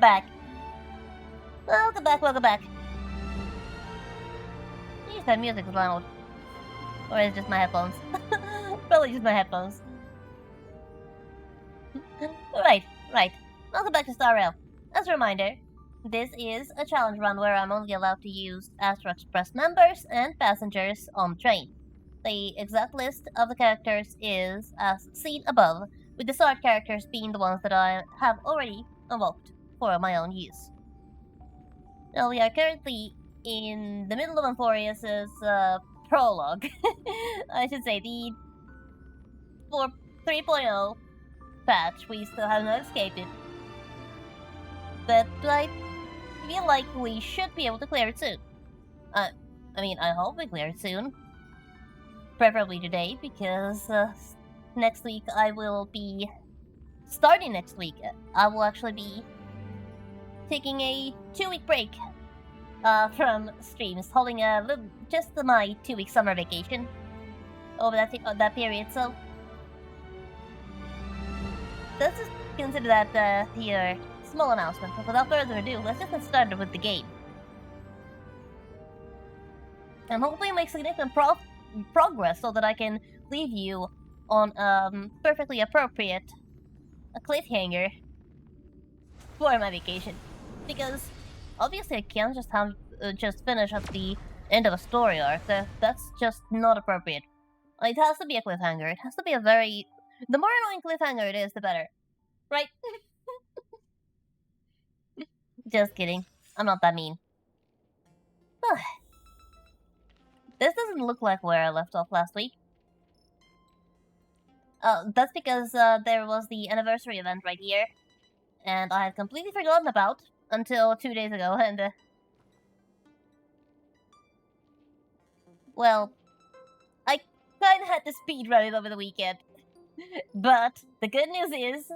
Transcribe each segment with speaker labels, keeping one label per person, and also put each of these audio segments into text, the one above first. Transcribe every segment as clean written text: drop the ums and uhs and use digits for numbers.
Speaker 1: back. Welcome back, welcome back. Jeez, that music is loud. Or is it just my headphones? Probably just my headphones. Right. Welcome back to Star Rail. As a reminder, this is a challenge run where I'm only allowed to use Astro Express members and passengers on the train. The exact list of the characters is as seen above, with the start characters being the ones that I have already invoked for my own use. Now we are currently in the middle of Amphorius's prologue. I should say the 3.0 patch. We still have not escaped it. But I feel like we should be able to clear it soon. I hope we clear it soon. Preferably today, because next week I will be... Starting next week, I will actually be taking a 2-week break from streams, holding just my 2-week summer vacation over that period, so let's just consider that your small announcement. But without further ado, let's just get started with the game. And hopefully make significant progress so that I can leave you on perfectly appropriate cliffhanger for my vacation. Because obviously I can't just finish at the end of a story arc. That's just not appropriate. It has to be a cliffhanger. It has to be a very... The more annoying cliffhanger it is, the better. Right? Just kidding. I'm not that mean. This doesn't look like where I left off last week. That's because there was the anniversary event right here, and I had completely forgotten about until 2 days ago, and well, I kinda had to speedrun it over the weekend. But the good news is,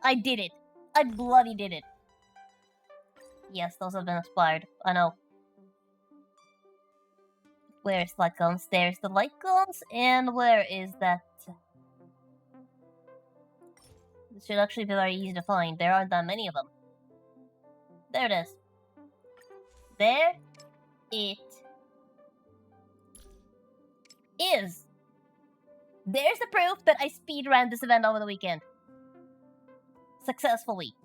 Speaker 1: I did it. I bloody did it. Yes, those have been expired. I know. Where's Lycons? There's the Lycons, and where is that? It should actually be very easy to find. There aren't that many of them. There it is. There it is. There's the proof that I speedran this event over the weekend. Successfully.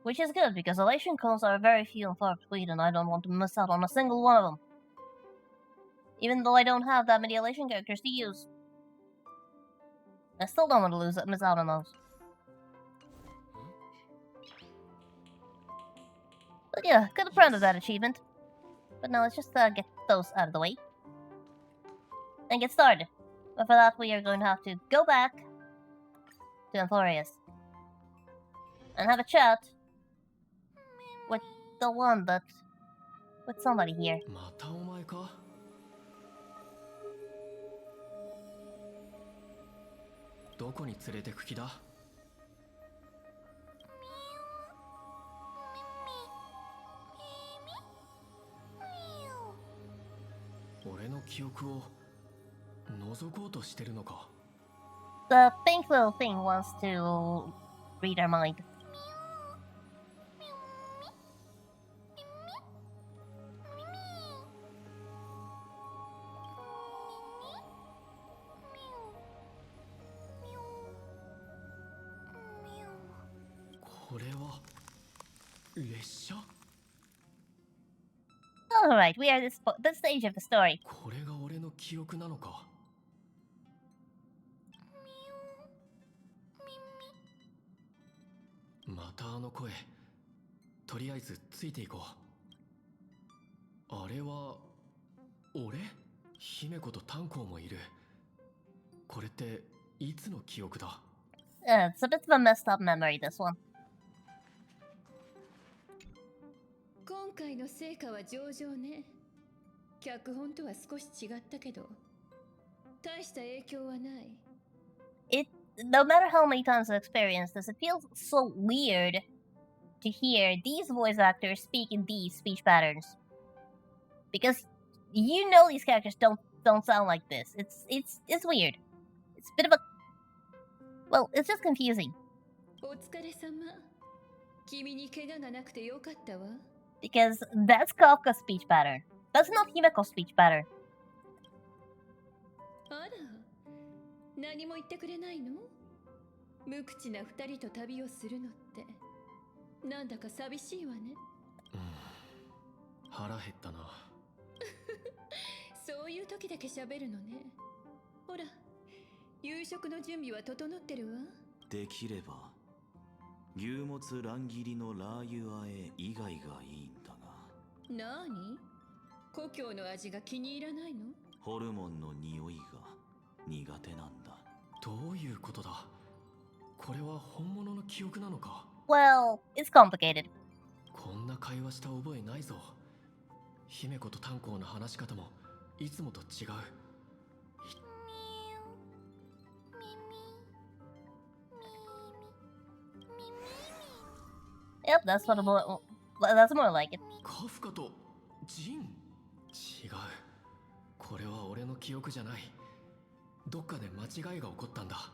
Speaker 1: Which is good, because elation cones are very few and far between, and I don't want to miss out on a single one of them. Even though I don't have that many elation characters to use. I still don't want to miss out on those. But yeah, kind of proud of that achievement. But now let's just get those out of the way. And get started. But for that we are going to have to go back to Amphorius. And have a chat with the one that... with somebody here.
Speaker 2: またお前か? どこに連れてく気だ? 俺の記憶を覗こうとしてるのか?
Speaker 1: The pink little thing wants to read our mind. Alright, we are at this stage of the story.
Speaker 2: これが俺の記憶なのか? またあの声。とりあえずついていこう。あれは俺？姫子と炭鉱もいる。これっていつの記憶だ?
Speaker 1: It's a bit of a messed up memory, this one.
Speaker 3: 今回の成果は上々ね。脚本とは少し違ったけど、大した影響はない。
Speaker 1: No matter how many times I've experienced this, it feels so weird to hear these voice actors speak in these speech patterns. Because you know these characters don't sound like this. It's weird. It's a bit of a... Well, it's just confusing.
Speaker 3: お疲れ様。君に怪我がなくてよかったわ。
Speaker 1: Because that's Kafka's speech pattern. That's not Himeko's speech pattern.
Speaker 3: あら、何も言ってくれないの？無口な二人と旅をするのってなんだか寂しいわね。
Speaker 2: 腹減ったな。
Speaker 3: そういう時だけ喋るのね。ほら、夕食の準備は整ってるわ。
Speaker 4: できれば牛もつ乱切りのラー油和え以外がいいんだが。
Speaker 3: なに？故郷の味が気に入らないの？
Speaker 4: ホルモンの匂いが苦手なんだ。
Speaker 2: どういうことだ？これは本物の記憶なのか？
Speaker 1: Well, it's complicated.
Speaker 2: こんな会話した覚えないぞ。姫子と炭鉱の話し方もいつもと違う。
Speaker 1: Yep, that's more like it.
Speaker 2: カフカとジン？違う。これは俺の記憶じゃない。どっかで間違いが起こったんだ。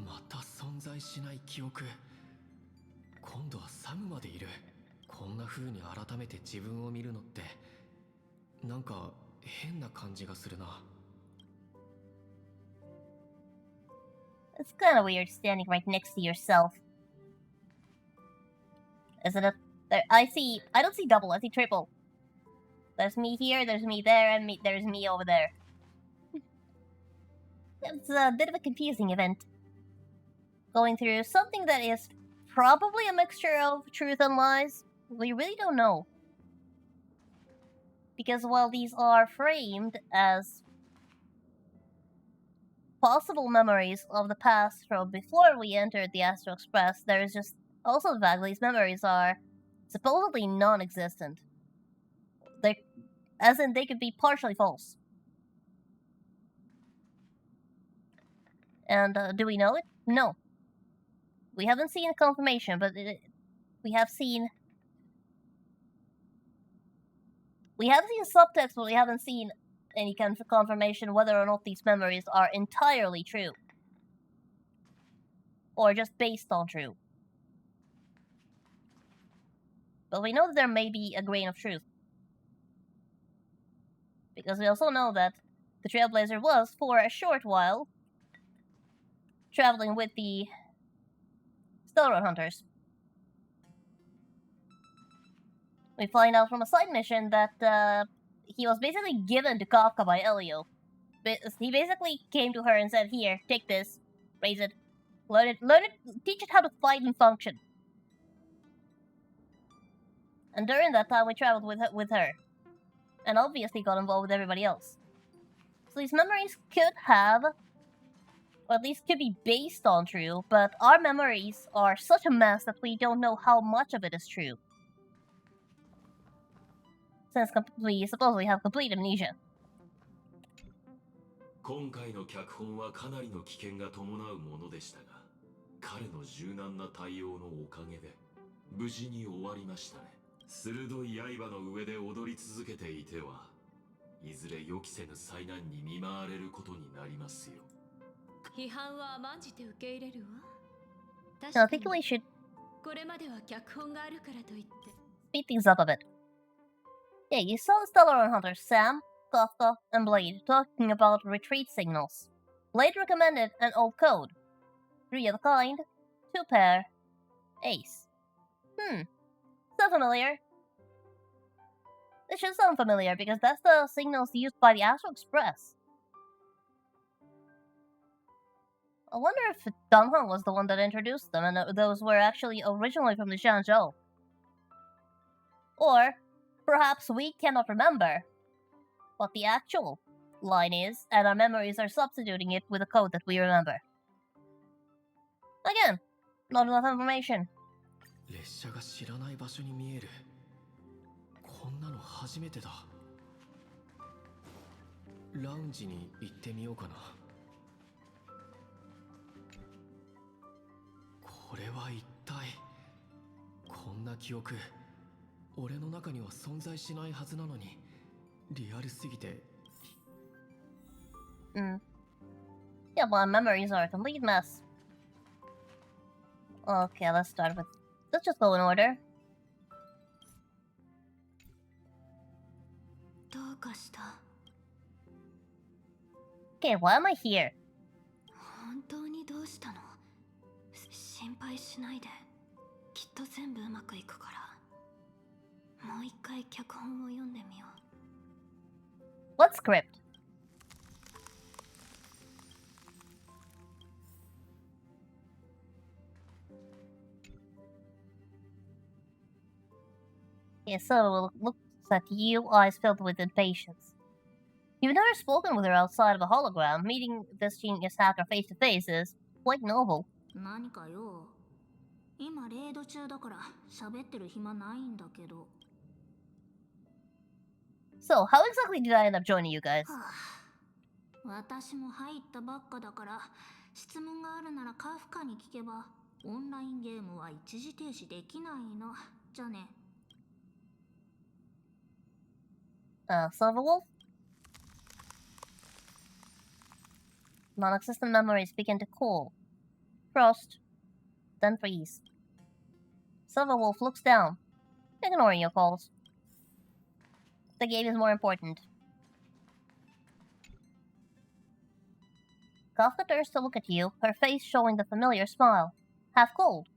Speaker 2: また存在しない記憶。今度はサムまでいる。こんな風に改めて自分を見るのってなんか変な感じがするな。
Speaker 1: It's kind of weird standing right next to yourself. Isn't it? I don't see double, I see triple. There's me here, there's me there, and there's me over there. It's a bit of a confusing event. Going through something that is probably a mixture of truth and lies. We really don't know. Because while these are framed as possible memories of the past from before we entered the Astral Express, there is just also the fact that these memories are supposedly non-existent. As in, they could be partially false. And do we know it? No. We haven't seen a confirmation, but we have seen subtext, but we haven't seen any kind of confirmation whether or not these memories are entirely true. Or just based on true. But we know that there may be a grain of truth. Because we also know that the Trailblazer was, for a short while, traveling with the Stellar Hunters. We find out from a side mission that he was basically given to Kafka by Elio. He basically came to her and said, "Here, take this, raise it, learn it, teach it how to fight and function." And during that time, we traveled with her, and obviously got involved with everybody else. So these memories could have, or at least could be based on true, but our memories are such a mess that we don't know how much of it is true. Since we supposedly have complete amnesia.
Speaker 5: 今回の脚本はかなりの危険が伴うものでしたが、彼の柔軟な対応のおかげで無事に終わりましたね。鋭い刃の上で踊り続けていては、いずれ予期せぬ災難に見舞われることになりますよ。
Speaker 3: 批判は甘んじて受け入れるわ。
Speaker 1: So I think we should
Speaker 3: これまでは脚本があるからといって
Speaker 1: speed things up a bit. Yeah, you saw the Stellar Hunters Sam, Kafka, and Blade talking about retreat signals. Blade recommended an old code. 3 of a kind, 2 pair, ace. Sound familiar? This should sound familiar because that's the signals used by the Astral Express. I wonder if Dunhuang was the one that introduced them and those were actually originally from the Zhangzhou. Or perhaps we cannot remember what the actual line is, and our memories are substituting it with a code that we remember. Again, not enough information.
Speaker 2: 列車が知らない場所に見える。こんなの初めてだ。ラウンジに行ってみようかな。これは一体。こんな記憶、俺の中には存在しないはずなのに、リアルすぎて
Speaker 1: Yeah, my memories are a complete mess. Okay, let's just go in order.
Speaker 3: どうかした？
Speaker 1: Okay, why am I here?
Speaker 3: 本当にどうしたの？心配しないで。きっと全部うまくいくから。もう一回脚本を読んでみよう。
Speaker 1: What script? Yeah, so it looks at you, eyes filled with impatience. You've never spoken with her outside of a hologram. Meeting this genius hacker face to face is quite noble.
Speaker 6: 何かよ。今レイド中だから喋ってる暇ないんだけど。
Speaker 1: So, how exactly did I end up joining you guys?
Speaker 6: はあ、私も入ったばっかだから質問があるならカフカに聞けばオンラインゲームは一時停止できないの。じゃあね。
Speaker 1: Silverwolf? Non-existent memories begin to cool. Frost, then freeze. Silverwolf looks down, ignoring your calls. The game is more important. Kafka turns to look at you, her face showing the familiar smile. Half cold,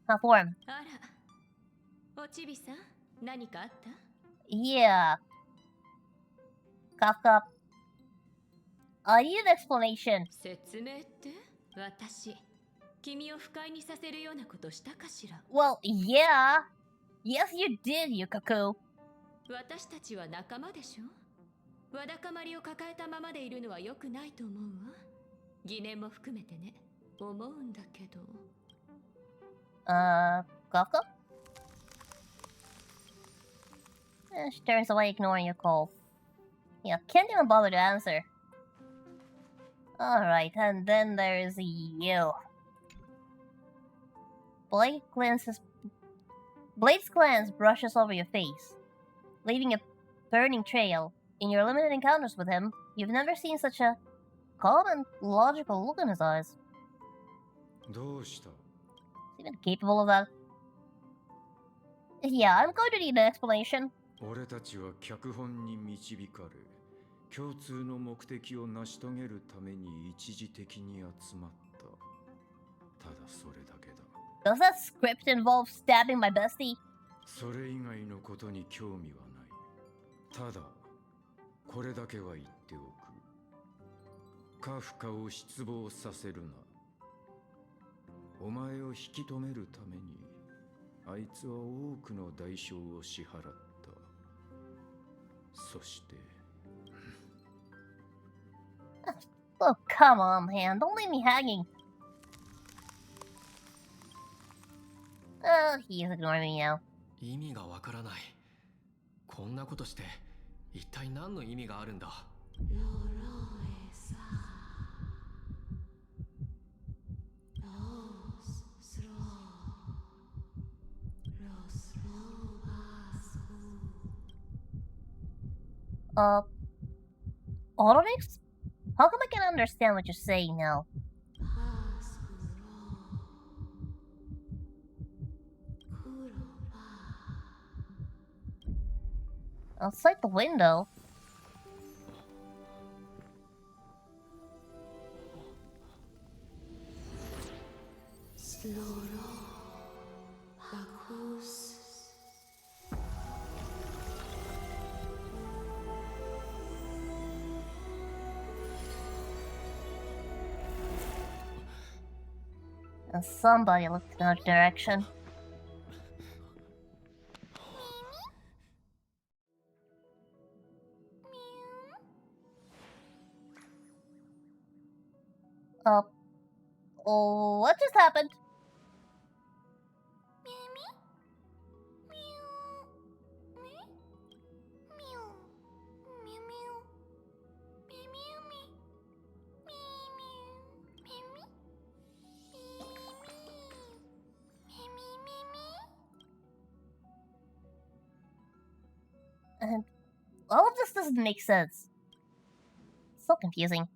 Speaker 1: half warm.
Speaker 3: あら、おちびさん、何かあった？
Speaker 1: Yeah. Kafka, I need an explanation.
Speaker 3: 説明って？私、君を不快にさせるようなことしたかしら？
Speaker 1: Well, yeah. Yes, you did, Yukaku.
Speaker 3: 私たちは仲間でしょ？わだかまりを抱えたままでいるのは良くないと思うわ。疑念も含めてね、思うんだけど。
Speaker 1: Kafka? She turns away, ignoring your call. Yeah, can't even bother to answer. Alright, and then there's you. Blade's glance brushes over your face, leaving a burning trail. In your limited encounters with him, you've never seen such a calm and logical look in his eyes.
Speaker 7: どうした？
Speaker 1: Is he even capable of that? Yeah, I'm going to need an explanation.
Speaker 7: 俺たちは脚本に導かれ、共通の目的を成し遂げるために一時的に集まった。ただそれだけだ。
Speaker 1: Does that script involve stabbing my bestie?
Speaker 7: それ以外のことに興味はない。ただ、これだけは言っておく。カフカを失望させるな。お前を引き止めるために、あいつは多くの代償を支払った。そして。
Speaker 1: Oh, come on, man. Don't leave me hanging. Oh, he is ignoring me now.
Speaker 2: 意味がわからない。こんなことして一体何の意味があるんだ。
Speaker 1: Autonics? How come I can't understand what you're saying now? Outside the window? And somebody looked in our direction. Oh, what just happened? And all of this doesn't make sense. So confusing.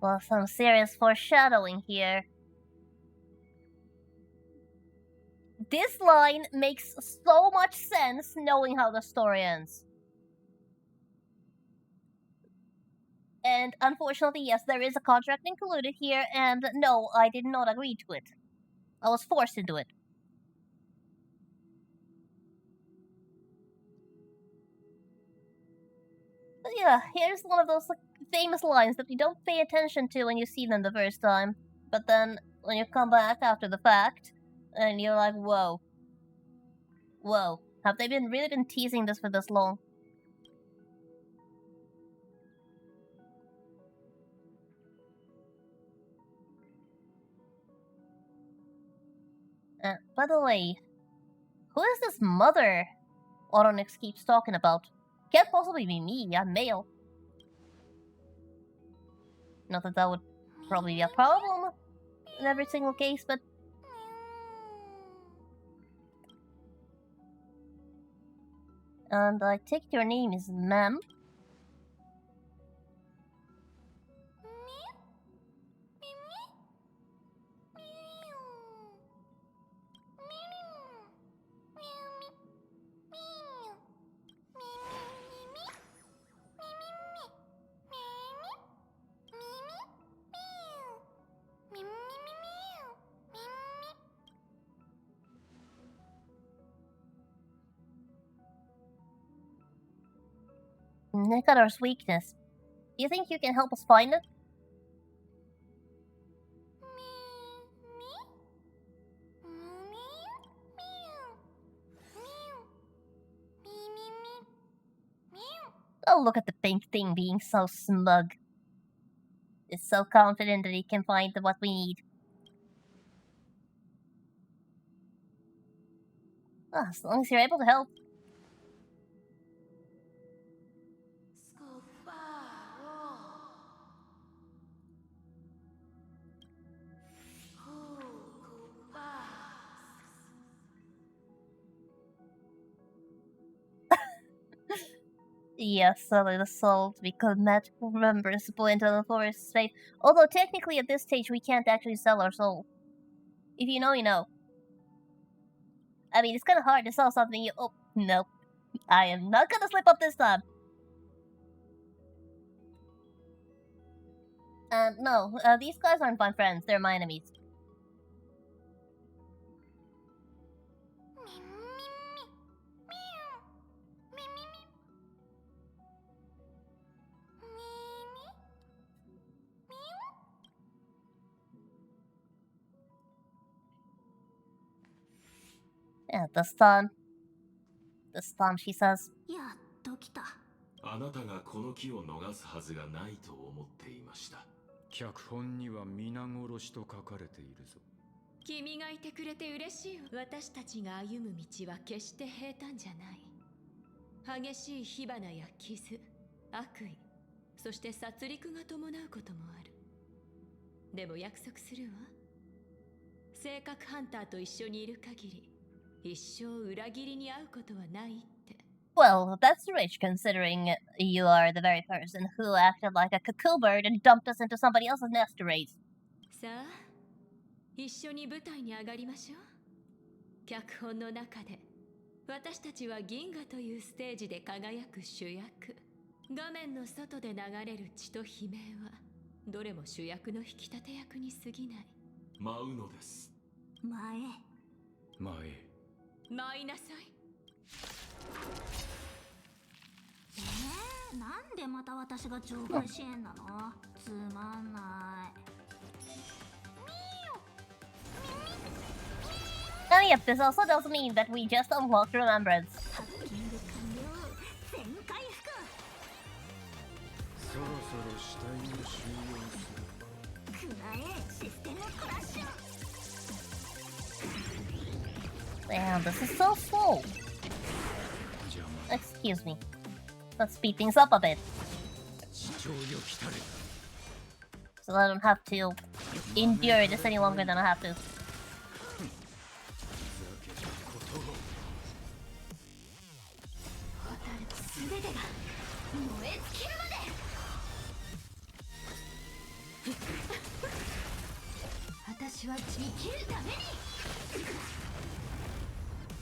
Speaker 1: Well, some serious foreshadowing here. This line makes so much sense knowing how the story ends. And unfortunately, yes, there is a contract included here, and no, I did not agree to it. I was forced into it. But yeah, here's one of those famous lines that you don't pay attention to when you see them the first time. But then, when you come back after the fact, and you're like, whoa. Whoa, have they really been teasing this for this long? By the way, who is this mother Autonyx keeps talking about? Can't possibly be me, I'm male. Not that that would probably be a problem in every single case, but... And I take your name is Ma'am. Nicadar's weakness. Do you think you can help us find it? Oh, look at the pink thing being so smug. It's so confident that he can find what we need. Ah, as long as you're able to help. Yes, selling the soul to become magical members to enter the forest space. Although technically at this stage we can't actually sell our soul. If you know, you know. I mean, it's kind of hard to sell something you... Oh, no. I am not gonna slip up this time. No, these guys aren't my friends, they're my enemies. Yeah, this time, she says.
Speaker 6: やっと来た。
Speaker 5: あなたがこの木を逃すはずがないと思っていました。
Speaker 7: 脚本には皆殺しと書かれているぞ。
Speaker 8: 君がいてくれて嬉しいわ。私たちが歩む道は決して平坦じゃない。激しい火花や傷、悪意、そして殺戮が伴うこともある。でも約束するわ。性格ハンターと一緒にいる限り、一生裏切りに遭うことはないって。
Speaker 1: Well, that's rich considering you are the very person who acted like a cuckoo bird and dumped us into somebody else's nest to raise.
Speaker 8: さあ、一緒に舞台に上がりましょう。脚本の中で、私たちは銀河というステージで輝く主役。画面の外で流れる血と悲鳴は、どれも主役の引き立て役に過ぎない。
Speaker 5: 舞うのです。
Speaker 6: 前。
Speaker 8: 舞いなさい。
Speaker 6: なんでまた私が場外支援なの？つまんない。
Speaker 1: Oh yep, this also does mean that we just unlocked Remembrance.
Speaker 6: ハッキング完了。全回復。
Speaker 7: そろそろ死体を収容する。
Speaker 6: くらえ、システムクラッシュ。
Speaker 1: Damn, this is so slow. Excuse me. Let's speed things up a bit. So I don't have to endure this any longer than I have to.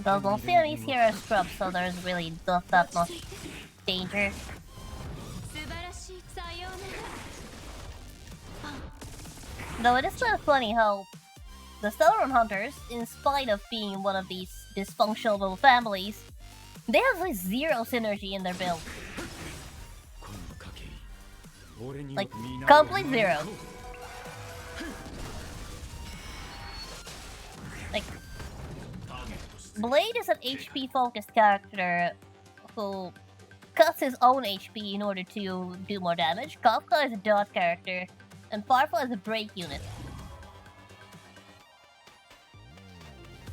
Speaker 1: Though most enemies here are scrubs, so there's really not that much danger.
Speaker 8: 素晴らしいさようなら
Speaker 1: Though it is kind of funny how the Stellaron Hunters, in spite of being one of these dysfunctional little families, they have like zero synergy in their build. Like, complete zero. Like, Blade is an HP-focused character who cuts his own HP in order to do more damage. Kafka is a dot character, and Firefly is a break unit.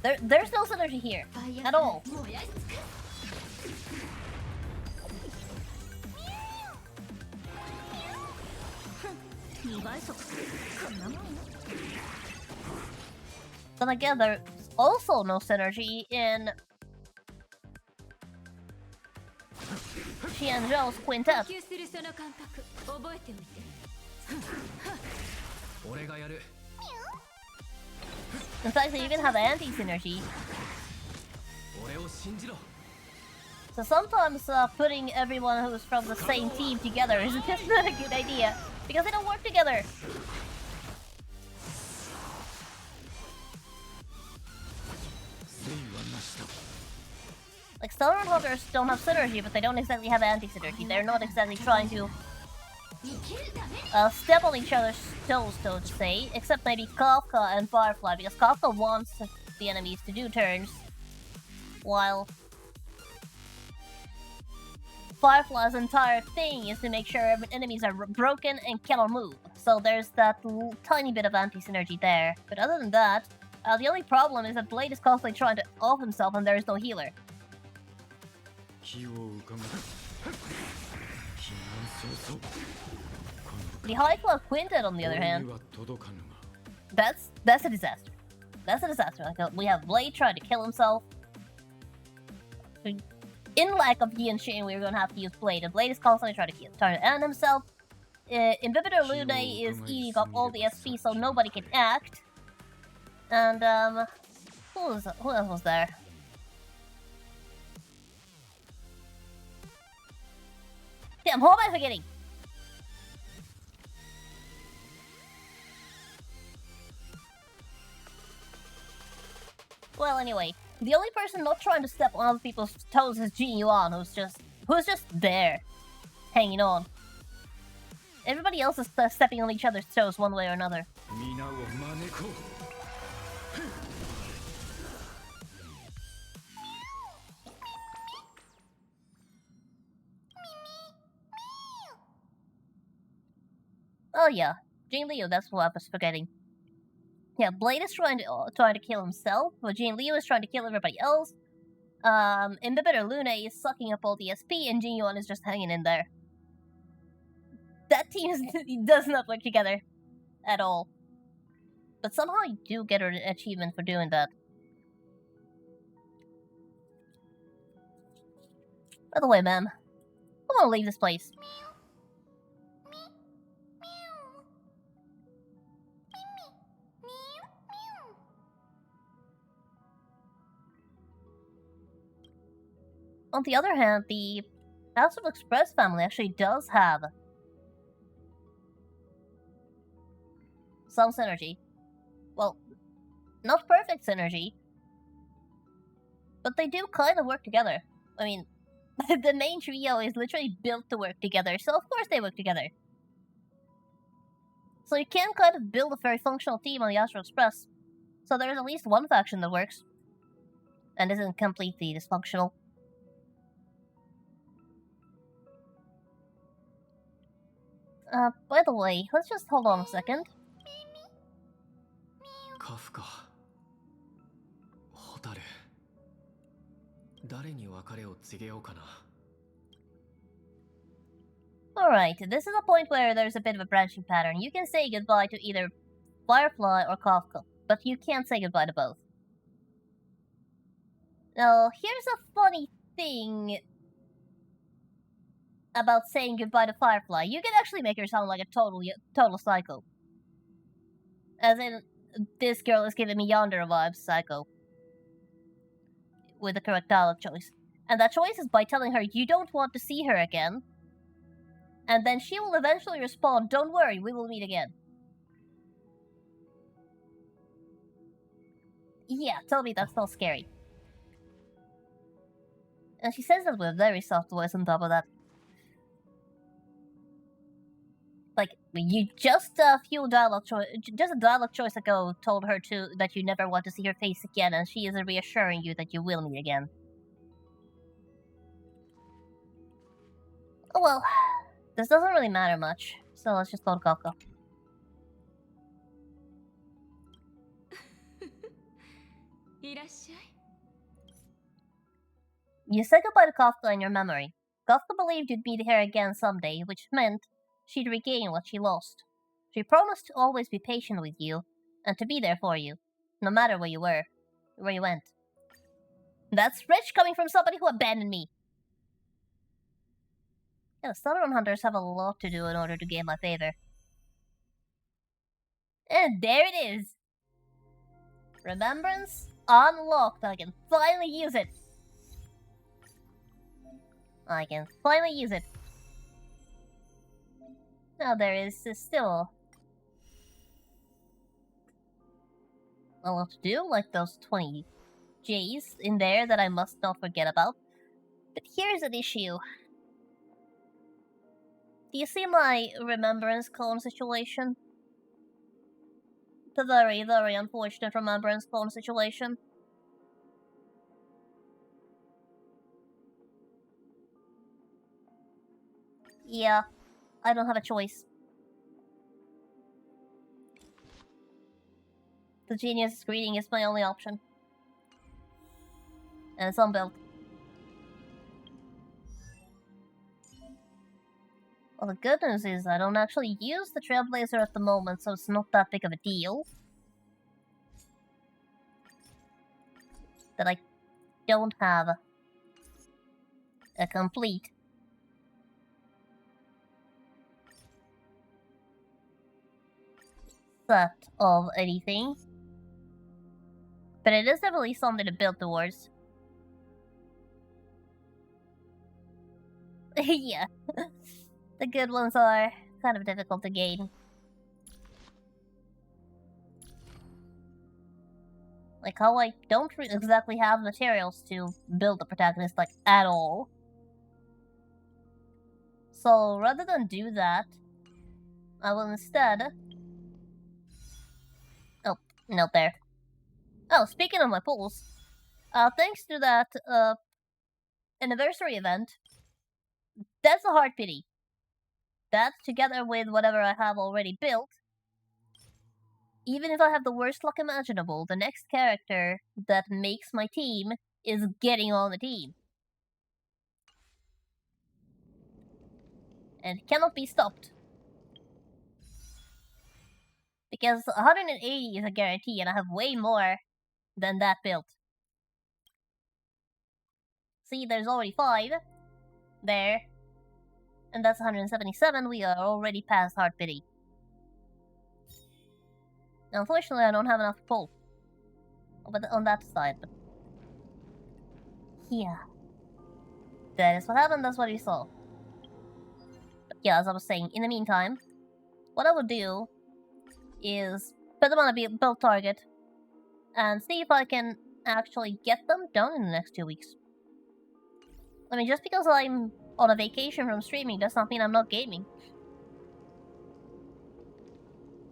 Speaker 1: There's no synergy here, at all. Then again, there's also no synergy in Xianzhou's quintet.
Speaker 8: 呼吸するその感覚覚えておいて
Speaker 2: 俺がやる
Speaker 1: In fact, they even have anti-synergy.
Speaker 2: 俺を信じろ
Speaker 1: So sometimes putting everyone who's from the same team together is just not a good idea, because they don't work together. Like, Stellaron Hunters don't have synergy, but they don't exactly have anti-synergy. They're not exactly trying to step on each other's toes, so to say, except maybe Kafka and Firefly, because Kafka wants the enemies to do turns, while Firefly's entire thing is to make sure enemies are broken and cannot move. So there's that tiny bit of anti-synergy there. But other than that, the only problem is that Blade is constantly trying to off himself and there is no healer. The High Club Quintet, on the other hand, that's a disaster. That's a disaster. Like, we have Blade trying to kill himself. In lack of Yi and Shin, we're gonna have to use Blade, and Blade is constantly trying to end himself. Inhibitor Lune is eating up all the SP, so nobody can act. And who else was there? Damn, who am I forgetting? Well, anyway, the only person not trying to step on other people's toes is Jin Yuan, who's just there, hanging on. Everybody else is stepping on each other's toes one way or another. Oh yeah, Jin Liu, that's what I was forgetting. Yeah, Blade is trying to kill himself, but Jin Liu is trying to kill everybody else. Inhibitor Lune is sucking up all the SP, and Jin Yuan is just hanging in there. That team does not work together at all. But somehow you do get an achievement for doing that. By the way, man, I'm gonna leave this place. On the other hand, the Astral Express family actually does have some synergy. Well, not perfect synergy, but they do kind of work together. I mean, the main trio is literally built to work together, so of course they work together. So you can kind of build a very functional team on the Astral Express, so there's at least one faction that works, and isn't completely dysfunctional. By the way, let's just hold on a second.
Speaker 2: カフカホタル誰に別れを告げようかな
Speaker 1: Alright, this is a point where there's a bit of a branching pattern. You can say goodbye to either Firefly or Kafka, but you can't say goodbye to both. Now, here's a funny thing about saying goodbye to Firefly. You can actually make her sound like a total psycho. As in, this girl is giving me yonder vibes, Psycho. With the correct dialogue choice. And that choice is by telling her you don't want to see her again. And then she will eventually respond, don't worry, we will meet again. Yeah, tell me that's not scary. And she says that with a very soft voice on top of that. Like, you just a dialogue choice ago told her that you never want to see her face again, and she is reassuring you that you will meet again. Oh well, this doesn't really matter much, so let's just go to Kafka. You said goodbye to Kafka in your memory. Kafka believed you'd meet her again someday, which meant she'd regain what she lost. She promised to always be patient with you, and to be there for you, no matter where you went. That's rich coming from somebody who abandoned me! Yeah, the Southern Hunters have a lot to do in order to gain my favor. And there it is! Remembrance unlocked, I can finally use it! I can finally use it. Now there is still a lot to do, like those 20 J's in there that I must not forget about. But here's an issue. Do you see my remembrance clone situation? The very, very unfortunate remembrance clone situation. Yeah, I don't have a choice. The genius greeting is my only option. And it's unbuilt. Well, the good news is I don't actually use the Trailblazer at the moment, so it's not that big of a deal. That I don't have a complete set of anything. But it is definitely something to build towards. Yeah. The good ones are kind of difficult to gain. Like how I don't exactly have materials to build the protagonist, like, at all. So rather than do that, I will instead... Oh, note there. Oh, speaking of my pools, thanks to that, anniversary event, that's a hard pity. That, together with whatever I have already built, even if I have the worst luck imaginable, the next character that makes my team is getting on the team. And it cannot be stopped. Because 180 is a guarantee, and I have way more than that built. See, there's already 5 there. And that's 177, we are already past hard pity. Now, unfortunately, I don't have enough to pull. But on that side, but... yeah. That is what happened, that's what we saw. But yeah, as I was saying, in the meantime, what I would do is put them on a build target and see if I can actually get them done in the next 2 weeks. I mean, just because I'm on a vacation from streaming does not mean I'm not gaming.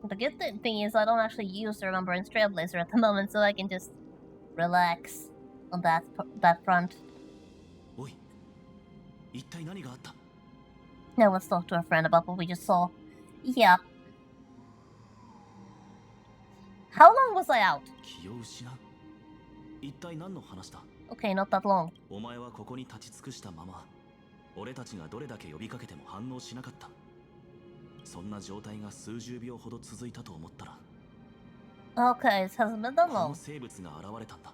Speaker 1: The good thing is I don't actually use the Remembrance Trailblazer at the moment, so I can just relax on that front.
Speaker 4: Oi.
Speaker 1: Now let's talk to our friend about what we just saw. Yeah. How long was I out? Okay, not that long.
Speaker 4: お前はここに立ち尽くしたまま、俺たちがどれだけ呼びかけても反応しなかった。そんな状態が数十秒ほど続いたと思ったら、
Speaker 1: Okay, it hasn't been that
Speaker 4: この
Speaker 1: long.
Speaker 4: 生物が現れたんだ。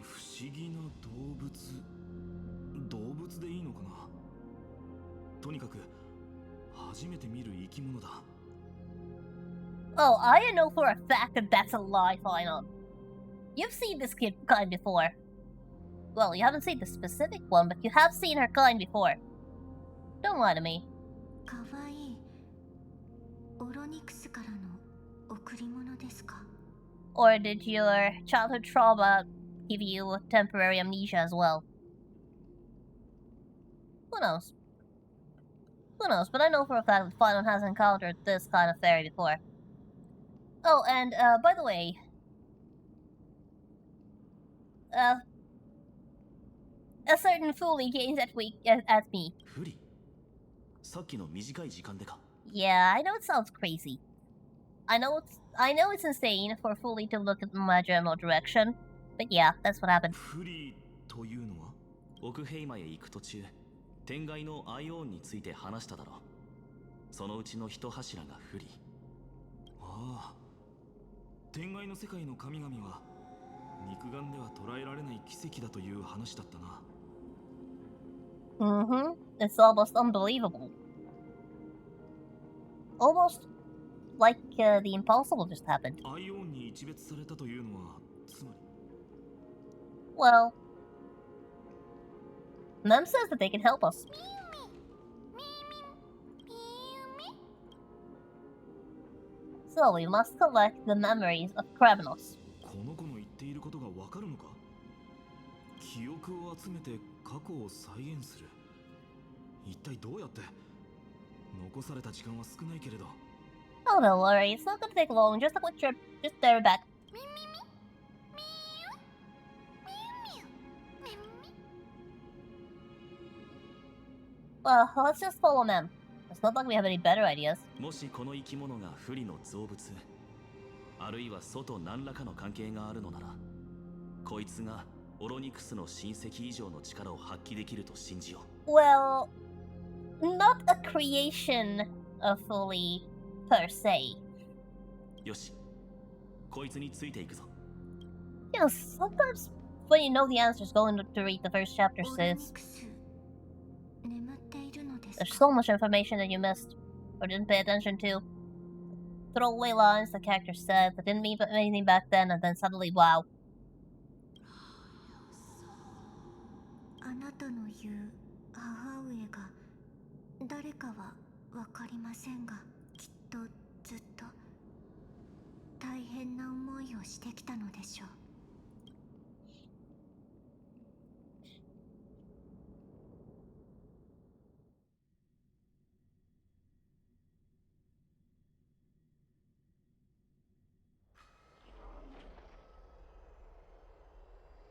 Speaker 4: 不思議な動物、動物でいいのかな。とにかく初めて見る生き物だ。
Speaker 1: Oh, I know for a fact that that's a lie, Final. You've seen this kind before. Well, you haven't seen the specific one, but you have seen her kind before. Don't lie to me.
Speaker 3: かわいいオロニクスからの贈り物ですか？
Speaker 1: Or did your childhood trauma give you temporary amnesia as well? Who knows? Who knows, but I know for a fact that Final has encountered this kind of fairy before. Oh, and, by the way... a certain Foolie gains at me.
Speaker 4: 不利さっきの短い時間でか
Speaker 1: Yeah, I know it sounds crazy. I know it's insane for Foolie to look at my general direction, but yeah, that's what happened.
Speaker 4: 不利というのは奥ヘイマへ行く途中天外のアイオーンについて話しただろうそのうちの一柱が不利ああ天外の世界の神々は肉眼では捉えられない奇跡だという話だったな
Speaker 1: It's almost unbelievable. Almost like the impossible just happened.
Speaker 4: アイオンに一別されたというのはつまり
Speaker 1: Well, Mem says that they can help us. So we must collect the memories of Krabnos.
Speaker 4: この子の言っていることがわかるのか記憶を集めて過去を再現する一体どうやって残された時間は少ないけれど
Speaker 1: Oh, don't worry, it's not gonna take long. Just a quick trip. Just there back. Well, let's just follow Mem. It's not like we have any better ideas.
Speaker 4: もしこの生き物が不利の造物あるいは外何らかの関係があるのならこいつがオロニクスの親戚以上の力を発揮できると信じよう
Speaker 1: Well, not a creation of Fully per se.
Speaker 4: よしこいつについていくぞ
Speaker 1: You know, sometimes when you know the answers, going to read the first chapter
Speaker 3: オロニ
Speaker 1: says
Speaker 3: クス眠っているのです
Speaker 1: there's
Speaker 3: か？
Speaker 1: so much information that you missed or didn't pay attention to. Throwaway lines the character said that didn't mean anything back then, and then suddenly, wow.
Speaker 3: あなたの言う母上が誰かはわかりませんがきっとずっと大変な思いをしてきたのでしょう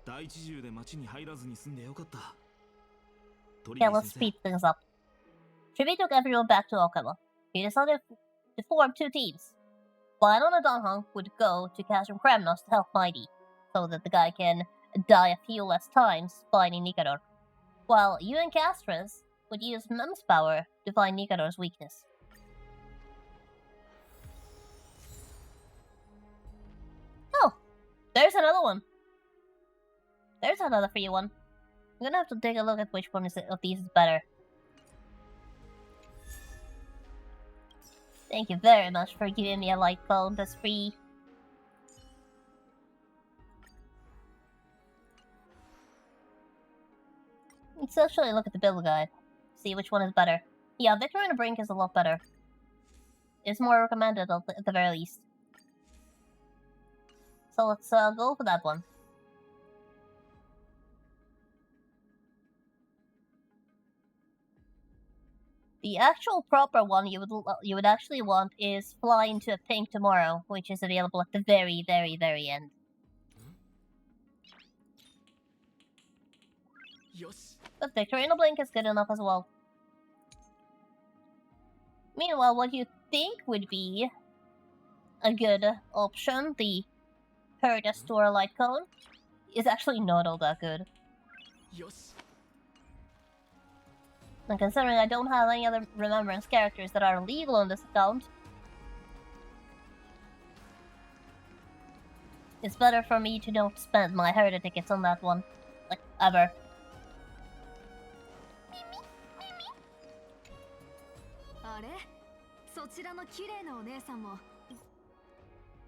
Speaker 4: 第一銃で町に入らずに済んでよかった
Speaker 1: Yeah, let's speed things up. Tribute took everyone back to Okama. He decided to form two teams. Lionel and Donghong would go to Castrum Kremnos to help Mighty, so that the guy can die a few less times fighting Nikador. While you and Castras would use Mem's power to find Nikador's weakness. Oh, there's another one. There's another free one. I'm gonna have to take a look at which one of these is better. Thank you very much for giving me a light phone that's free. Let's actually look at the build guide. See which one is better. Yeah, Victor in the Brink is a lot better. It's more recommended at the very least. So let's go for that one. The actual proper one you would actually want is Fly into a Pink Tomorrow, which is available at the very, very, very end. But Victory in a Blink is good enough as well. Meanwhile, what you think would be a good option, the Herda Store Light Cone, is actually not all that good. And considering I don't have any other Remembrance characters that are legal on this account, it's better for me to not spend my Herda tickets on that one. Like, ever.
Speaker 9: あれそちらの綺麗なお姉さんも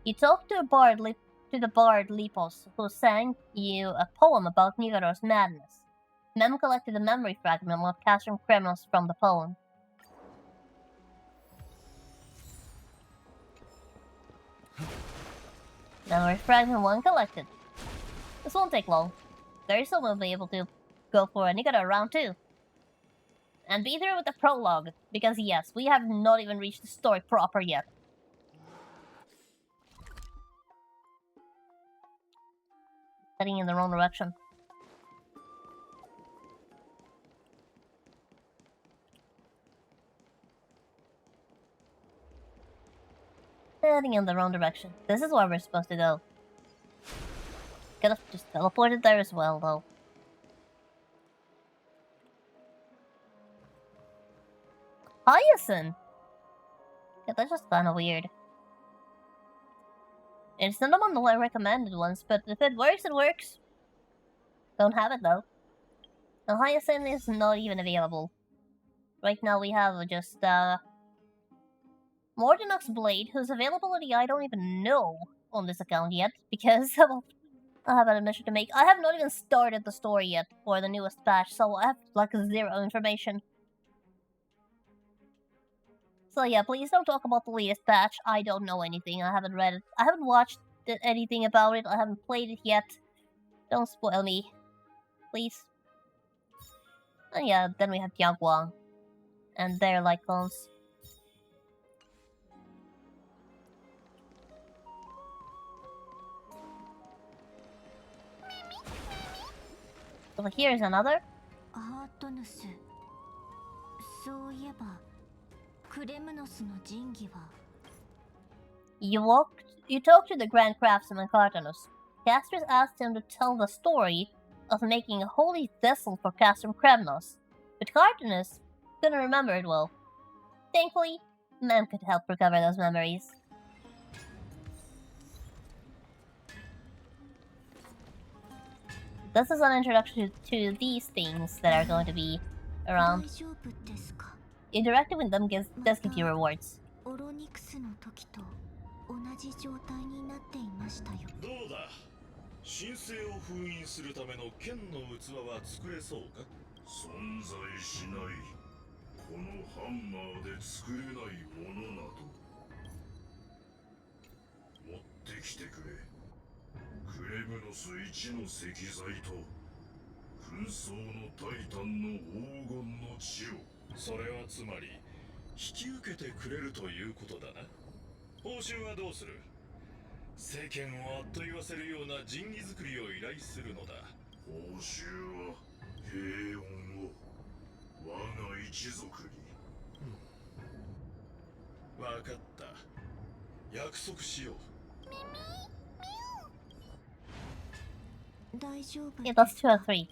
Speaker 1: You talked to the bard Lipos, who sang you a poem about Nigaro's madness. Mem collected a memory fragment of Castrum Kremnos from the poem. Memory fragment 1 collected. This won't take long. Very soon we'll be able to go for a Nigaro round 2. And be through with the prologue, because yes, we have not even reached the story proper yet. Heading in the wrong direction. Heading in the wrong direction. This is where we're supposed to go. Could have just teleported there as well, though. Hyacinth! Yeah, that's just kinda weird. It's not among the recommended ones, but if it works, it works. Don't have it, though. The Hyacinth is not even available. Right now we have just, Mordinox Blade, whose availability I don't even know on this account yet, because I have an admission to make. I have not even started the story yet for the newest patch, so I have, like, zero information. So yeah, please don't talk about the latest patch. I don't know anything. I haven't read it. I haven't watched anything about it. I haven't played it yet. Don't spoil me. Please. And yeah, then we have Jiangguang. And their Lycons. So here's another.
Speaker 3: アートヌス。そういえば、クレムノスの神器は
Speaker 1: You talked to the Grand Craftsman Cartanus. Castris asked him to tell the story of making a holy vessel for Castrum Kremnos, but Cartanus couldn't remember it well. Thankfully, Mem could help recover those memories. This is an introduction to these things that are going to be around.
Speaker 3: 大丈夫ですか
Speaker 1: Interacting with them does give you rewards.
Speaker 3: オロニクスの時と同じ状態になっていましたよ。
Speaker 9: どうだ神聖を封印するための剣の器は作れそうか存在しないこのハンマーで作れないものなど持ってきてくれクレムノス一の石材と紛争のタイタンの黄金の血をそれはつまり引き受けてくれるということだな報酬はどうする世間をあっと言わせるような神器作りを依頼するのだ報酬は平穏を我が一族に、分かった約束しよう
Speaker 3: 大丈夫
Speaker 1: Yeah, that's 2 or 3.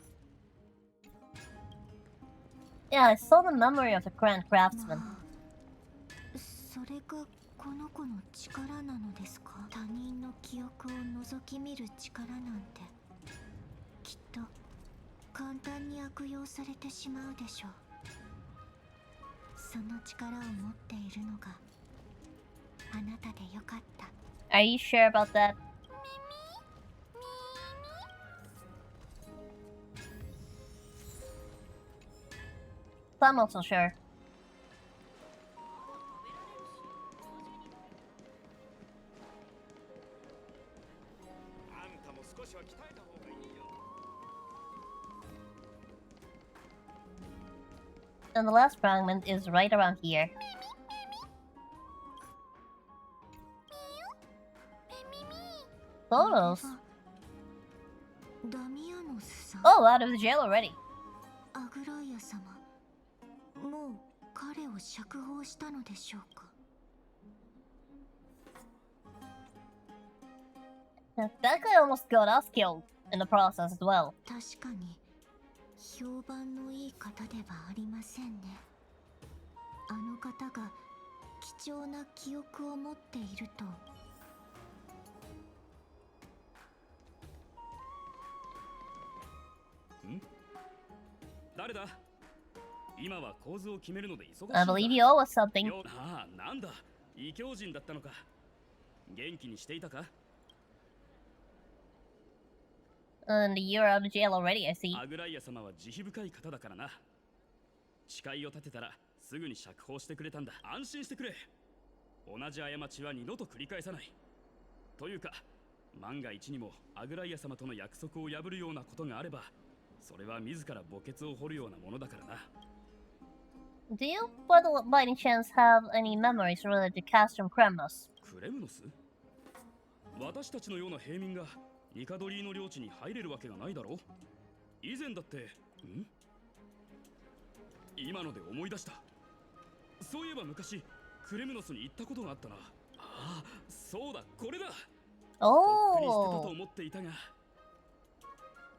Speaker 1: Yeah, I saw the memory of the Grand Craftsman.
Speaker 3: まあそれがこの子の力なのですか他人の記憶を覗き見る力なんてきっと簡単に悪用されてしまうでしょうその力を持っているのがあなたでよかった
Speaker 1: Are you sure about that? I'm also sure.
Speaker 9: あんたも少しは鍛えた方がいいよ
Speaker 1: And the last fragment is right around here. Photos?
Speaker 3: ダミアノスさん
Speaker 1: Oh, out of the jail already.
Speaker 3: アグライア様もう彼を釈放したのでしょうか
Speaker 1: That guy almost got us killed in the process as well.
Speaker 3: 確かに評判のいい方ではありませんねあの方が貴重な記憶を持っていると
Speaker 10: 誰だ今は構図を決めるので忙しい
Speaker 1: I believe you owe us something.
Speaker 10: ああ、なんだ異教人だったのか元気にしていたか？
Speaker 1: And you're out of jail already, I see.
Speaker 10: アグライア様は慈悲深い方だからな。誓いを立てたらすぐに釈放してくれたんだ。安心してくれ。同じ過ちは二度と繰り返さない。というか、万が一にもアグライア様との約束を破るようなことがあれば、それは自ら墓穴を掘るようなものだからな。
Speaker 1: Do you, by any chance, have any memories related to Castrum Kremnos?
Speaker 10: クレムノス？私たちのような平民がニカドリーの領地に入れるわけがないだろう。以前だって、今ので思い出した。そういえば昔、クレムノスに行ったことがあったな。ああ、そうだ、これだ。とっくに捨てたと
Speaker 1: Oh,
Speaker 10: 思っていたが。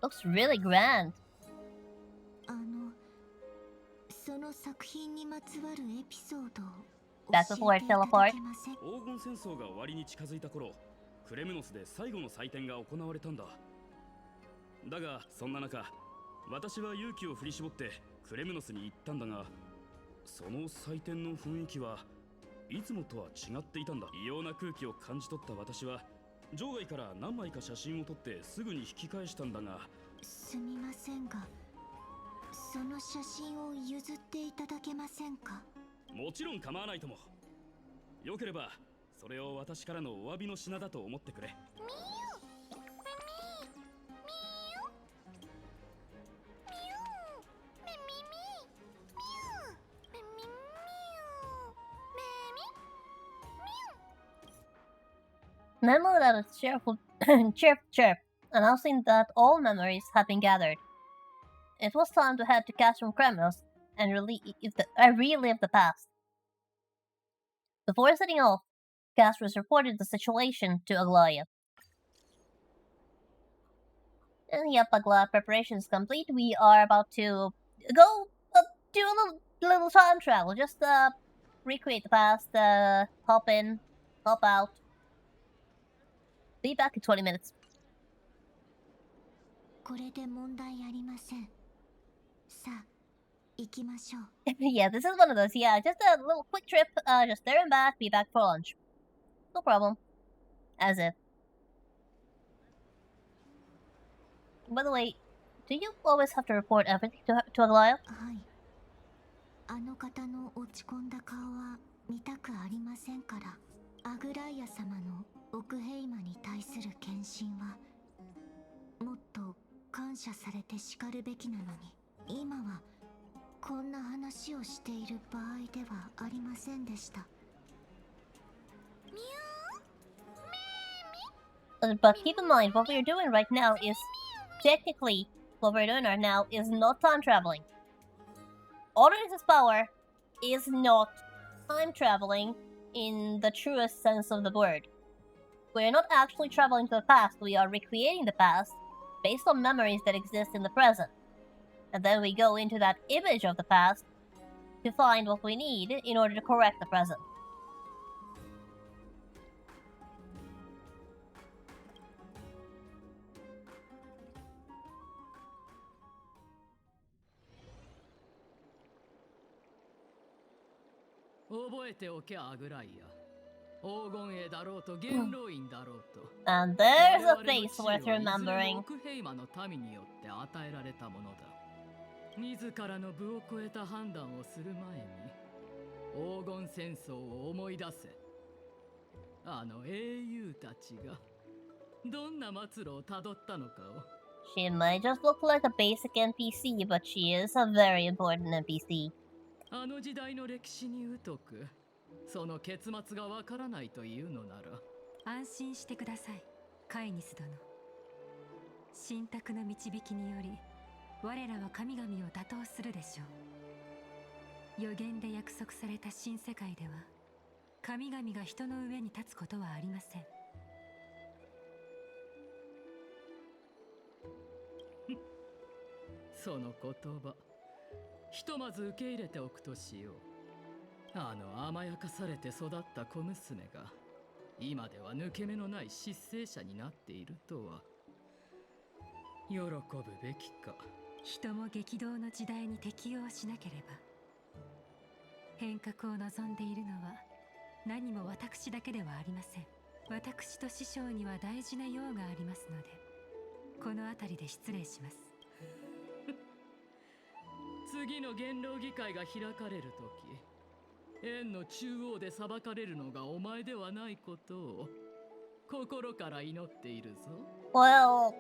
Speaker 1: looks really grand.
Speaker 3: その作品にまつわるエピソードを
Speaker 1: That's
Speaker 3: 教
Speaker 1: before
Speaker 3: え
Speaker 1: it
Speaker 3: てい
Speaker 1: fell
Speaker 3: ただ
Speaker 1: apart.
Speaker 3: けません？
Speaker 10: 黄金戦争が終わりに近づいた頃、クレムノスで最後の祭典が行われたんだ。だがそんな中、私は勇気を振り絞ってクレムノスに行ったんだが、その祭典の雰囲気はいつもとは違っていたんだ。異様な空気を感じ取った私は場外から何枚か写真を撮ってすぐに引き返したんだが。
Speaker 3: すみませんが、その写真を譲っていただけませんか？
Speaker 10: もちろん構わないとも。よければそれを私からのお詫びの品だと思ってくれ。
Speaker 1: Memo that a cheerful chirp, announcing that all memories had been gathered. It was time to head to Castrum Kremnos and relive the past. Before setting off, Castros reported the situation to Aglaia. And yep, Aglaia, preparations complete. We are about to go do a little time travel. Just recreate the past, hop in, hop out. Be back in 20 minutes.
Speaker 3: これで問題ありません。さあ、行きましょう。
Speaker 1: Yeah, this is one of those. Yeah, just a little quick trip. Just there and back. Be back for lunch. No problem. As if. By the way, do you always have to report everything to Aglaia?
Speaker 3: はい。あの方の落ち込んだ顔は見たくありませんから。アグライア様のオクヘイマに対する献身はもっと感謝されてしかるべきなのに、今はこんな話をしている場合ではありませんでした。
Speaker 1: But keep in mind, what we're doing right now is technically what we're doing right now is not time traveling. Ordinance's power is not time traveling in the truest sense of the word. We are not actually traveling to the past, we are recreating the past based on memories that exist in the present. And then we go into that image of the past to find what we need in order to correct the present. And there's a face worth remembering.
Speaker 11: 自らの部を超えた判断をする前に黄金戦争を思い出せ。あの英雄たちがどんな末路をたどったのかを。
Speaker 1: She might just look like a basic NPC, but she is a very important NPC.
Speaker 11: あの時代の歴史に疎く、その結末がわからないというのなら。
Speaker 12: 安心してください、カイニス殿。神託の導きにより、我らは神々を打倒するでしょう。予言で約束された新世界では、神々が人の上に立つことはありません。
Speaker 11: その言葉、ひとまず受け入れておくとしよう。あの甘やかされて育った小娘が、今では抜け目のない失勢者になっているとは。喜ぶべきか。
Speaker 12: 人も激動の時代に適応しなければ。変革を望んでいるのは何も私だけではありません。私と師匠には大事な用がありますので、この辺りで失礼します。
Speaker 11: 次の元老議会が開かれる時、円の中央で裁かれるのがお前ではないことを心から祈っているぞ。
Speaker 1: Well,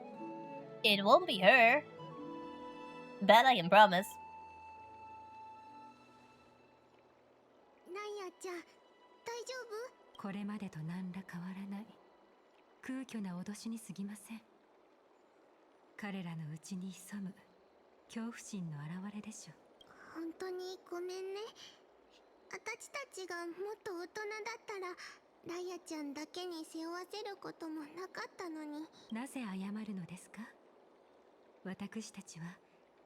Speaker 1: it won't be her. That I can promise.
Speaker 3: ナイアちゃん、大丈夫？
Speaker 12: これまでと何ら変わらない空虚な脅しに過ぎません。彼らのうちに潜む恐怖心の表れでしょう。
Speaker 3: 本当にごめんね。私たちがもっと大人だったらライアちゃんだけに背負わせることもなかったのに。
Speaker 12: なぜ謝るのですか？私たちは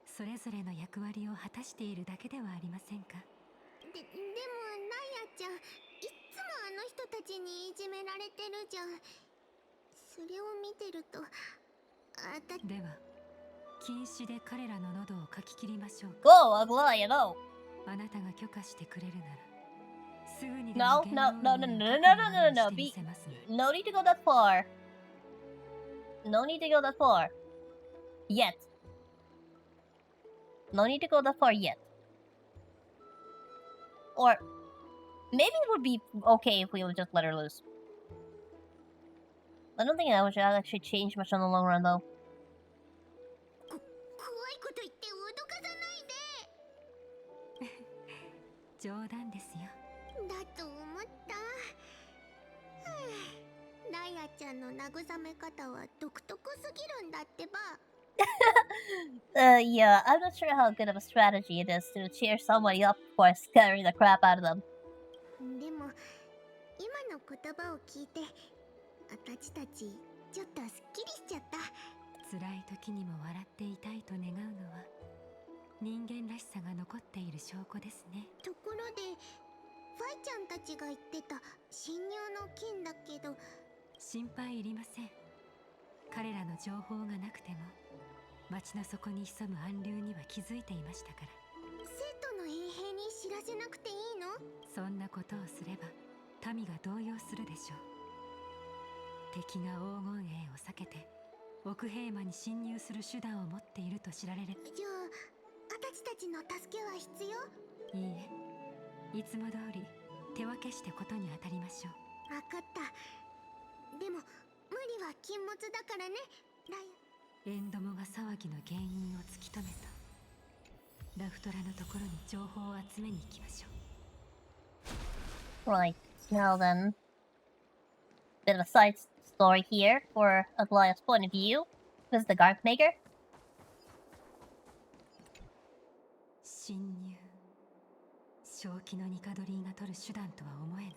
Speaker 12: それぞれの役割を果たしているだけではありませんか？
Speaker 3: でもライアちゃん、いっつもあの人たちにいじめられてるじゃん。それを見てると
Speaker 12: では禁止で彼らの喉をかき切りましょうか。
Speaker 1: Go, Aglaya, no.
Speaker 12: あなたが許可してくれるならすぐにで
Speaker 1: No,
Speaker 12: も
Speaker 1: no,
Speaker 12: 元
Speaker 1: no,
Speaker 12: 老
Speaker 1: no,
Speaker 12: 院
Speaker 1: no,
Speaker 12: に
Speaker 1: no, no,
Speaker 12: 覚
Speaker 1: no,
Speaker 12: 悟
Speaker 1: no,
Speaker 12: を
Speaker 1: no.
Speaker 12: してみ
Speaker 1: Be
Speaker 12: せますね。
Speaker 1: no need to go that far. No need to go that far. Yet. No need to go that far yet. Or maybe it would be okay if we would just let her loose. I don't think that would actually change much in the long run, though.
Speaker 3: 怖いこと言って脅かさないで。
Speaker 12: 冗談ですよ。
Speaker 3: だと思った。ライアちゃんの慰め方は独特すぎるんだってば。
Speaker 1: Yeah, I'm not sure how good of a strategy it is to cheer somebody up before scaring the crap out of them.
Speaker 3: でも今の言葉を聞いて私たちちょっとすっきりしちゃった。
Speaker 12: 辛い時にも笑っていたいと願うのは人間らしさが残っている証拠ですね。
Speaker 3: ところでファイちゃんたちが言ってた侵入の件だけど。
Speaker 12: 心配いりません。彼らの情報がなくても街の底に潜む暗流には気づいていましたから。
Speaker 3: 生徒の衛兵に知らせなくていいの？
Speaker 12: そんなことをすれば民が動揺するでしょう。敵が黄金衛を避けて奥平間に侵入する手段を持っていると知られれば。
Speaker 3: じゃあ私たちの助けは必要？
Speaker 12: いいえ、いつも通り手分けしてことに当たりましょう。
Speaker 3: わかった。でも無理は禁物だからね、ライア。
Speaker 12: エンドモが騒ぎの原因を突き止めた。ラフトラのところに情報を集めに行きましょ
Speaker 1: う。Right, now then. Bit of a side story here for Aglaya's point of view. This is the Garth Maker.
Speaker 12: 侵入。正気のニカドリーが取る手段とは思えぬ。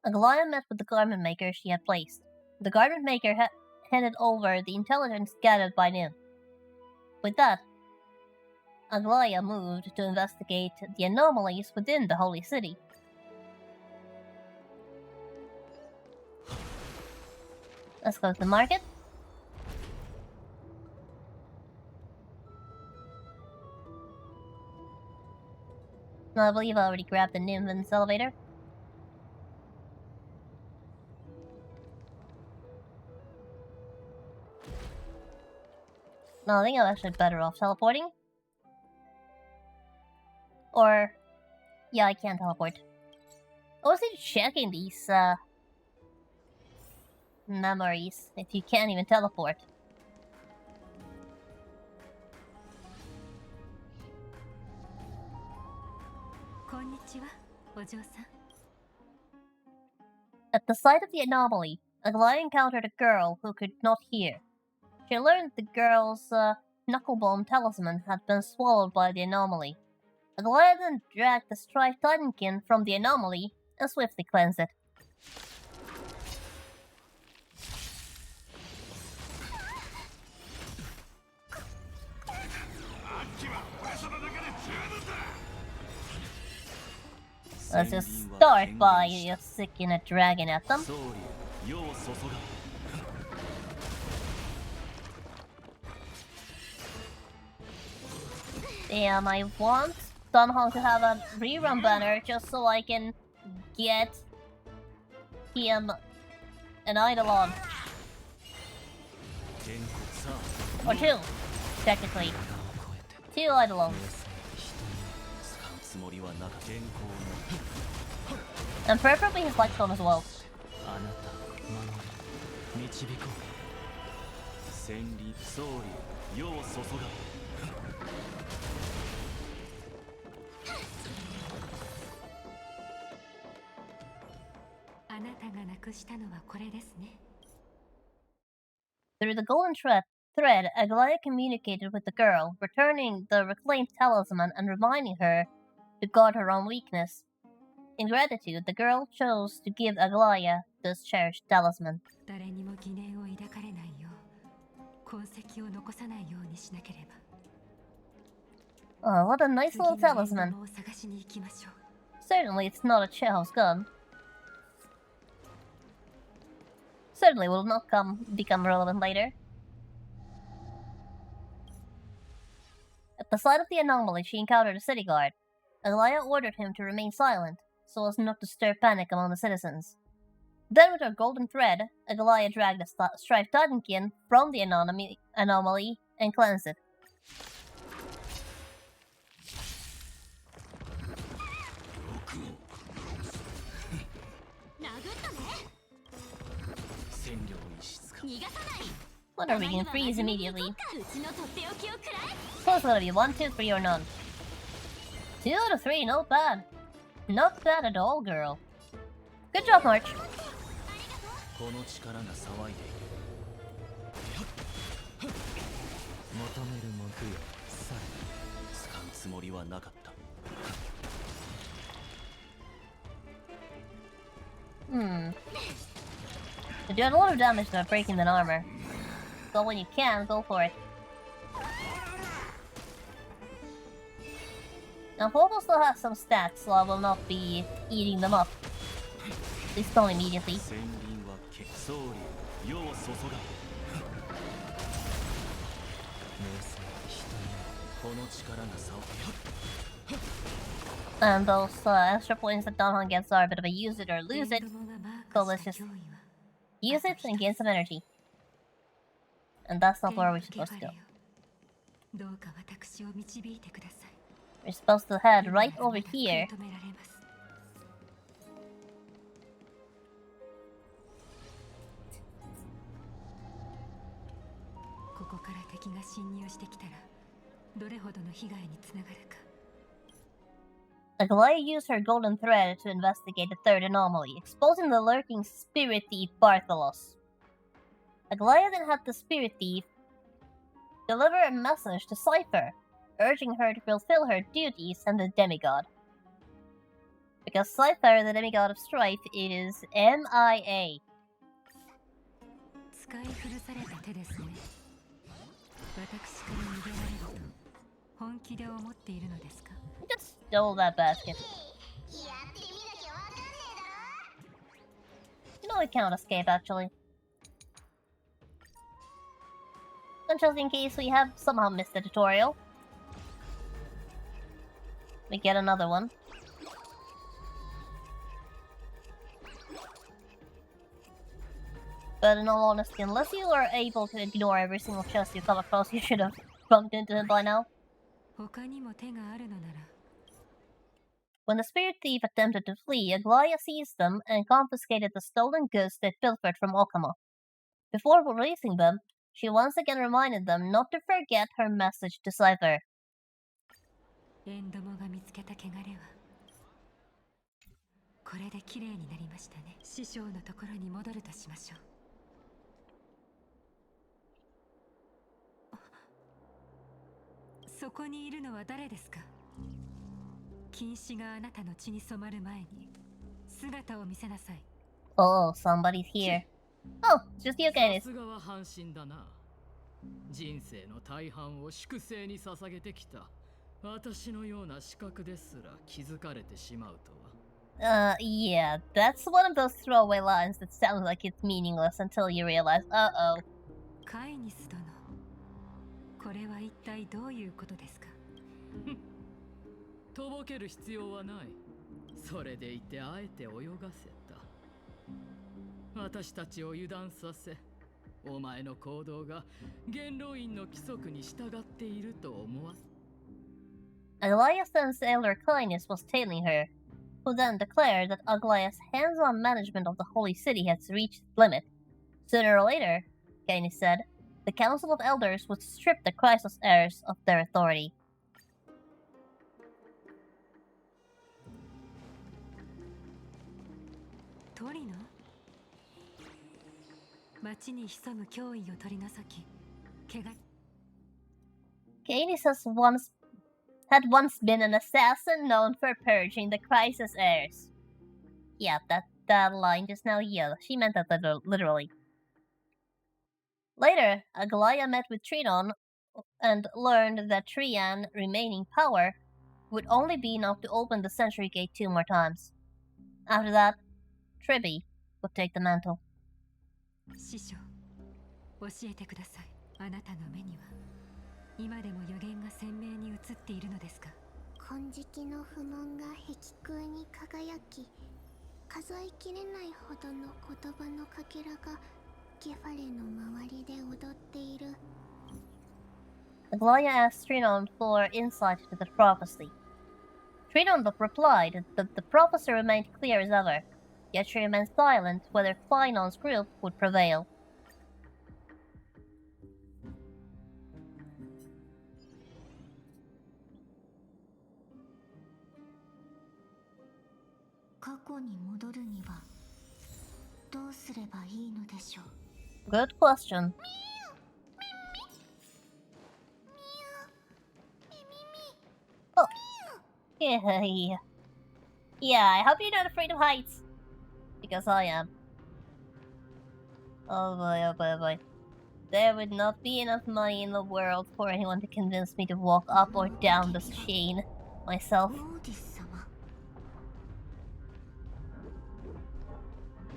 Speaker 1: Aglaya met with the garment maker she had placed. The garment maker handed over the intelligence gathered by Nim. With that, Aglaya moved to investigate the anomalies within the Holy City. Let's go to the market. No, I believe I already grabbed the Nim in this elevator. No, I think I'm actually better off teleporting. Or, yeah, I can't teleport. I was even checking these, memories, if you can't even teleport.
Speaker 12: Konnichiwa, Ojo-san.
Speaker 1: At the site of the anomaly, Aglaya encountered a girl who could not hear. She learned the girl's knucklebone talisman had been swallowed by the anomaly. Aglaya then dragged the Strike Titankin from the anomaly and swiftly cleansed it. Let's just start by sticking a dragon at them. Damn, I want somehow to have a rerun banner just so I can get him an Eidolon. Or two, technically. Two Eidolons. And preferably his Lexicon as well.
Speaker 12: あなたがなくしたのはこれですね。
Speaker 1: Through the golden thread, Aglaia communicated with the girl, returning the reclaimed talisman and reminding her to guard her own weakness. In gratitude, the girl chose to give Aglaia this cherished talisman.
Speaker 12: 誰にも疑念を抱かれないよう、痕跡を残さないようにしなければ。
Speaker 1: Oh, what a nice little talisman.
Speaker 12: を探しに行きましょう。
Speaker 1: Certainly, it's not a Chekhov's gun. Certainly will not become relevant later. At the sight of the anomaly, she encountered a city guard. Aglaia ordered him to remain silent, so as not to stir panic among the citizens. Then, with her golden thread, Aglaia dragged the striped Titankin from the anomaly and cleansed it. Wonder we can freeze immediately. So it's gonna be 1, 2, 3 or none. 2 out of 3, not bad. Not bad at all, girl. Good job, March.
Speaker 4: この力が騒いでいる。求める目よ、さえ使うつもりはなかった。
Speaker 1: You do a lot of damage to breaking the armor. So when you can, go for it. Now, Hobo still has some stats, so I will not be eating them up. At least not immediately. And those extra points that Danhan gets are a bit of a use it or lose it. So let's just use it and gain some energy. And that's not where we're supposed to go.
Speaker 12: どうか私を導いてください。
Speaker 1: We're supposed to head right over here.
Speaker 12: 止められます。ここから敵が侵入してきたら、どれほどの被害につながるか。
Speaker 1: Aglaia used her golden thread to investigate the third anomaly, exposing the lurking spirit thief Bartholos. Aglaia then had the spirit thief deliver a message to Cypher, urging her to fulfill her duties and the demigod. Because Cypher, the demigod of strife, is MIA.
Speaker 12: 使い古された手ですね。私から逃げられると本気で思っているのですか？
Speaker 1: Just stole that basket. You know we can't escape, actually. And just in case we have somehow missed the tutorial, we get another one. But in all honesty, unless you are able to ignore every single chest you come across, you should have bumped into him by now.
Speaker 12: 他にも手があるのなら。
Speaker 1: When the spirit thief attempted to flee, Aglaia seized them and confiscated the stolen goods they pilfered from Okama. Before releasing them, she once again reminded them not to forget her message to Cypher.
Speaker 12: エンドモが見つけた汚れはこれで綺麗になりましたね。師匠のところに戻るとしましょう。そこにいるのは誰ですか？禁止があなたの血に染まる前に姿を見せなさい。
Speaker 1: Oh, somebody's here. Oh, just you guys.
Speaker 11: さすがは半身だな。人生の大半を粛清に捧げてきた私のような資格ですら気づかれてしまうとは。
Speaker 1: Yeah, that's one of those throwaway lines that sounds like it's meaningless until you realize, uh-oh.
Speaker 12: カイニス殿、これは一体どういうことですか？
Speaker 11: とぼける必要はない。それでいてあえて泳がせた。私たちを油断させ、お前の行動が元老院の規則に従っていると思わせ。
Speaker 1: Aglaia sensed Elder Caenis was tailing her, who then declared that Aglaia's hands-on management of the Holy City has reached its limit. Sooner or later, Caenis said, the Council of Elders would strip the Chrysos heirs of their authority.
Speaker 12: トリノ？町に潜む脅威を取り除き、怪我。
Speaker 1: Caenis had once been an assassin known for purging the Chrysos heirs. Yeah, that line just now, yeah, she meant that literally. Later, Aglaia met with Trinon and learned that Trian's remaining power would only be enough to open the Century Gate 2 more times. After that, Tribby would take the mantle.
Speaker 12: 師匠、教えてください。あなたの目には今でも予言が鮮明に映っているのですか？
Speaker 3: 金色の不問が壁空に輝き、数えきれないほどの言葉のかけらがゲファレの周りで踊っている。
Speaker 1: Aglaia asked Trinon for insight into the prophecy. Trinon replied that the prophecy remained clear as ever, yet she remained silent whether Clynon's group would prevail.
Speaker 6: 過去に戻るにはどうすればいいのでしょう。
Speaker 1: Good question. Oh. Yeah. Yeah, I hope you're not afraid of heights. Because I am. Oh boy, oh boy, oh boy. There would not be enough money in the world for anyone to convince me to walk up or down this chain myself.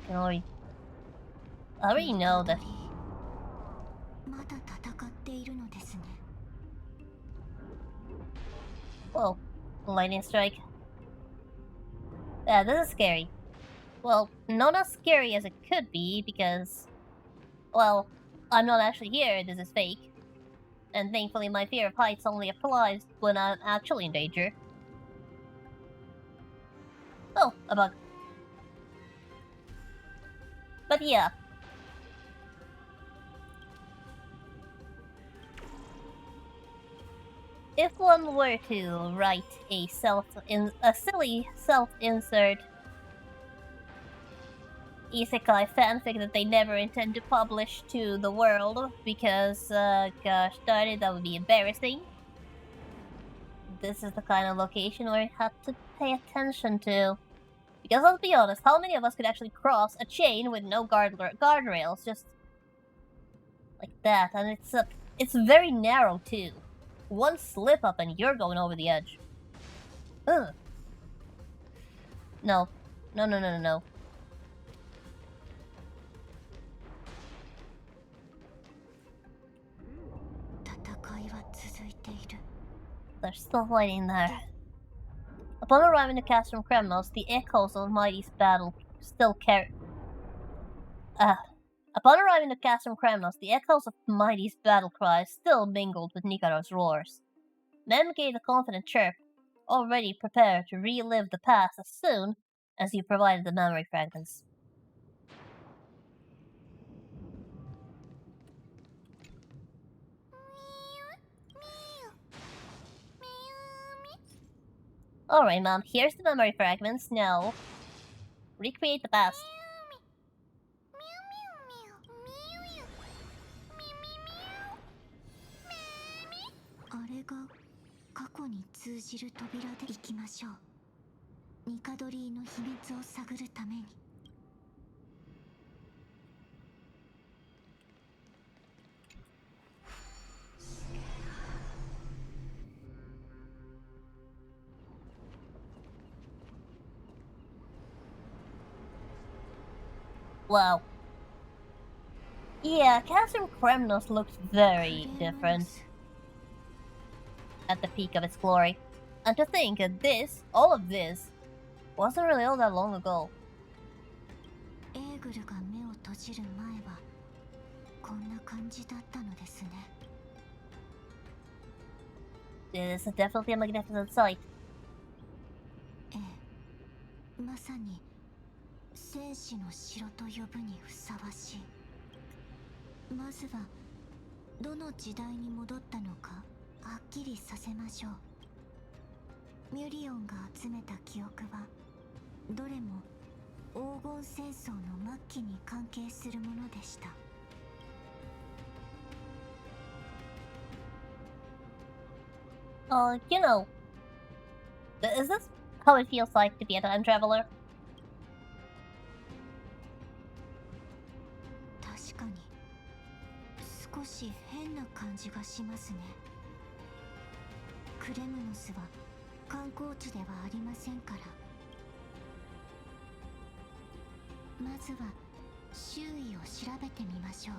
Speaker 1: I already know that. Whoa, lightning strike. Yeah, this is scary. Well, not as scary as it could be because, well, I'm not actually here, this is fake. And thankfully my fear of heights only applies when I'm actually in danger. Oh, a bug. But yeah. If one were to write a silly self-insert isekai fanfic that they never intend to publish to the world because, gosh darn it, that would be embarrassing. This is the kind of location where you have to pay attention to. Because let's be honest, how many of us could actually cross a chain with no guardrails, just like that? And it's very narrow too. One slip up and you're going over the edge. Ugh. No. No, no, no, no, no. They're still fighting there. Upon arriving to Castrum Kremnos, the echoes of Mighty's battle still carry. Upon arriving to Castrum Kremnos, the echoes of Mighty's battle cries still mingled with Nikaro's roars. Men gave a confident chirp, already prepared to relive the past as soon as you provided the memory fragments. Alright, Mom, here's the memory fragments. Now, recreate the past. Wow. Yeah, Castrum Kremnos looked very different at the peak of its glory. And to think that this, all of this, wasn't really all that long ago.
Speaker 6: エーグルが目を
Speaker 3: 閉じる前はこんな感じだったのですね。
Speaker 1: This is definitely a magnificent sight.
Speaker 3: ええ、まさに戦士の城と呼ぶにふさわしい。まずはどの時代に戻ったのかはっきりさせましょう。ミュリオンが集めた記憶はどれも黄金戦争の末期に関係するものでした。
Speaker 1: You know, is this how it feels like to be a time traveler?
Speaker 3: 確かに少し変な感じがしますね。クレムノスは観光地ではありませんから。まずは周囲を調べてみましょう。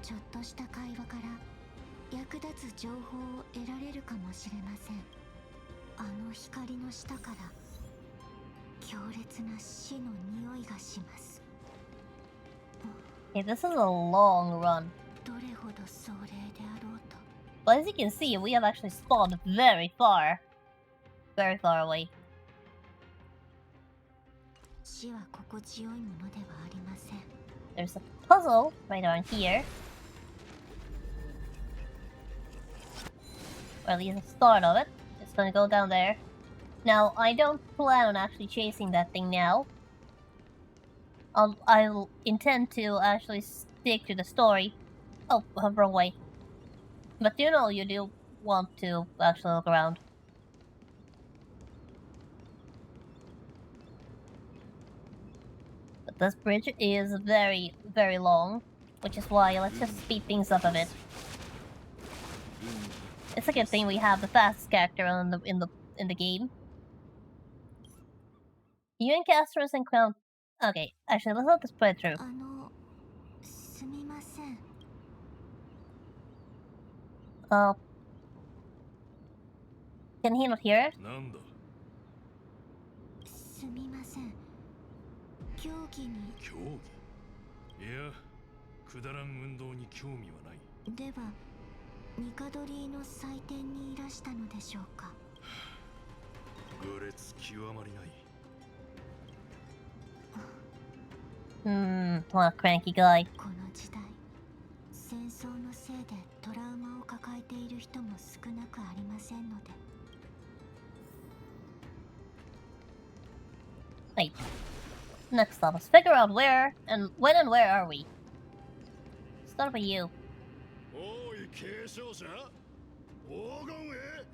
Speaker 3: ちょっとした会話から役立つ情報を得られるかもしれません。あの光の下から強烈な死の匂いがします。
Speaker 1: Okay, this is a long run.
Speaker 3: どれほど壮麗であろうと。
Speaker 1: But as you can see, we have actually spawned very far. Very far away.
Speaker 3: 死は心地よいものではありません。
Speaker 1: There's a puzzle right around here. Or at least the start of it. It's gonna go down there. Now, I don't plan on actually chasing that thing now. I'll intend to actually stick to the story. Oh, wrong way. But you know you do want to actually look around. But this bridge is very, very long, which is why let's just speed things up a bit. It's a good thing we have the fastest character in the game. You and Castros and Crown. Okay, actually, let's let this play through.
Speaker 3: すみません。
Speaker 1: Can he not hear it?
Speaker 9: なんだ。
Speaker 3: すみません。競技に。
Speaker 9: 競技。いや、くだらん運動に興味はない。
Speaker 3: では、ニカドリーの祭典にいらしたのでしょうか。
Speaker 9: 愚劣極まりない。
Speaker 1: What a cranky guy.
Speaker 3: この時代、戦争のせいでトラウマを抱えている人も少なくありませんので。
Speaker 1: Wait. Next up, let's figure out where and when and where are we? Start with you.
Speaker 9: おい継承者、黄金へ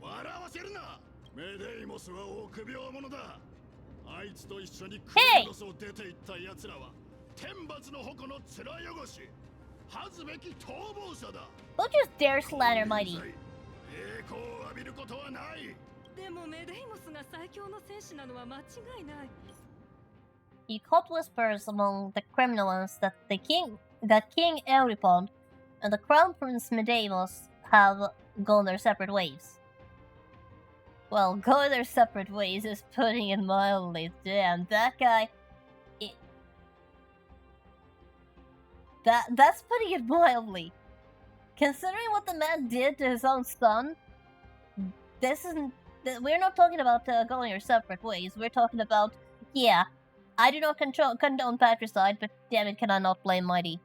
Speaker 9: 笑わせるな。メデイモスは臆病者だ。あいつと一緒にクレノスを出て行った奴らは天罰の矛の面汚し、恥ずべき逃亡者だ。
Speaker 1: Don't you dare slander Mighty.
Speaker 9: 栄光を浴びることはない。
Speaker 12: でもメデイモスが最強の戦士なのは間違いない。
Speaker 1: You caught whispers among the criminal ones that King Euripon and the Crown Prince Medeiros have gone their separate ways. Well, going their separate ways is putting it mildly. Damn, that guy. That's putting it mildly. Considering what the man did to his own son, this isn't. We're not talking about going our separate ways. We're talking about, yeah, I do not condone patricide, but damn it, can I not blame Mighty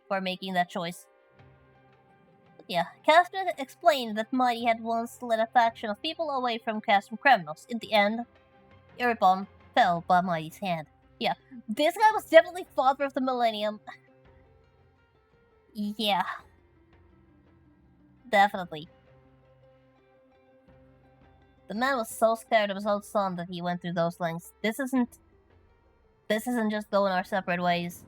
Speaker 1: for making that choice. But yeah, Castor explained that Mighty had once led a faction of people away from Castrum Kremnos. In the end, Euripon fell by Mighty's hand. Yeah, this guy was definitely father of the millennium. Yeah. Definitely. The man was so scared of his own son that he went through those lengths. This isn't just going our separate ways.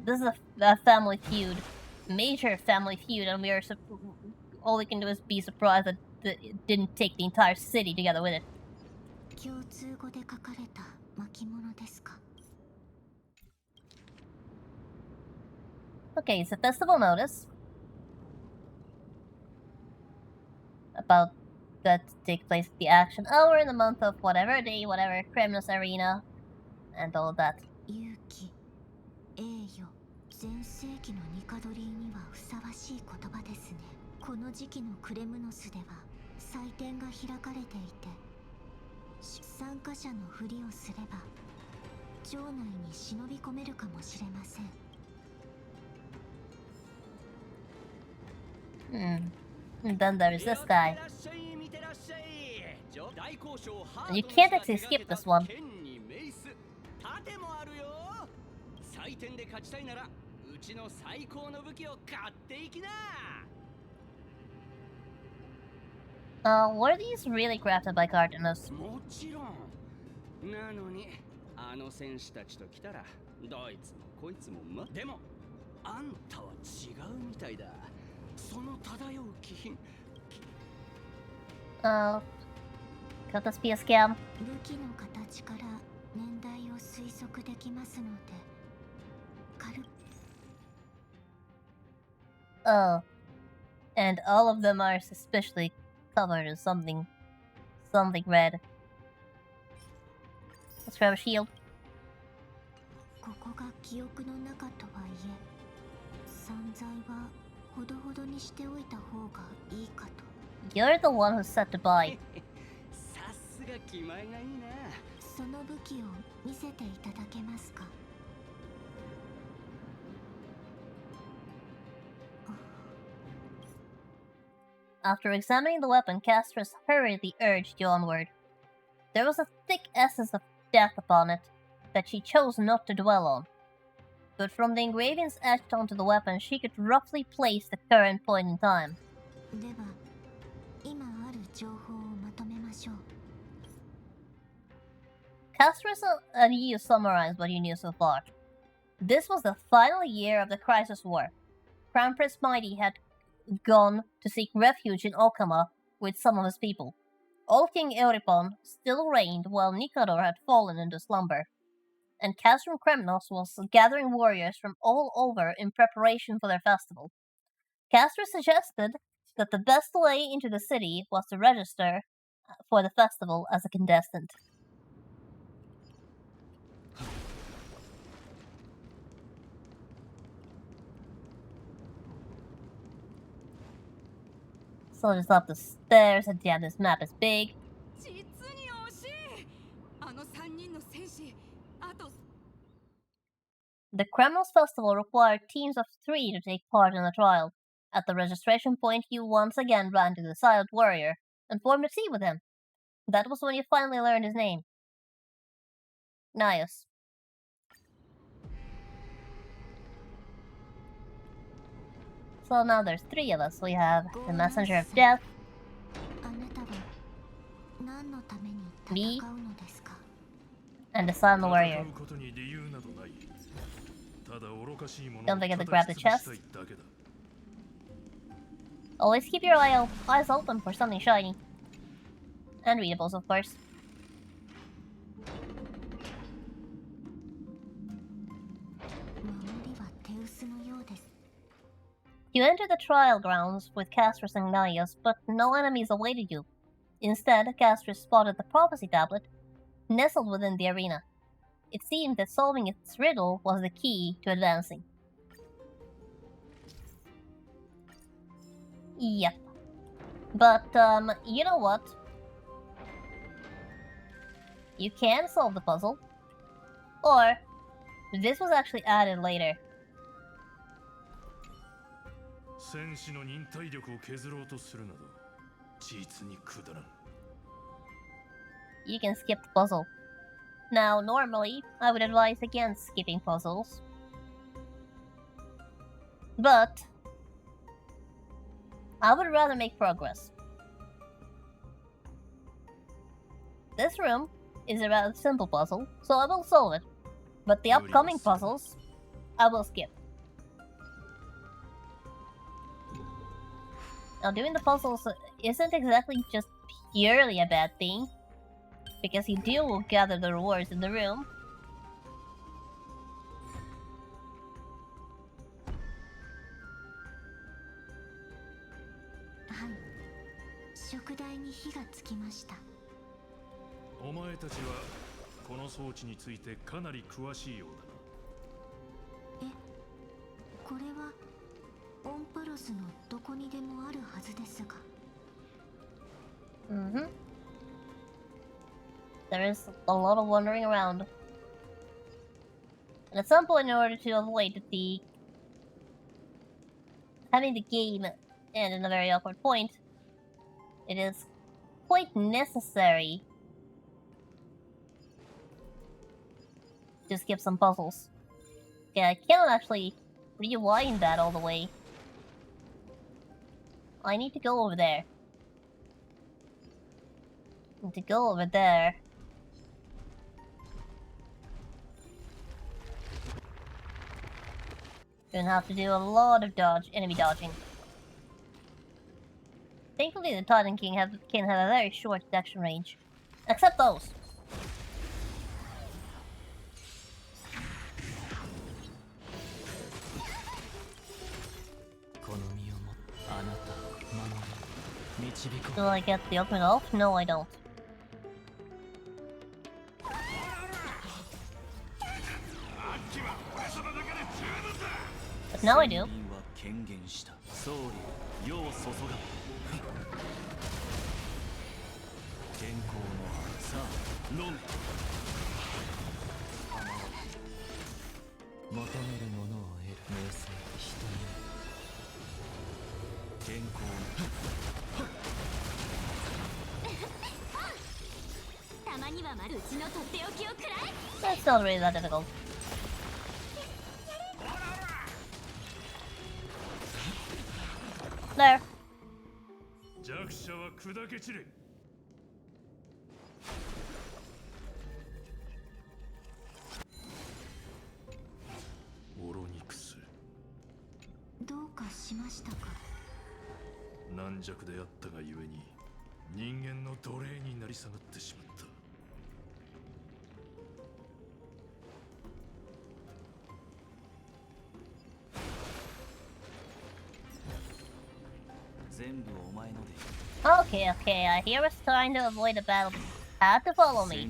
Speaker 1: This is a family feud. Major family feud, and all we can do is be surprised that it didn't take the entire city together with it.
Speaker 3: 共通語で書かれた巻物ですか。
Speaker 1: Okay, it's a festival notice about that take place at the action hour in the month of whatever day, whatever, Kremnos Arena, and all that.
Speaker 6: 勇気栄誉全盛期のニカドリーにはふさわしい言葉ですね。この時期のクレムノスでは祭典が開かれていて、参加者のふりをすれば城内に忍び込めるかもしれません。
Speaker 1: And then there is this guy. And you can't actually skip this one.
Speaker 13: 祭典で勝ちたいならうちの最高の武器を買っていきな。
Speaker 1: Were these really crafted by Cardenas?
Speaker 13: もちろん。なのにあの戦士たちと来たらどいつもこいつもでもあんたは違うみたいだ。その漂う気品。
Speaker 1: Could this be a scam?
Speaker 6: 武器の形から年代を推測できますので。
Speaker 1: Oh. And all of them are suspiciously covered in something red. Let's grab a shield.
Speaker 6: ここが記憶の中とはいえ、散財はほどほどにしておいた方がいいかと。
Speaker 1: You're the one who's set to buy.
Speaker 13: さすが気前がいいな。
Speaker 6: その武器を見せていただけますか。
Speaker 1: After examining the weapon, Castris hurriedly urged you onward. There was a thick essence of death upon it that she chose not to dwell on. But from the engravings etched onto the weapon, she could roughly place the current point in time.
Speaker 6: では、今ある情報をまとめましょう。
Speaker 1: Castris and you summarized what you knew so far. This was the final year of the Crisis War. Crown Prince Mighty had gone to seek refuge in Okama with some of his people. Old King Euripon still reigned while Nikador had fallen into slumber, and Castrum Kremnos was gathering warriors from all over in preparation for their festival. Castor suggested that the best way into the city was to register for the festival as a contestant. So just up the stairs, and yeah, this map is big. The Kremnos Festival required teams of 3 to take part in the trial. At the registration point, you once again ran to the Silent Warrior and formed a team with him. That was when you finally learned his name. Nios. So now there's 3 of us. We have the Messenger of Death, me, and the Silent Warrior. Don't forget to grab the chest. Always keep your eyes open for something shiny. And readables, of course. You enter the trial grounds with Castris and Nios, but no enemies awaited you. Instead, Castris spotted the prophecy tablet nestled within the arena. It seemed that solving its riddle was the key to advancing. Yep. But, you know what? You can solve the puzzle. Or, this was actually added later. You can skip the puzzle. Now, normally, I would advise against skipping puzzles. But I would rather make progress. This room is a rather simple puzzle, so I will solve it. But the upcoming puzzles, I will skip. Now, doing the puzzles isn't exactly just purely a bad thing, because you do gather the rewards in the room.
Speaker 6: 食台に火がつきました。
Speaker 9: お前たちはこの装置についてかなり詳しいようだな。
Speaker 6: これはオンパロスのどこにでもあるはずですが。
Speaker 1: Mm-hmm. There is a lot of wandering around. And at some point, in order to avoid having the game end in a very awkward point, it is quite necessary to skip some puzzles. Yeah, I cannot actually rewind that all the way. I need to go over there. To go over there. Gonna have to do a lot of enemy dodging. Thankfully, the Titan King can have a very short detection range. Except those. Do I get the ultimate off? No, I don't. But now I do. That's not really that difficult. There.
Speaker 9: 弱者は砕け散れ。オロニクス。
Speaker 6: どうかしましたか。
Speaker 9: 軟弱であったがゆえに人間の奴隷になり下がってしまった。
Speaker 1: Okay, okay, I hear us trying to avoid a battle. Have to follow me.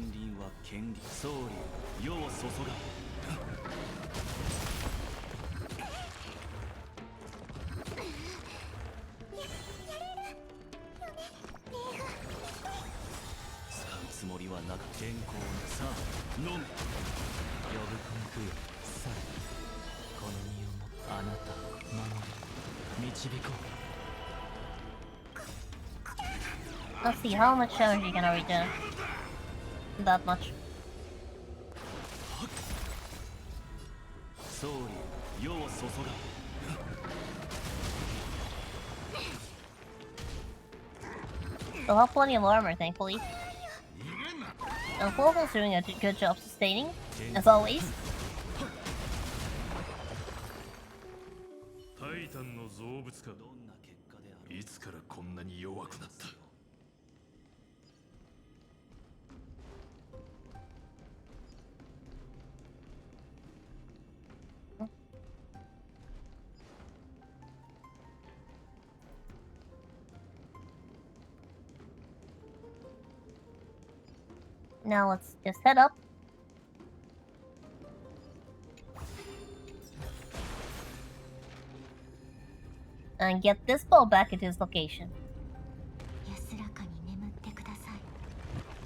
Speaker 1: Let's see, how much energy can I regen? That much. They'll have plenty of armor, thankfully. And Volvo's doing a good job sustaining, as always.
Speaker 9: タイタンの造物か。いつからこんなに弱くなった。
Speaker 1: Now let's just head up. And get this ball back into its location.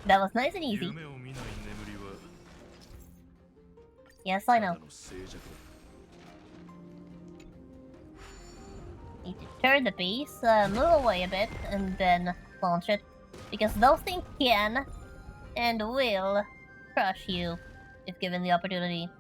Speaker 1: That was nice and easy. Yes, I know. Need to turn the base, move away a bit, and then launch it. Because those things can and will crush you if given the opportunity.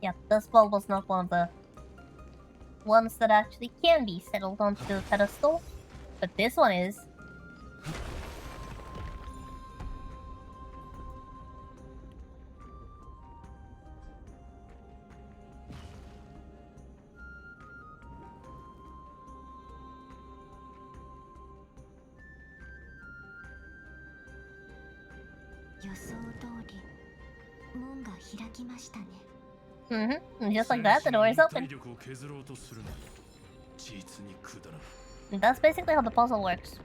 Speaker 1: Yeah, this ball was not one of the ones that actually can be settled onto the pedestal, but this one is.
Speaker 6: 予想通り門が開きましたね。
Speaker 1: And just like that, the door is open.
Speaker 9: 力を削ろうとするな。実にくだらん。
Speaker 1: And that's basically how the puzzle works.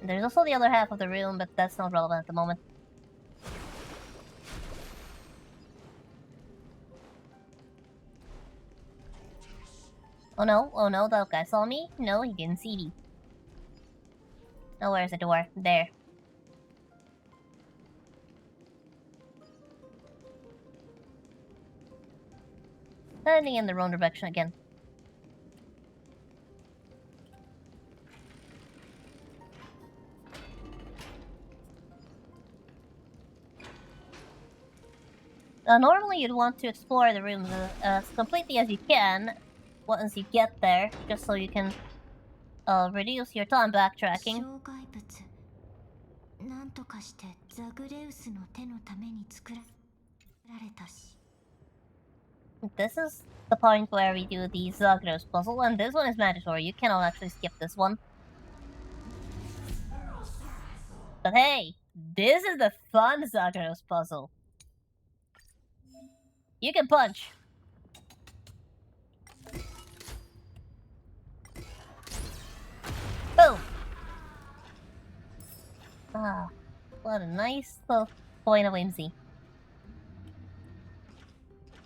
Speaker 1: And there's also the other half of the room, but that's not relevant at the moment. Oh no, that guy saw me? No, he didn't see me. Oh, where's the door? There. Heading in the wrong direction again. Normally you'd want to explore the rooms as completely as you can once you get there, just so you can reduce your time backtracking.
Speaker 6: 障害物なんとかしてザグレウスの手のために作られたし。
Speaker 1: This is the point where we do the Zagros puzzle, and this one is mandatory. You cannot actually skip this one. But hey, this is the fun Zagros puzzle. You can punch. Boom! Ah, what a nice little point of whimsy.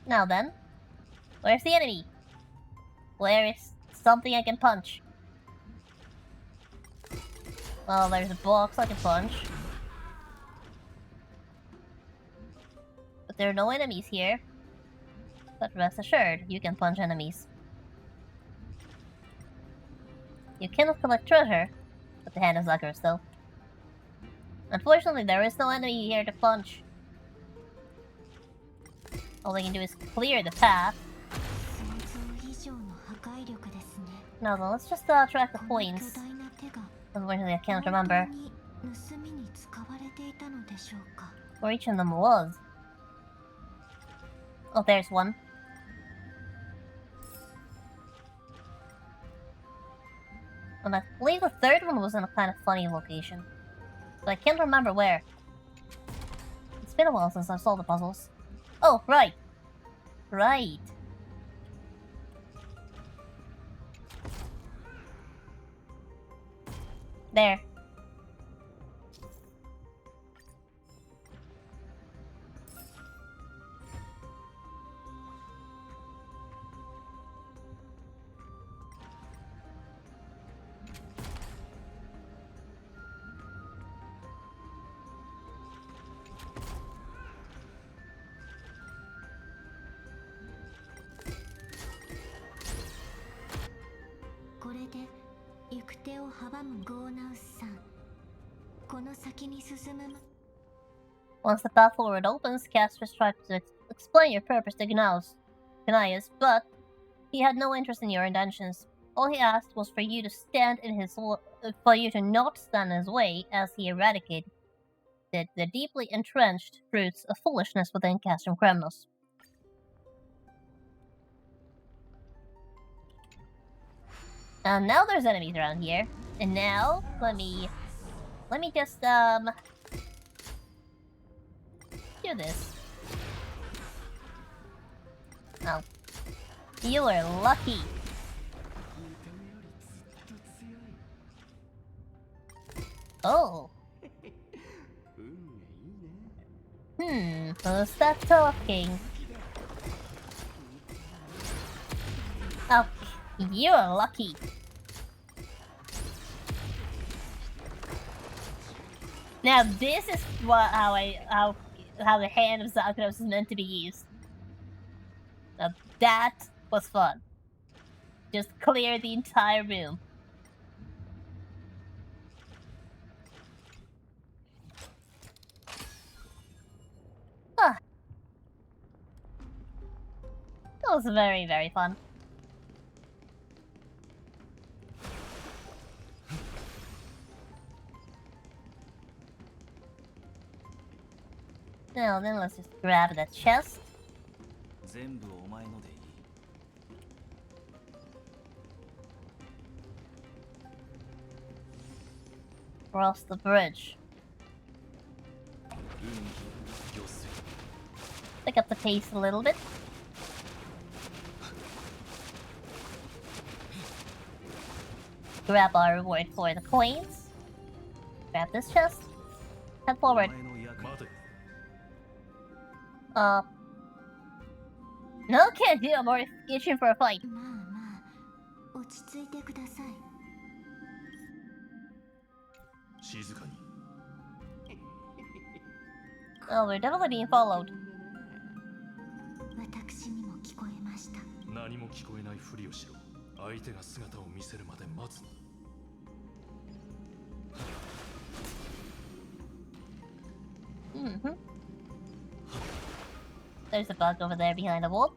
Speaker 1: Now then, where's the enemy? Where is something I can punch? Well, there's a box I can punch. But there are no enemies here. But rest assured, you can punch enemies. You cannot collect treasure, but the hand is Zagros though. Unfortunately, there is no enemy here to punch. All they can do is clear the path. Now then, let's just track the coins. Unfortunately, I can't remember where each of them was. Oh, there's one. And I believe the third one was in a kind of funny location. But I can't remember where. It's been a while since I've solved the puzzles. Oh, right. Right. There. Once the path forward opens, Castus tried to explain your purpose to Gnaeus, but he had no interest in your intentions. All he asked was for you to not stand in his way as he eradicated the deeply entrenched roots of foolishness within Castrum Kremnos. And now there's enemies around here. And now, let me just, do this. Oh. You are lucky. Oh. Who's that talking? Oh, you are lucky. Now this is how the hand of Zagros is meant to be used. Now that was fun. Just clear the entire room. Ah. That was very, very fun. Now then, let's just grab that chest. across the bridge. Pick up the pace a little bit. Grab our reward for the coins. Grab this chest. Head forward. No, can't do. I'm already itching for a fight.
Speaker 6: まあまあ落ち着いてください。
Speaker 9: 静かに。
Speaker 1: Oh, we're definitely being followed.
Speaker 6: 私にも聞こえました。
Speaker 9: 何も聞こえないふりをしろ。相手が姿を見せるまで待つの。
Speaker 1: Mm-hmm. There's a bug over there behind the wall.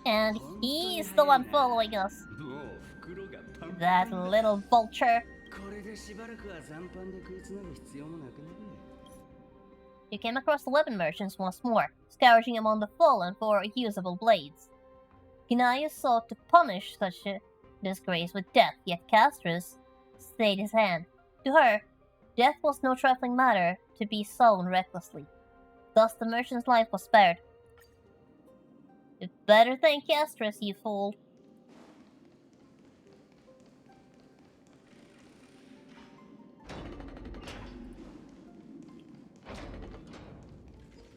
Speaker 1: And he's the one following us. That little vulture. You came across the weapon merchants once more, scouring among the fallen for usable blades. Gnaeus sought to punish such a disgrace with death, yet Castris stayed his hand. To her, death was no trifling matter to be sown recklessly. Thus the merchant's life was spared. You'd better thank Castris, you fool.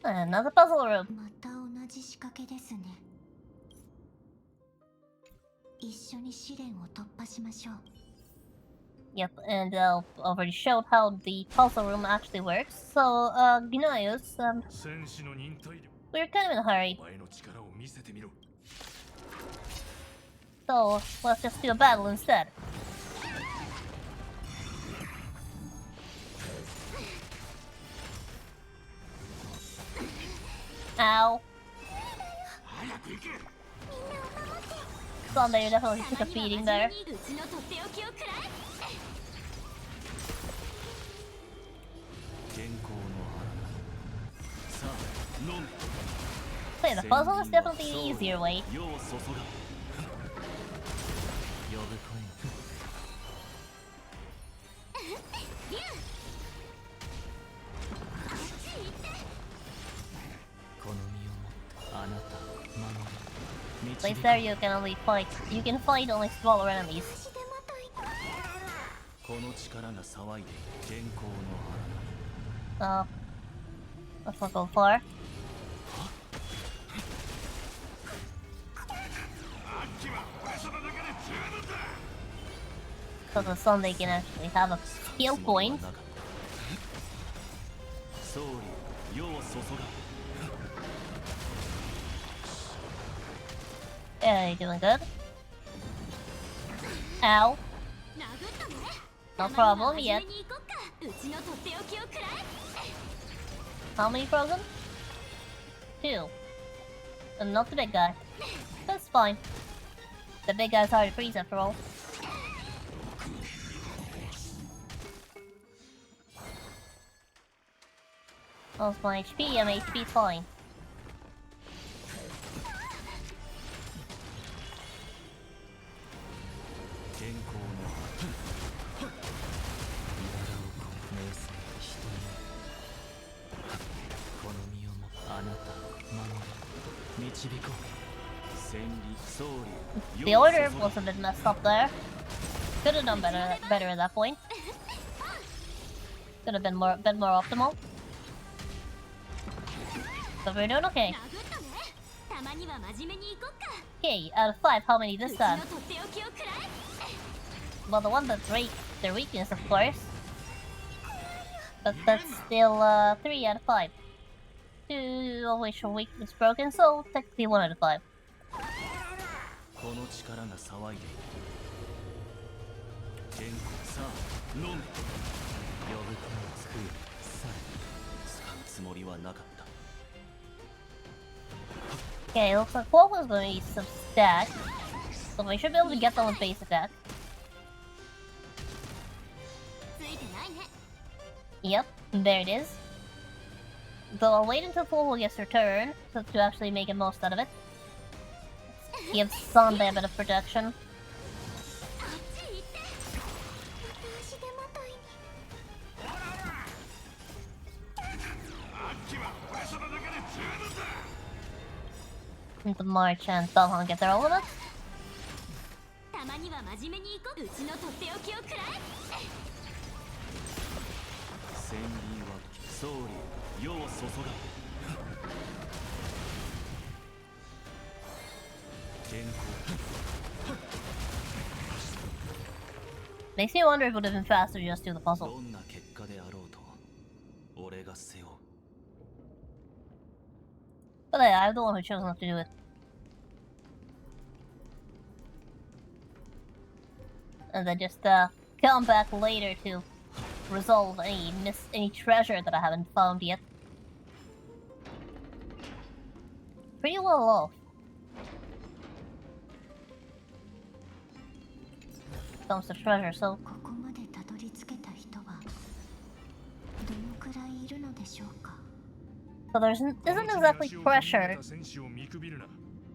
Speaker 1: Another puzzle room.
Speaker 6: また同じ仕掛けですね。一緒に試練を突破しましょう。
Speaker 1: Yep, and already showed how the puzzle room actually works. So, Gnaeus, we're kind of in a hurry. So, let's just do a battle instead. Ow. Sunday, you definitely took a beating there. Play the puzzle is definitely the easier way. At least there you can only fight. You can fight only smaller enemies. Let's not go far. So the Sunday can actually have a skill point. Yeah, you're doing good. Ow. No problem yet. How many frozen? 2. And not the big guy. That's fine. The big guy's hard to freeze after all. How's my HP? I'm HP fine. The order was a bit messed up there. Could have done better at that point. Could have been a bit more optimal. But we're doing okay. Okay, out of 5, how many this time? Well, the one that's their weakness, of course. But that's still 3 out of 5. 2 of which are weakness broken, so technically 1 out of 5. Okay, looks like Quote was going to use some stat, so we should be able to get them with base attack. Yep, there it is. Though I'll wait until Fulvulgus return to actually make the most out of it. Give Sunday a bit of protection. The March and Dalhan get their elements.
Speaker 6: たまには真面目に行こう。うちのとっておきをくらえ。
Speaker 4: 千里は総理世を注が
Speaker 1: Makes me wonder if it would have been faster to just do the puzzle.
Speaker 4: どんな結果であろうと俺が背負う
Speaker 1: But I'm the one who chose not to do it. And then just come back later to resolve any treasure that I haven't found yet. Pretty well off. Comes to treasure, so
Speaker 6: ここまでたどり着けた人はどのくらいいるのでしょうか。
Speaker 1: so there isn't exactly pressure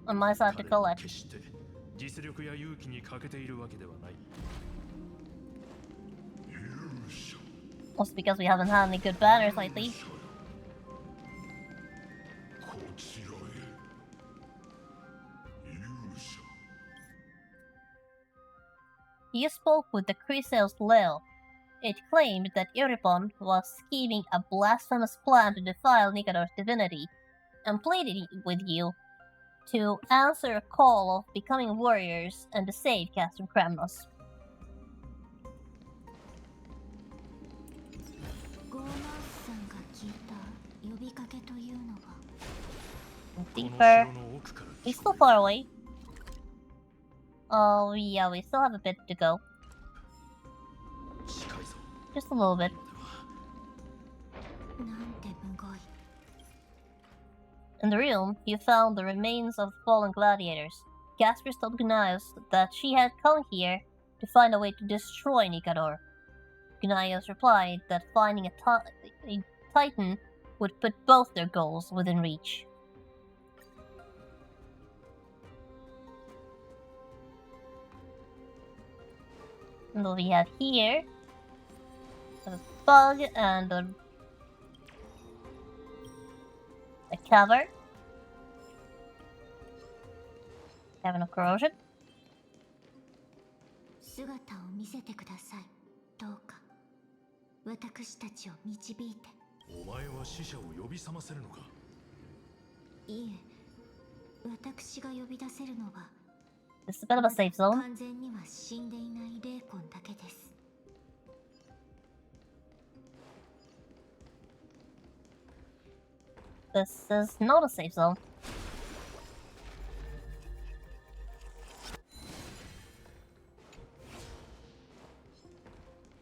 Speaker 1: on my side to collect.
Speaker 9: 実力や勇気に欠けているわけではない。
Speaker 1: Also because we haven't had any good banners lately. You spoke with the Chrysalis Lil. It claimed that Euripon was scheming a blasphemous plan to defile Nikador's divinity, and pleaded with you to answer a call of becoming warriors and to save Castrum Kremnos. Deeper. He's still far away. Oh yeah, we still have a bit to go. Just a little bit. In the room, you found the remains of fallen gladiators. Gaspar told Gnaeus that she had come here to find a way to destroy Nikador. Gnaeus replied that finding a titan would put both their goals within reach. And what we have here a bug and a cover. Having a corrosion.
Speaker 6: 姿を見せてください。どうか私たちを導いて。
Speaker 9: お前は死者を呼び覚ませるのか。
Speaker 6: いいえ、私が呼び出せるのは
Speaker 1: This is a bit of a safe zone.
Speaker 6: 完全には死んでいない霊魂だけです。
Speaker 1: This is not a safe zone.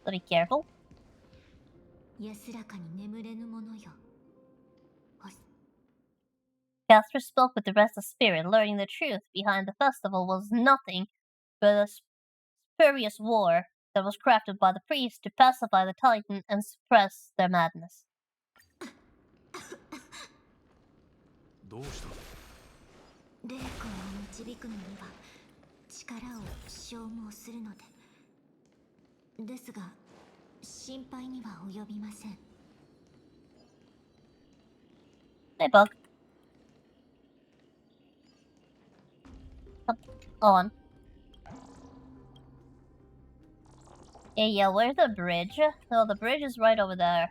Speaker 1: So be careful.
Speaker 6: 安らかに眠れぬものよ。
Speaker 1: Casper spoke with the restless spirit, learning the truth behind the festival was nothing but a spurious war that was crafted by the priest to pacify the Titan and suppress their madness.
Speaker 9: どうした？
Speaker 6: 霊魂を導くのには力を消耗するので。ですが、心配には及びません。
Speaker 1: Hey, Bug. Come on. Hey, yeah, where's the bridge? No, the bridge is right over there.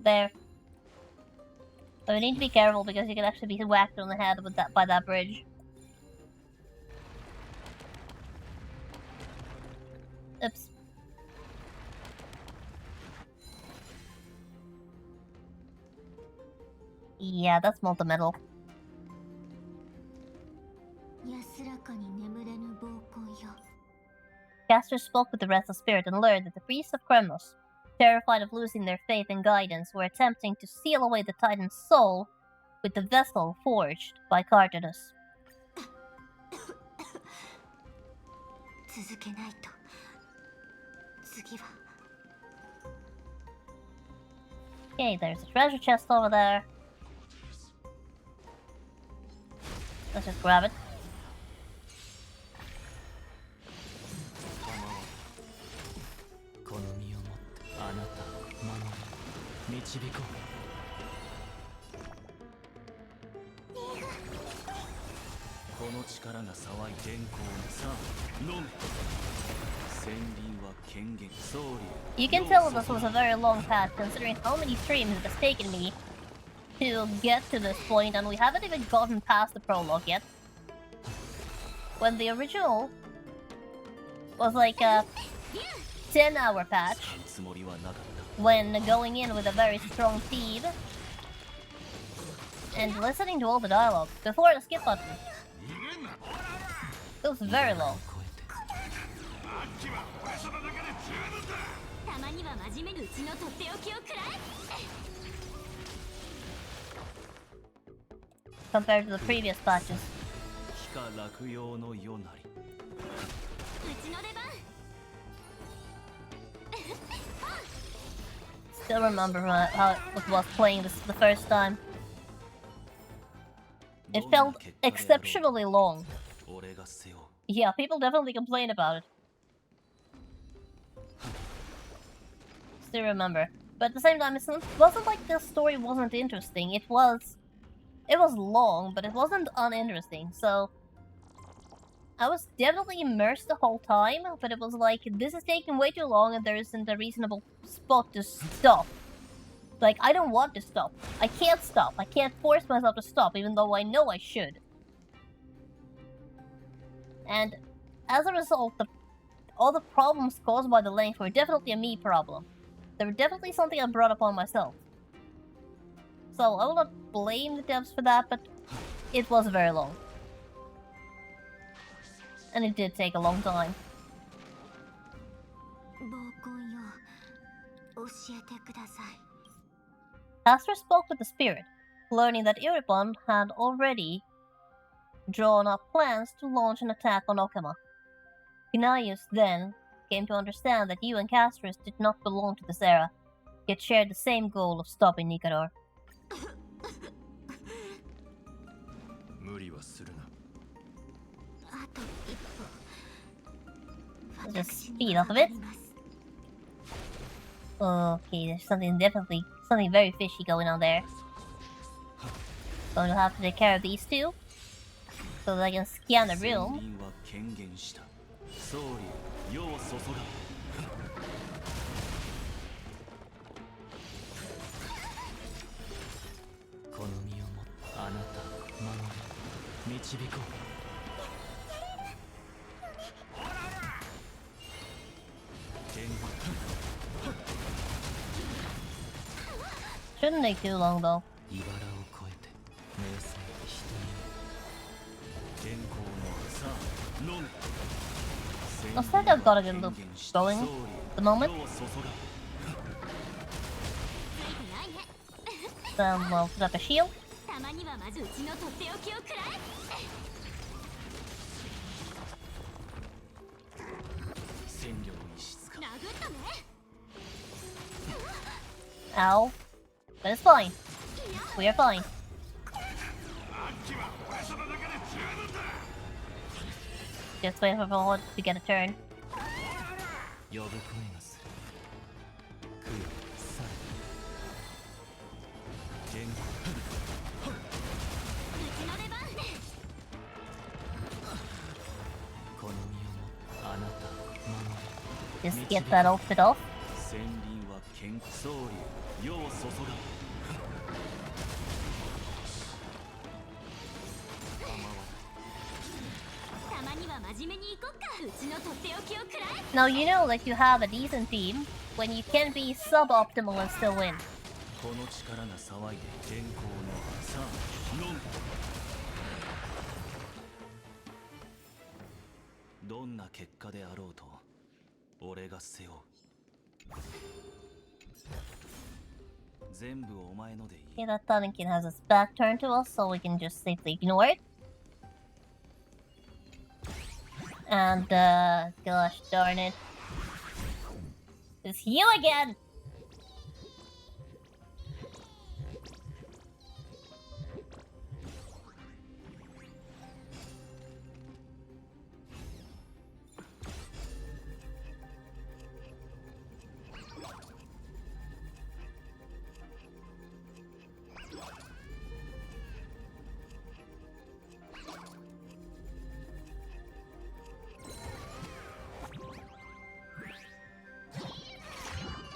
Speaker 1: There. So we need to be careful because you can actually be whacked on the head with that by that bridge. Oops. Yeah, that's multi-metal.
Speaker 6: 安らかに眠れぬ暴行よ。
Speaker 1: Castor spoke with the restless spirit and learned that the priests of Kremnos, terrified of losing their faith and guidance, were attempting to seal away the Titan's soul with the vessel forged by Cartidus.
Speaker 6: 続けないと。次は
Speaker 1: Okay, there's a treasure chest over there. Let's just grab it.
Speaker 4: この身をもってあなたを守り導こう。この力が騒い電光のさあ飲め。戦輪は権限総理。
Speaker 1: You can tell this was a very long path considering how many streams it has taken me to get to this point, and we haven't even gotten past the prologue yet. When the original was like a 10-hour patch, when going in with a very strong team and listening to all the dialogue before the skip button. It was very long. Compared to the previous patches. Still remember how it was playing this the first time. It felt exceptionally long. Yeah, people definitely complain about it. Still remember. But at the same time, it wasn't like the story wasn't interesting. It was long, but it wasn't uninteresting, so I was definitely immersed the whole time, but it was like, this is taking way too long and there isn't a reasonable spot to stop. Like, I don't want to stop. I can't stop. I can't force myself to stop, even though I know I should. And as a result, all the problems caused by the length were definitely a me problem. They were definitely something I brought upon myself. So I will not blame the devs for that, but it was very long. And it did take a long time. Castor spoke with the spirit, learning that Iripon had already drawn up plans to launch an attack on Okama. Gnaeus then came to understand that you and Castris did not belong to this era, yet shared the same goal of stopping Nikador. Let's just speed off of it. Okay, there's something very fishy going on there. Going to have to take care of these two, so that I can scan the room. Shouldn't take too long though. Looks like I've got a good loop going at the moment. Then we'll put up a shield. Ow. But it's fine. We are fine. Just wait for Void to get a turn. Just get that outfit off. Now you know that you have a decent team when you can be suboptimal and still win. Okay, that Taninkin has its back turned to us, so we can just safely ignore it. And, gosh darn it. It's you again!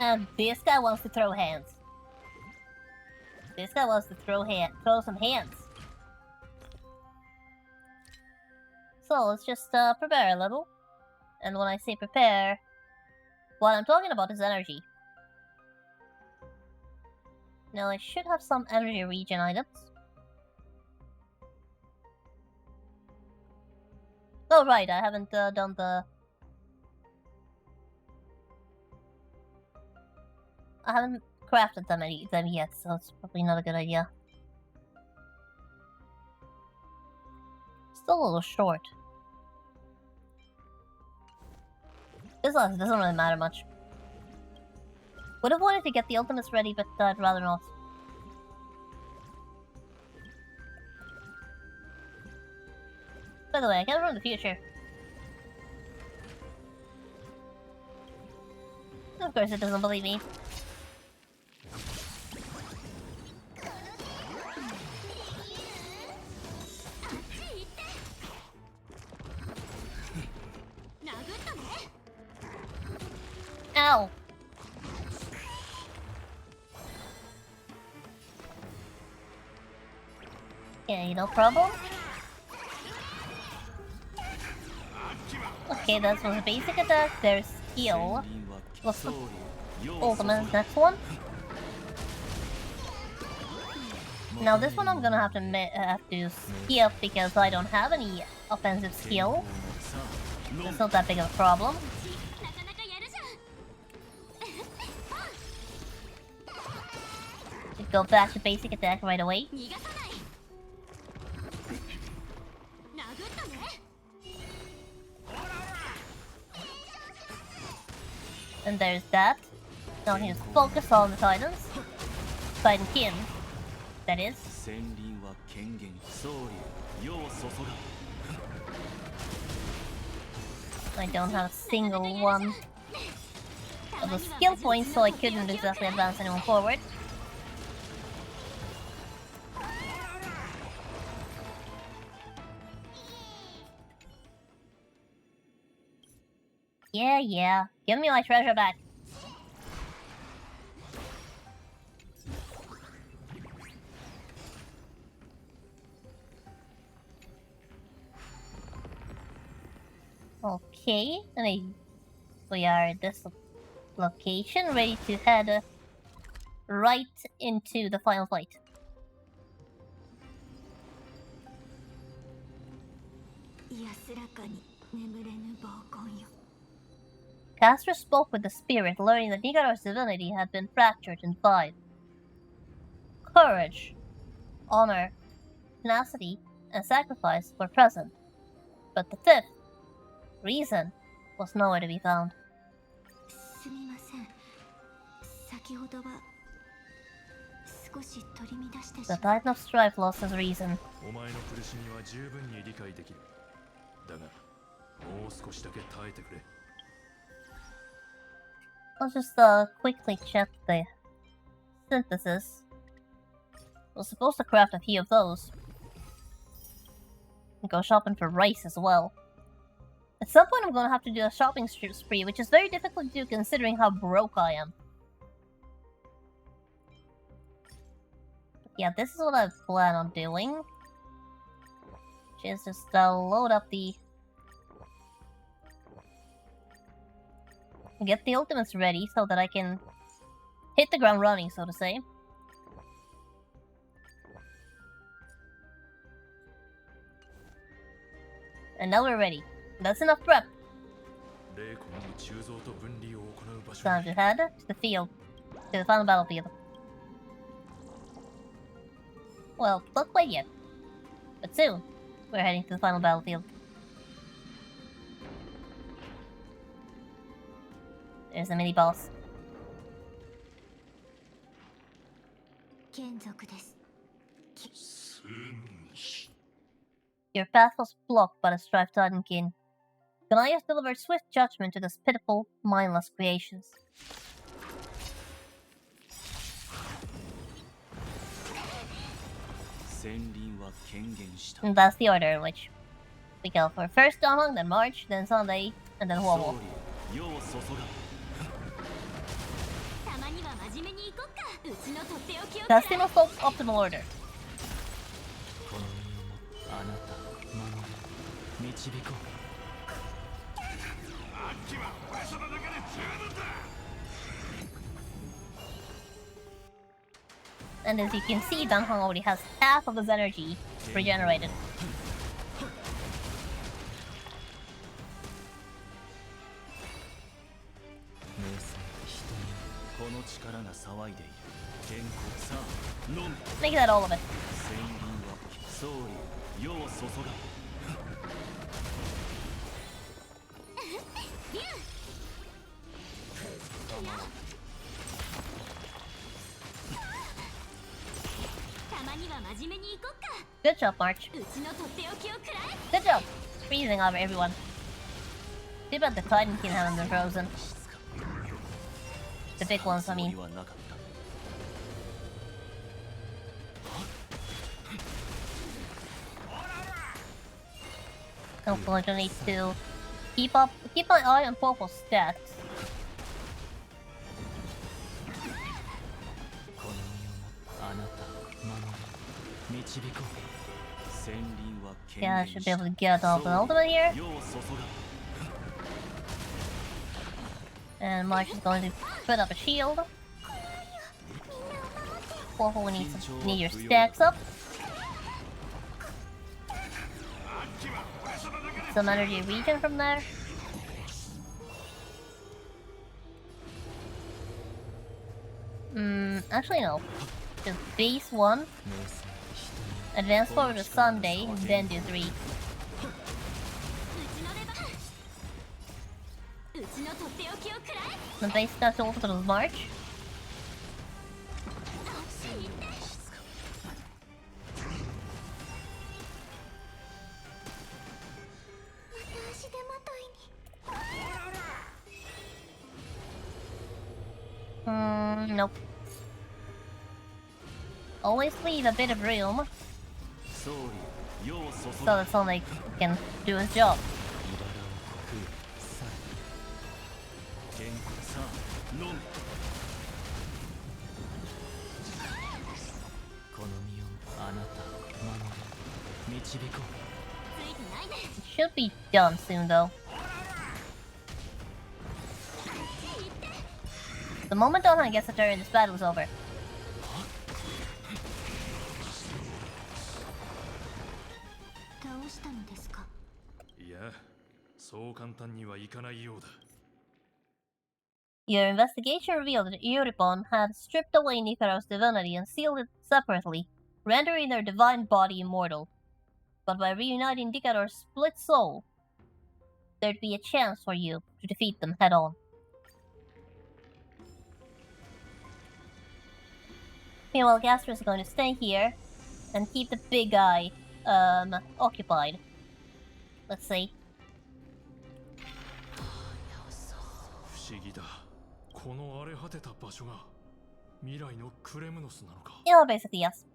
Speaker 1: And this guy wants to throw hands. This guy wants to throw some hands. So let's just prepare a little. And when I say prepare, what I'm talking about is energy. Now I should have some energy regen items. Oh right, I haven't done the... I haven't crafted them yet, so it's probably not a good idea. Still a little short. This doesn't really matter much. Would have wanted to get the ultimates ready, but I'd rather not. By the way, I can run the future. Of course it doesn't believe me. Ow! Okay, no problem. Okay, that was a basic attack. There's skill. What's the ultimate next one? Now this one I'm gonna have to skip because I don't have any offensive skill. It's not that big of a problem. Go back to basic attack right away. And there's that. Now he's focus on the Titans. Titan Kin, that is. I don't have a single one of the skill points, so I couldn't exactly advance anyone forward. Yeah. Give me my treasure back. Okay, we are at this location, ready to head right into the final fight. Caster spoke with the spirit, learning that Nigaro's divinity had been fractured in 5. Courage, honor, tenacity, and sacrifice were present, but the 5th, reason, was nowhere to be found. The Titan of Strife lost his reason. Let's just quickly check the synthesis. We're supposed to craft a few of those. And go shopping for rice as well. At some point I'm gonna have to do a shopping spree, which is very difficult to do considering how broke I am. But yeah, this is what I plan on doing. Which is just load up the... get the ultimates ready so that I can hit the ground running, so to say. And now we're ready. That's enough prep. Time to head to the field. To the final battlefield. Well, not quite yet. But soon, we're heading to the final battlefield. There's the mini boss.
Speaker 6: 眷属です。
Speaker 1: Your path was blocked by the Strife Titankin. Goliath delivered swift judgment to these pitiful, mindless creations. And that's the order in which we go for first Damang, then March, then Sunday, and then Huomo. That's the most optimal order. And as you can see, Danhong already has half of his energy regenerated. Make that all of it. Good job, March. Good job. Freezing over everyone. Too bad the Titankin haven't been frozen. The big ones, I mean. Hopefully, I need to keep my eye on Popo's stats. Yeah, I should be able to get off the ultimate here. And March is going to put up a shield. Popo needs to need your stacks up. Some energy regen from there. Actually no. Just base 1. Advance forward to Sunday, then do 3. The base stuff to ultimate is March. Nope. Always leave a bit of room so that Sonic can do his job. It should be done soon though. The moment Donhan gets a turn, this battle is over.
Speaker 9: そう簡単にはいかないようだ。
Speaker 1: Your investigation revealed that Euripon had stripped away Nikaro's divinity and sealed it separately, rendering their divine body immortal. But by reuniting Nikaro's split soul, there'd be a chance for you to defeat them head-on. Meanwhile, Gaster is going to stay here and keep the big guy occupied. Let's see.
Speaker 9: 不思議だ。この荒れ果てた場所が未来のクレムノスなのか。
Speaker 1: Yeah, basically yes.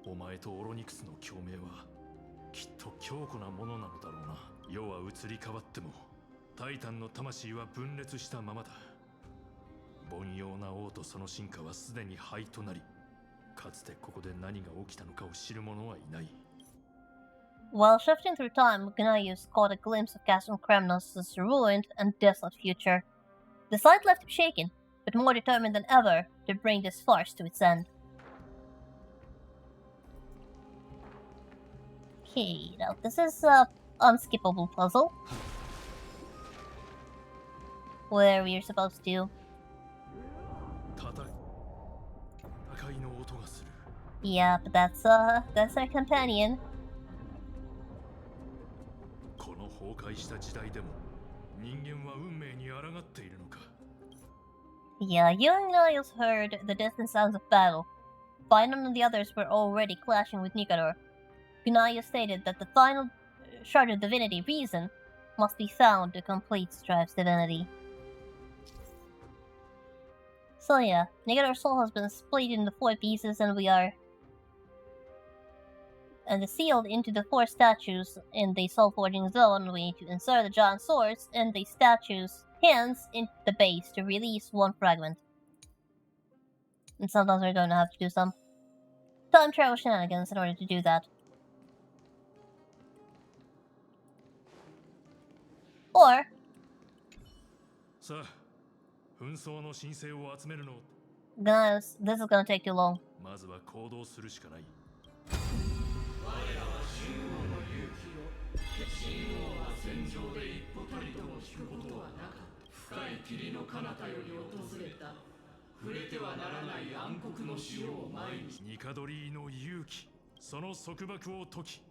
Speaker 9: お前とオロニクスの共鳴はきっと強固なものなのだろうな。世は移り変わってもタイタンの魂は分裂したままだ。凡庸な王とその進化はすでに灰となり、かつてここで何が起きたのかを知る者はいない。
Speaker 1: While shifting through time, Gnaeus caught a glimpse of Castle Kremnos' ruined and desolate future. The sight left him shaken, but more determined than ever to bring this farce to its end. Okay, now this is an unskippable puzzle. Where we're supposed to... Yeah, but that's our companion.
Speaker 9: 崩壊した時代でも人間は運命に抗っているのか。
Speaker 1: Yeah, Yunaios heard the distant sounds of battle. Finon and the others were already clashing with Nikador. Yunaios stated that the final shard of divinity, reason, must be found to complete Strive's divinity. So yeah, Nikador's soul has been split into 4 pieces and sealed into the 4 statues in the soul forging zone. We need to insert the giant swords in the statues' hands into the base to release 1 fragment. And sometimes we're going to have to do some time travel shenanigans in order to do that. Or
Speaker 9: さあ、紛争の申請を集めるの。
Speaker 1: Guys, this is gonna take too long.
Speaker 9: まずは行動するしかない。
Speaker 14: 我らは神王の勇気を。神王は戦場で一歩たりとも引くことはなかった。深い霧の彼方より訪れた。触れてはならない暗黒の潮を前に。
Speaker 9: ニカドリーの勇気、その束縛を解き、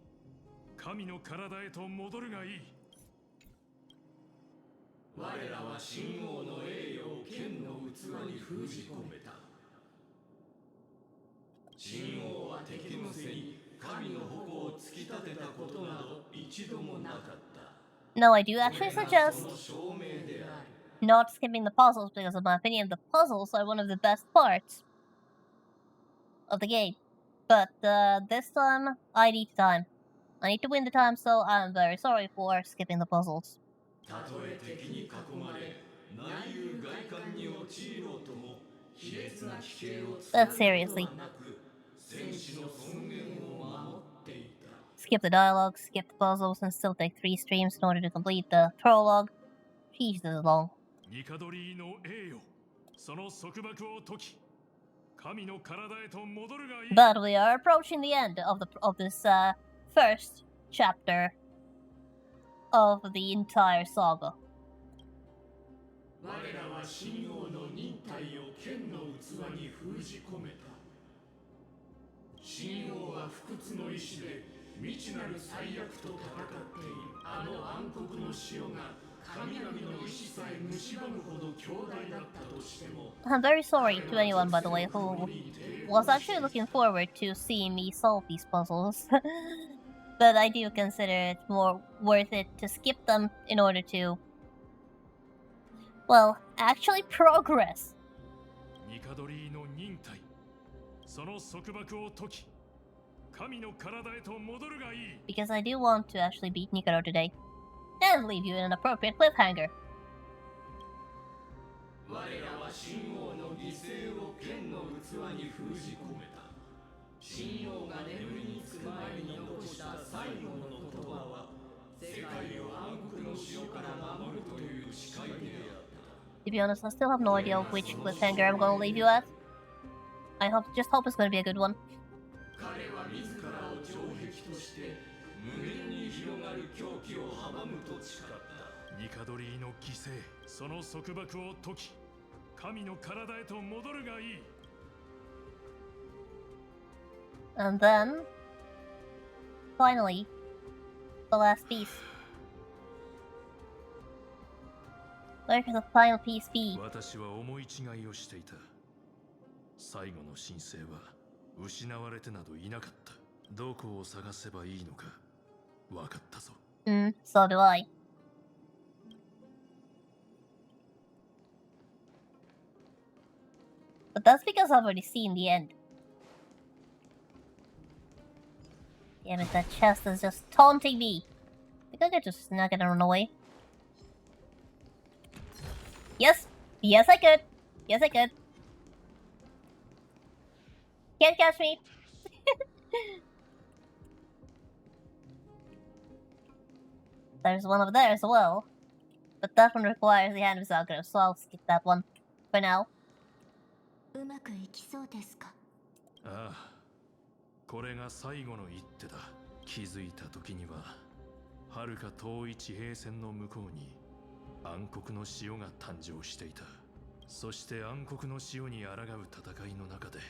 Speaker 9: 神の体へと戻るがいい。
Speaker 14: 我らは神王の栄誉を剣の器に封じ込めた。神王は敵の背に神の矛を突き立てたことなど一度もなかった。
Speaker 1: No, I do actually suggest not skipping the puzzles because, in my opinion, the puzzles are one of the best parts of the game. But this time, I need time. I need to win the time, so I'm very sorry for skipping the puzzles.
Speaker 14: たとえ敵に囲まれ、内憂外患に陥ろうとも、卑劣な奇形を使うことはなく、戦士の尊厳を守っていた。
Speaker 1: Skip the dialogue, skip the puzzles, and still take 3 streams in order to complete the prologue. Jeez, this is long.
Speaker 9: ニカドリーの栄誉、その束縛を解き、神の体へと戻るがいい。
Speaker 1: But we are approaching the end of this first chapter of the entire saga.
Speaker 14: 我らは神王の忍耐を剣の器に封じ込めた。神王は不屈の意志で未知なる災厄と戦っている。あの暗黒の潮が神々の意志さえ蝕むほど強大だったとしても。
Speaker 1: I'm very sorry to anyone, by the way, who was actually looking forward to seeing me solve these puzzles. But I do consider it more worth it to skip them in order to, well, actually progress.
Speaker 9: ニカドリーの忍耐、その束縛を解き、神の体へと戻るがいい。
Speaker 1: Because I do want to actually beat Nikado today. And leave you in an appropriate cliffhanger.
Speaker 14: 我らは神王の犠牲を剣の器に封じ込めた。神王が眠りにつく前に残した最後の言葉は、世界を暗黒の潮から守るという誓いであった。
Speaker 1: To be honest, I still have no idea which cliffhanger I'm gonna leave you at. I just hope it's gonna be a good one.
Speaker 14: 彼は自らを城壁として無限に広がる狂気を阻むと誓った。
Speaker 9: ニカドリーの犠牲、その束縛を解き、神の体へと戻るがいい。
Speaker 1: And then, finally, the last piece. Where could the final piece be?
Speaker 9: 私は思い違いをしていた。最後の神聖は失われてなどいなかった。どこを探せばいいのか分かったぞ。
Speaker 1: So do I. But that's because I've already seen the end. Damn it, that chest is just taunting me. I think I could just snag it and run away. Yes! Yes, I could! Yes, I could. Can't catch me! There's one over there as well. But that one requires the hand of Zagro, so I'll skip that one for now.
Speaker 6: うまくいきそうですか？
Speaker 9: ああ、これが最後の一手だ。気づいた時には遥か遠い地平線の向こうに暗黒の潮が誕生していた。そして暗黒の潮に抗う戦いの中で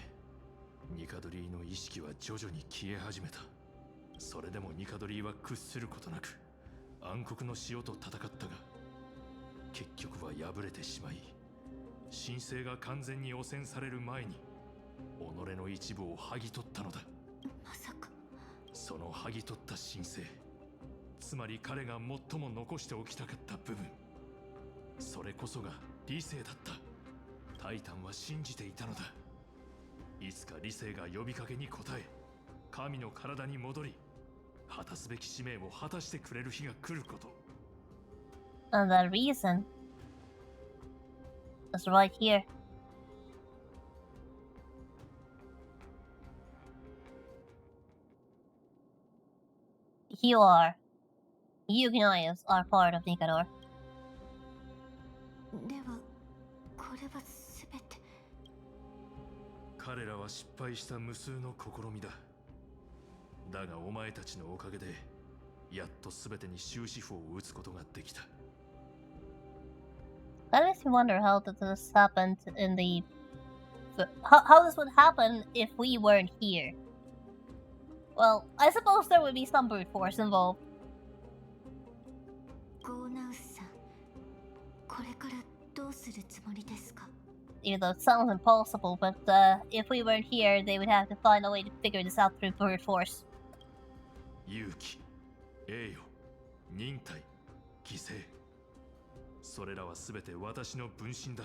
Speaker 9: ニカドリーの意識は徐々に消え始めた。それでもニカドリーは屈することなく暗黒の潮と戦ったが、結局は敗れてしまい、神聖が完全に汚染される前に己の一部を剥ぎ取ったのだ。
Speaker 6: まさか
Speaker 9: その剥ぎ取った神聖、つまり彼が最も残しておきたかった部分、それこそが理性だった。タイタンは信じていたのだ。いつか理性が呼びかけに応え、神の体に戻り、果たすべき使命を果たしてくれる日が来ること。
Speaker 1: And the reason is right here. You Gnoius are part of Nikador.
Speaker 6: ではこれは全て。
Speaker 9: 彼らは失敗した無数の試みだ。だがお前たちのおかげで、やっと全てに終止符を打つことができた。
Speaker 1: That makes me wonder how this happened in the... How this would happen if we weren't here. Well, I suppose there would be some brute force involved.
Speaker 6: ゴーナウスさん、これからどうするつもりですか？
Speaker 1: Even though it sounds impossible, but if we weren't here, they would have to find a way to figure this out through brute force.
Speaker 9: 勇気、栄誉、忍耐、犠牲、それらは全て私の分身だ。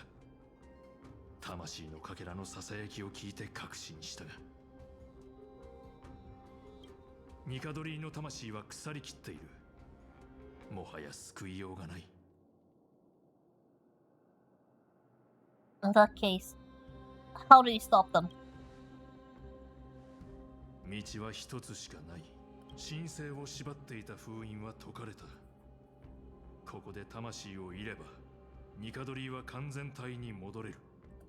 Speaker 9: 魂のかけらのささやきを聞いて確信したが、ニカドリーの魂は腐りきっている。もはや救いようがない。
Speaker 1: In that case, how do you stop them?
Speaker 9: 道は一つしかない。神聖を縛っていた封印は解かれた。ここで魂を入れば、ニカドリーは完全体に戻れる。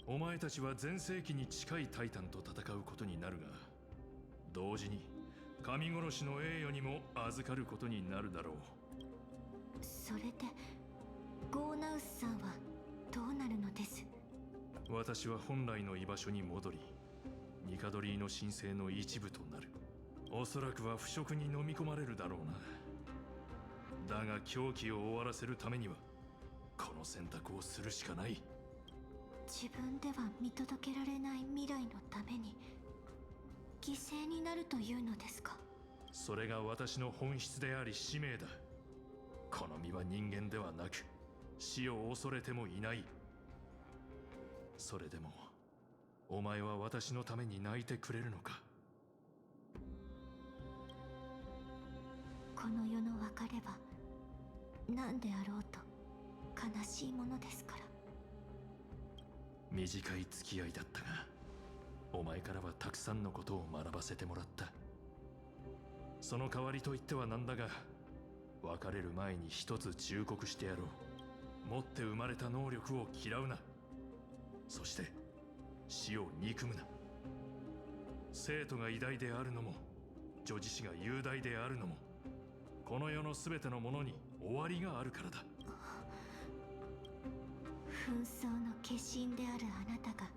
Speaker 9: お前たちは全盛期に近いタイタンと戦うことになるが、同時に神殺しの栄誉にも預かることになるだろう。
Speaker 6: それでゴーナウスさんはどうなるのです？
Speaker 9: 私は本来の居場所に戻り、ニカドリーの神聖の一部となる。おそらくは腐食に飲み込まれるだろうな。だが狂気を終わらせるためには、この選択をするしかない。
Speaker 6: 自分では見届けられない未来のために犠牲になるというのですか？
Speaker 9: それが私の本質であり使命だ。この身は人間ではなく、死を恐れてもいない。それでも、お前は私のために泣いてくれるのか？
Speaker 6: この世の別れは何であろうと悲しいものですから。
Speaker 9: 短い付き合いだったが、お前からはたくさんのことを学ばせてもらった。その代わりと言ってはなんだが、別れる前に一つ忠告してやろう。持って生まれた能力を嫌うな。そして死を憎むな。生徒が偉大であるのも、女児子が雄大であるのも、この世のすべてのものに終わりがあるからだ。
Speaker 6: 紛争の化身であるあなたが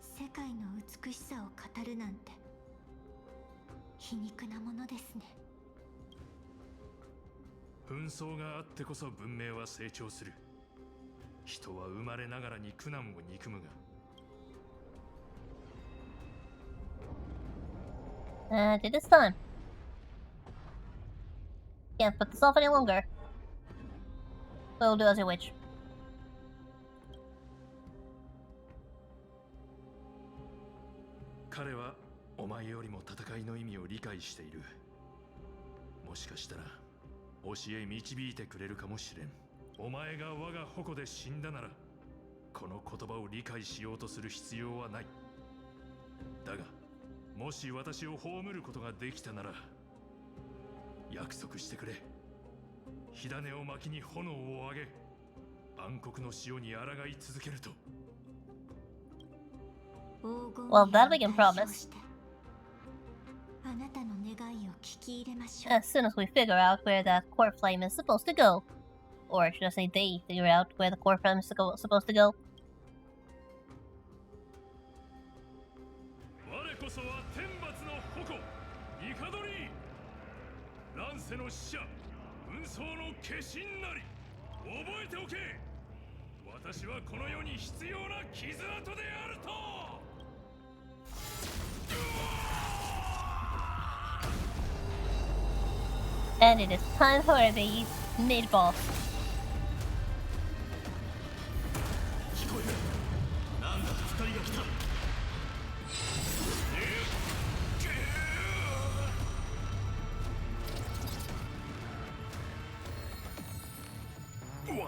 Speaker 6: 世界の美しさを語るなんて皮肉なものですね。
Speaker 9: 紛争があってこそ文明は成長する。人は生まれながらに苦難を憎む
Speaker 1: And
Speaker 9: が。
Speaker 1: it is time. Can't put this off any longer. So we'll do as you wish.
Speaker 9: 彼はお前よりも戦いの意味を理解している。もしかしたら教え導いてくれるかもしれん。お前が我が矛で死んだなら、この言葉を理解しようとする必要はない。だが、もし私を葬ることができたなら、約束してくれ。火種を巻きに炎を上げ、暗黒の潮に抗い続けると。
Speaker 1: Well, that we can promise.
Speaker 6: あなたの願いを聞き入れましょう。
Speaker 1: As soon as we figure out where that core flame is supposed to go. Or should I say they figure out where the core flame is supposed to go.
Speaker 9: 我こそは天罰の矛、ニカドリー。乱世の使者、運送の化身なり。覚えておけ。
Speaker 10: この世に必要な傷跡であると。
Speaker 1: And it is time for the mid-boss.
Speaker 4: 聞こえる。なんだ二人が来た。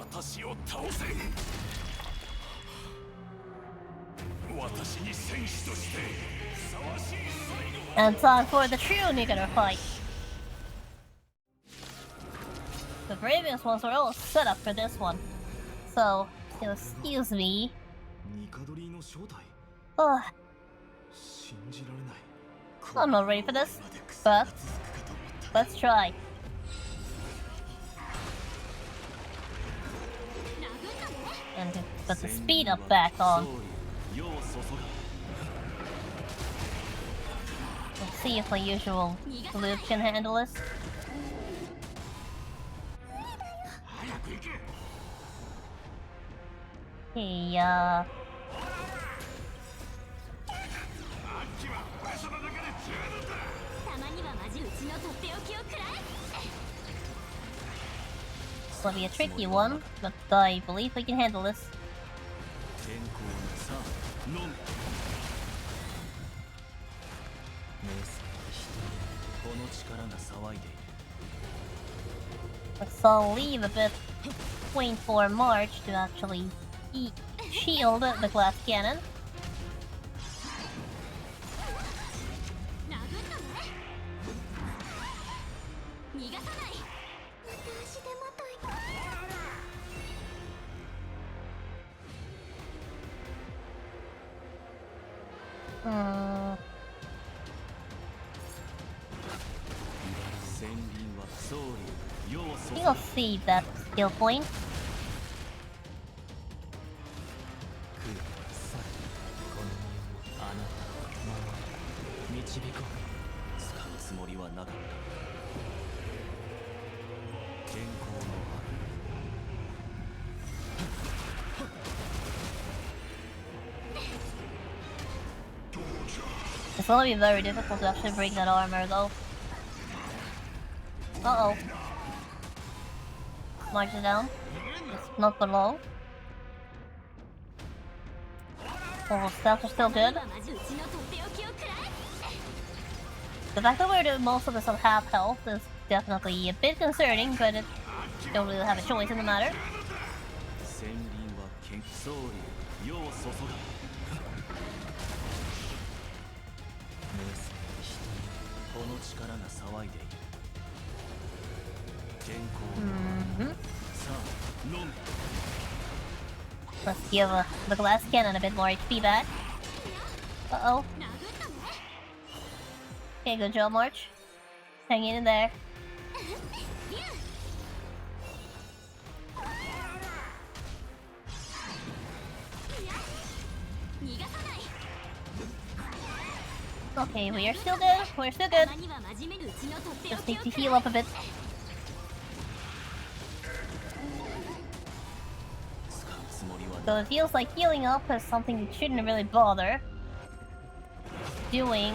Speaker 4: 私を倒せ。私に戦士としてふさわしい最後。
Speaker 1: And time for the true Nigger fight. The previous ones were all set up for this one. So, excuse me.
Speaker 4: ニカドリの正体。
Speaker 1: Ugh,
Speaker 4: 信じられない。
Speaker 1: I'm not ready for this, but let's try. And put the speed up back on. Let's see if my usual loop can handle this. Hey,
Speaker 6: たまにはマジうちのとっておきをくらえ。
Speaker 1: this will be a tricky one, but I believe we can handle this.
Speaker 4: 健康にさ飲め。メスこの力が騒いでいる。
Speaker 1: Let's all leave a bit point for March to actually shield the glass cannon.
Speaker 6: 逃がさない。私でまとい。
Speaker 1: You'll see that skill point.
Speaker 4: あなたの導こう。使うつもりはなかった。健康の
Speaker 1: It's gonna be very difficult to actually break that armor though. Uh-oh. March it down. It's not for long. Oh, stats are still good. The fact that we're doing most of this on half health is definitely a bit concerning, but it don't really have a choice in the matter.
Speaker 4: 戦輪は健壮流世を注ぐ。この力が騒いでいる。健康のさあ飲め。
Speaker 1: Let's give the glass cannon a bit more HP back. Uh-oh. Okay, good job, March. Hanging in there. Okay, we are still good. We're still good. Just need to heal up a bit. So it feels like healing up is something you shouldn't really bother doing,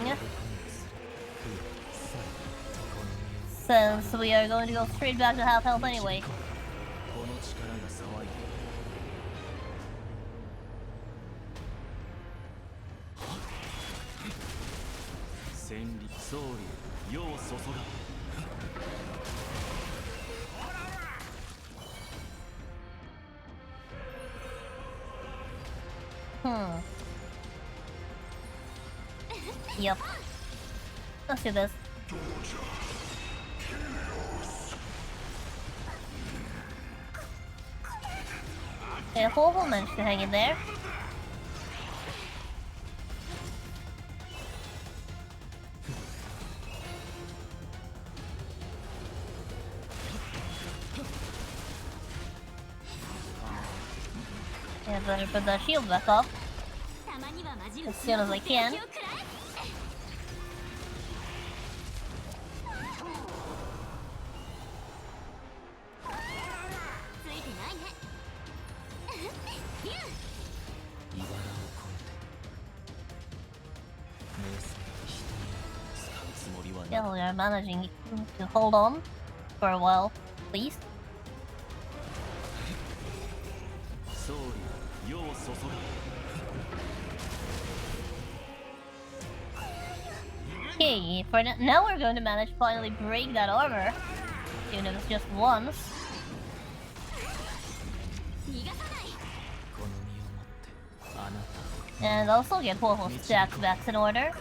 Speaker 1: since we are going to go straight back to half health anyway.
Speaker 4: この力が騒いでいる。 戦利総流世を注が。
Speaker 1: Yep. Let's do this. Okay, Hole managed to hang in there. And better put that shield back up as soon as I can. Yeah, we are managing to hold on for a while, please. Okay, for now we're going to manage to finally break that armor, even if it's just once. And also get Wolf's stacks back in order.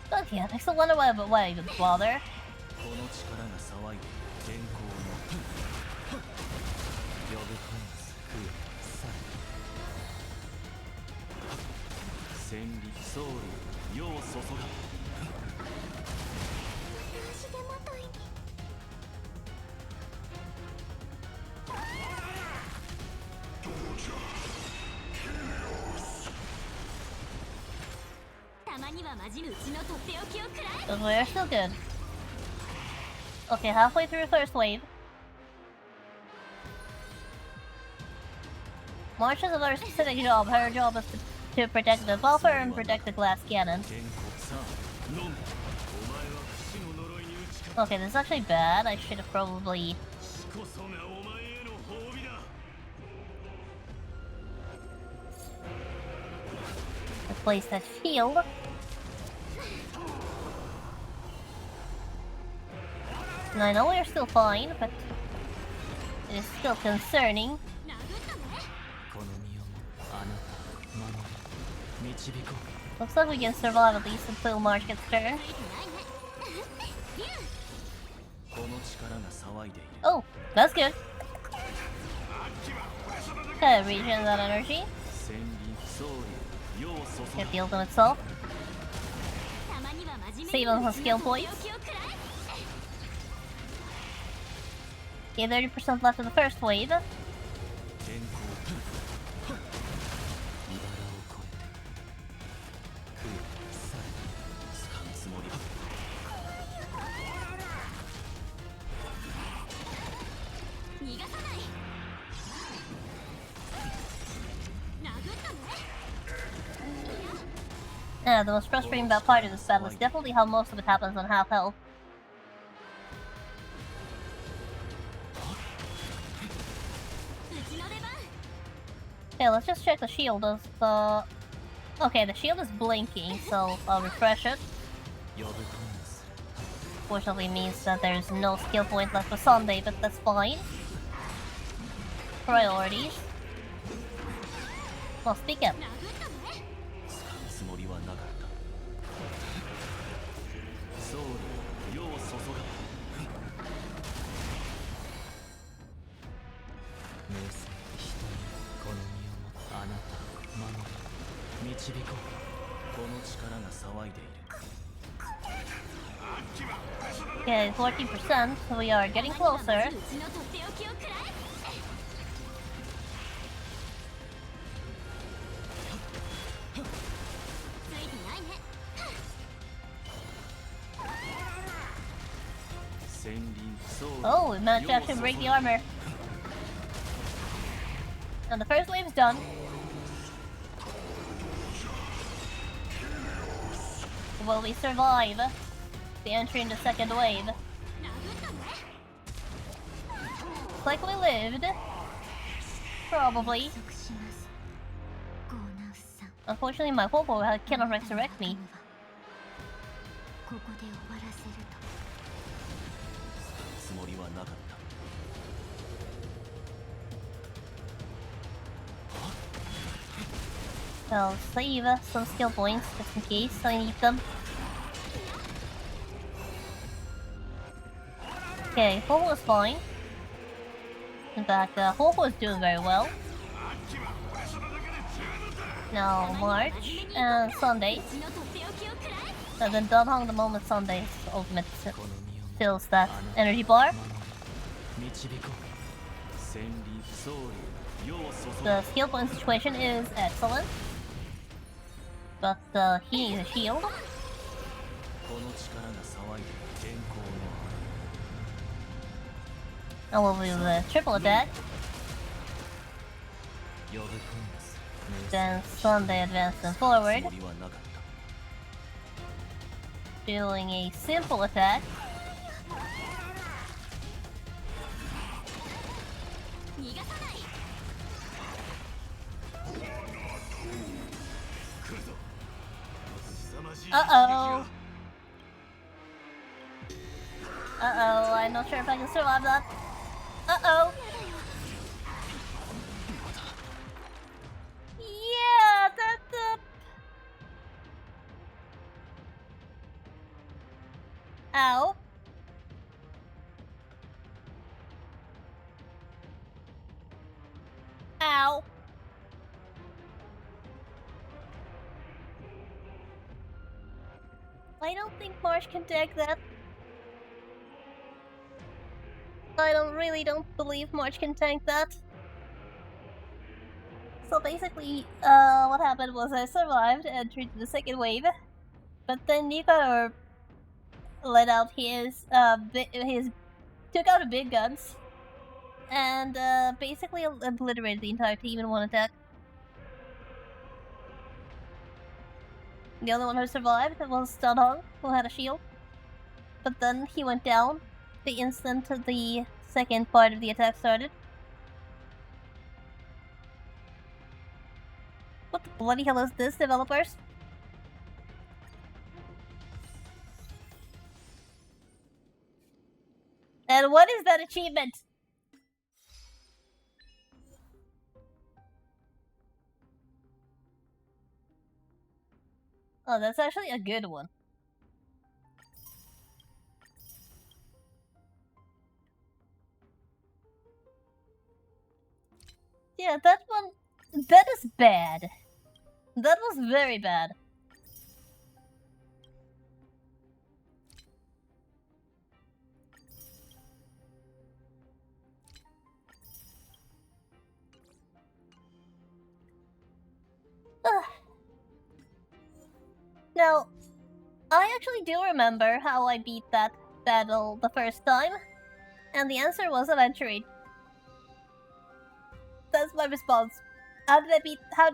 Speaker 1: But yeah, I still wonder why I even bother. But we're still good. Okay, halfway through the first wave. March has a very specific job. Her job is to protect the buffer and protect the glass cannon. Okay, this is actually bad. I should have probably... replaced that shield. And I know we're still fine, but it is still concerning. Looks like we can survive at least until March gets turned. Oh, that's good. Okay, regen that energy. Get the ultimate itself. Save on some skill points. Okay, 30% left of the first wave. The most frustrating about part of this battle is definitely how most of it happens on half health. Okay, let's just check the shield. Okay, the shield is blinking, so I'll refresh it. Fortunately means that there's no skill point left for Sunday, but that's fine. Priorities. Well, speak up. Okay, 14%, so we are getting closer. Oh, we managed to actually break the armor. And the first wave's done. Will we survive the entry in the second wave? Looks like we lived. Probably. Unfortunately, my Popo cannot resurrect me. I'll save some skill points just in case I need them. Okay, Popo is fine. In fact, Popo is doing very well. Now March and Sunday. And then Dunhong the moment Sunday's ultimate fills that energy bar. The skill point situation is excellent. But he needs a shield. I will do the triple attack. Then Sunday advances forward. Doing a simple attack. Uh-oh. Uh-oh, I'm not sure if I can survive that. Uh-oh. Yeah, that's the... Ow. Ow. I don't think Marsh can take that. I don't believe March can tank that. So basically, what happened was I survived, entered the second wave, but then Nicanor let out his took out the big guns, and basically obliterated the entire team in one attack. The only one who survived was Dunhong, who had a shield, but then he went down the instant the second part of the attack started. What the bloody hell is this, developers? And what is that achievement? Oh, that's actually a good one. Yeah, that one... that is bad. That was very bad. Ugh. Now, I actually do remember how I beat that battle the first time, and the answer was Aventurine. That's my response. How did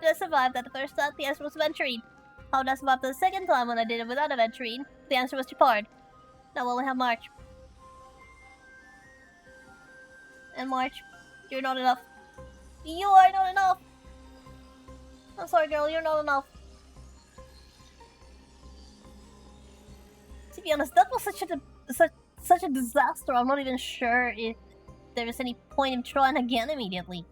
Speaker 1: I survive that the first time? The answer was Aventurine. How did I survive the second time when I did it without Aventurine? The answer was Chipard. Now we only have March. And March, you're not enough. You are not enough! I'm sorry, girl, you're not enough. To be honest, that was such a disaster. I'm not even sure if there is any point in trying again immediately.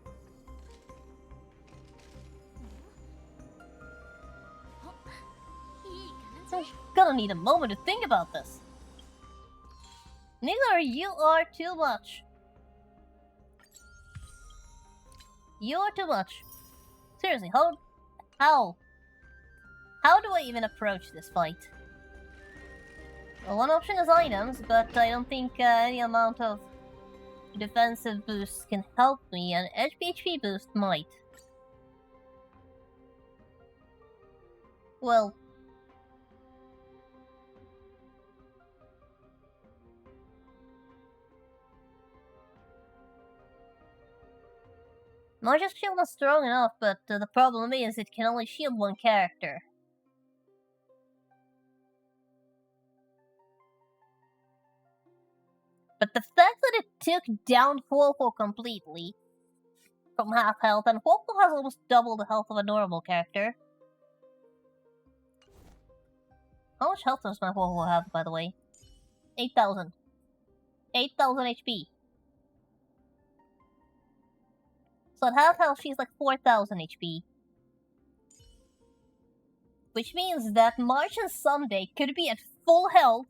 Speaker 1: I'm gonna need a moment to think about this. Neither you are too much. You are too much. Seriously, how do I even approach this fight? Well, one option is items, but I don't think any amount of defensive boosts can help me, and HP boost might. Well... Marsh's shield is strong enough, but the problem is it can only shield one character. But the fact that it took down Huohuo completely from half health, and Huohuo has almost double the health of a normal character. How much health does my Huohuo have, by the way? 8,000. 8,000 HP. So at half health, she's like 4,000 HP. Which means that March and Sunday could be at full health,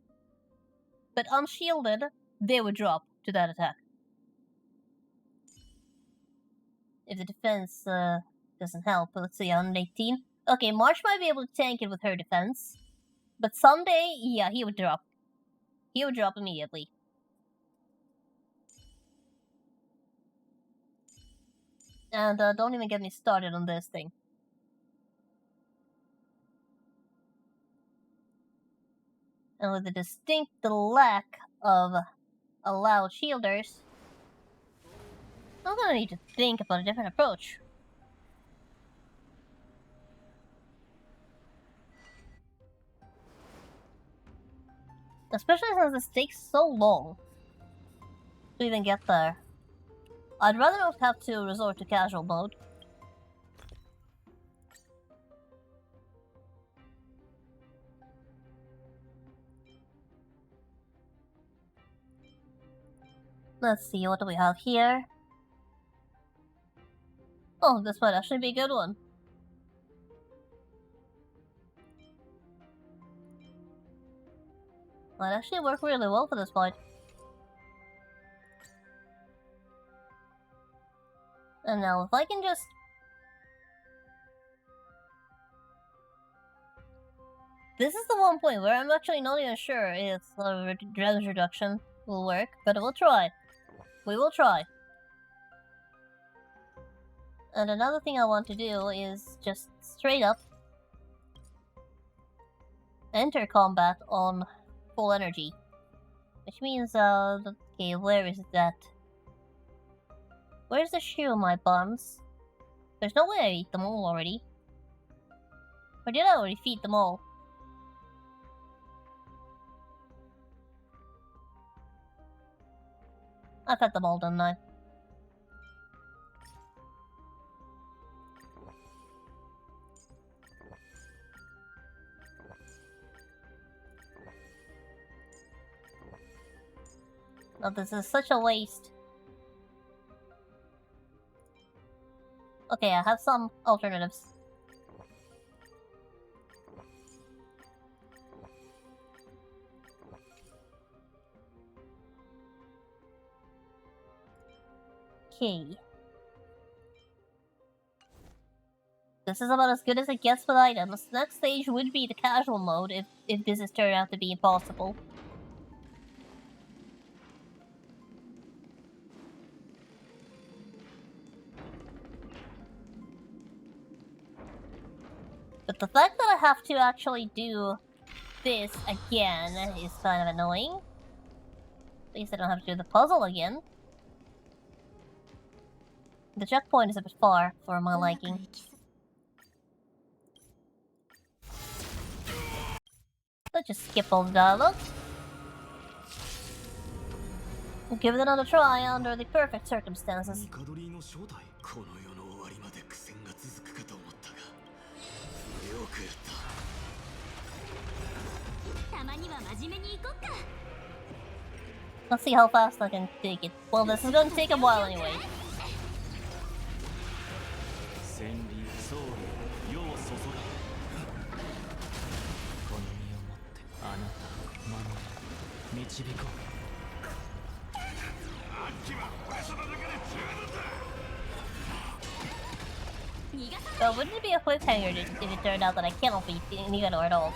Speaker 1: but unshielded, they would drop to that attack. If the defense doesn't help, let's say 118. Okay, March might be able to tank it with her defense, but Sunday, yeah, he would drop. He would drop immediately. And don't even get me started on this thing. And with the distinct lack of allowed shielders, I'm gonna need to think about a different approach. Especially since this takes so long to even get there. I'd rather not have to resort to casual mode. Let's see, what do we have here? Oh, this might actually be a good one. Might actually work really well for this fight. And now if I can just... This is the one point where I'm actually not even sure if damage reduction will work, but we'll try. We will try. And another thing I want to do is just straight up enter combat on full energy. Which means, okay, where is that? Where's the shoe, my bums? There's no way I eat them all already. Or did I already feed them all? I fed them all, didn't I? Oh, this is such a waste. Okay, I have some alternatives. Okay. This is about as good as it gets with items. Next stage would be the casual mode if this is turned out to be impossible. But the fact that I have to actually do this again is kind of annoying. At least I don't have to do the puzzle again. The checkpoint is a bit far for my liking. Let's just skip all the dialogue. We'll give it another try under the perfect circumstances.
Speaker 6: たまには真面目に行こっか。
Speaker 1: Let's see how fast I can take it. Well, this is going to take a while anyway.
Speaker 4: 千里総理世を注がこの身をもってあなたを守り導こうあっちは俺様だけで十分だ
Speaker 1: So wouldn't it be a cliffhanger if it turned out that I cannot beat Nigano at all?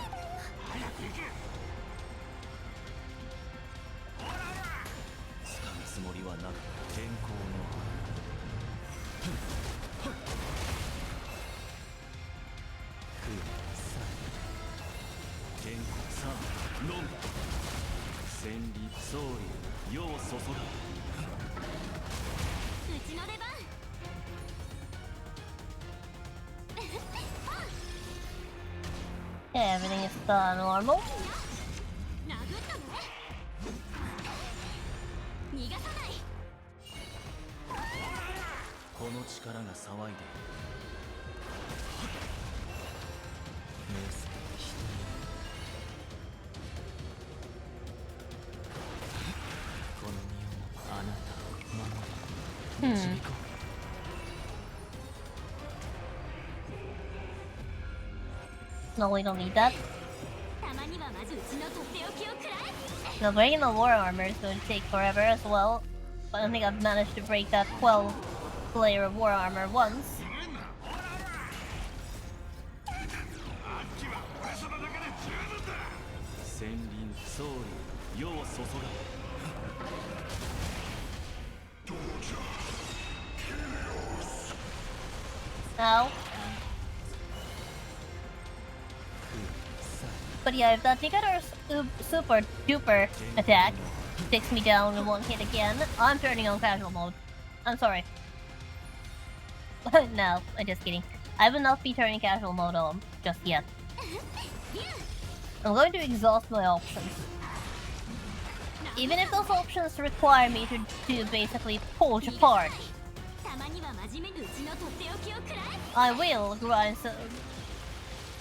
Speaker 1: Okay, everything is normal.
Speaker 4: この力が騒いでいる明生一人この身をもあなたを守り導こう
Speaker 1: No, we don't need that. The breaking the war armor is going to take forever as well. But I don't think I've managed to break that 12 layer of war armor once. Ow. But yeah, if that Nigado's super duper attack takes me down in one hit again, I'm turning on casual mode. I'm sorry. No, I'm just kidding. I will not be turning casual mode on just yet. I'm going to exhaust my options. Even if those options require me to basically pull apart, I will grind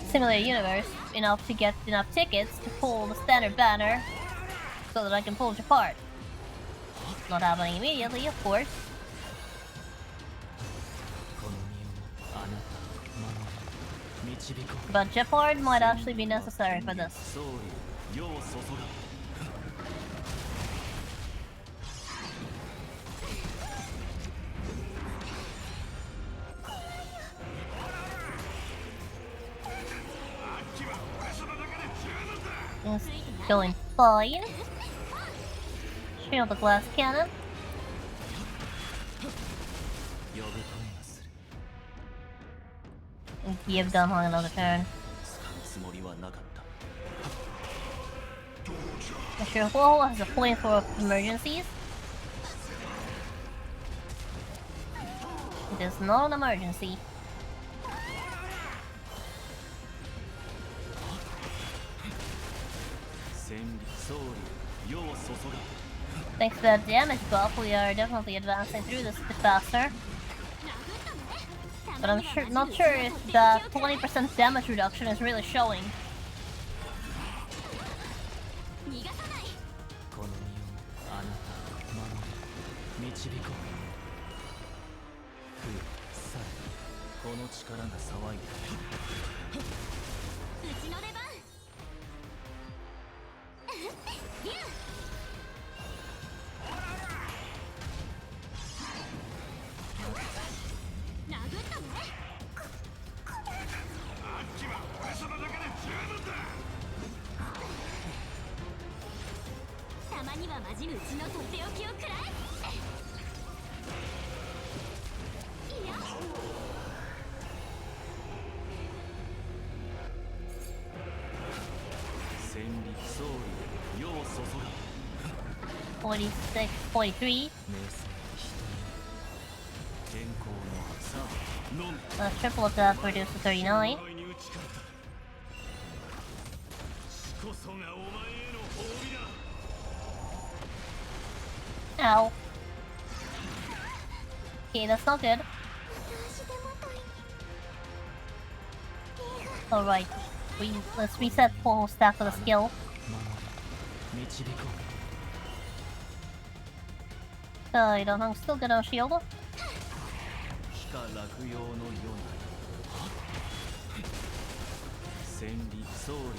Speaker 1: Simulator Universe enough to get enough tickets to pull the standard banner so that I can pull apart. Not happening immediately, of course. But Jeopard might actually be necessary for this. It's going fine. Shield the glass cannon. And give Dunhong another turn. Sure, Huo has a point for emergencies. It is not an emergency. Thanks to that damage buff, we are definitely advancing through this a bit faster. But I'm not sure if the 20% damage reduction is really showing. $46, $43. Triple attack reduced to 39. Ow. Okay, that's not good. Alright, let's reset full stack of the skill. I don't know, I'm still gonna shield.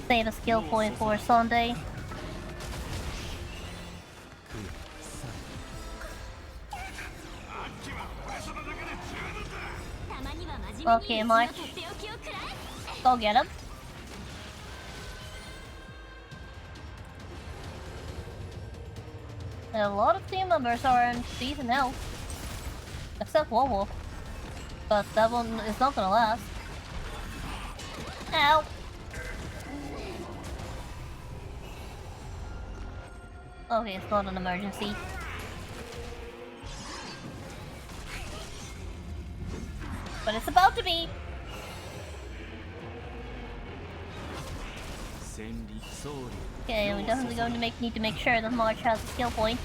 Speaker 1: Save a skill point for Sunday. Okay, March. Go get him. A lot of team members are in decent health. Except Wolf. But that one is not gonna last. Ow! Okay, it's not an emergency. But it's about to be! Okay, we're definitely going to need to make sure that March has a skill point.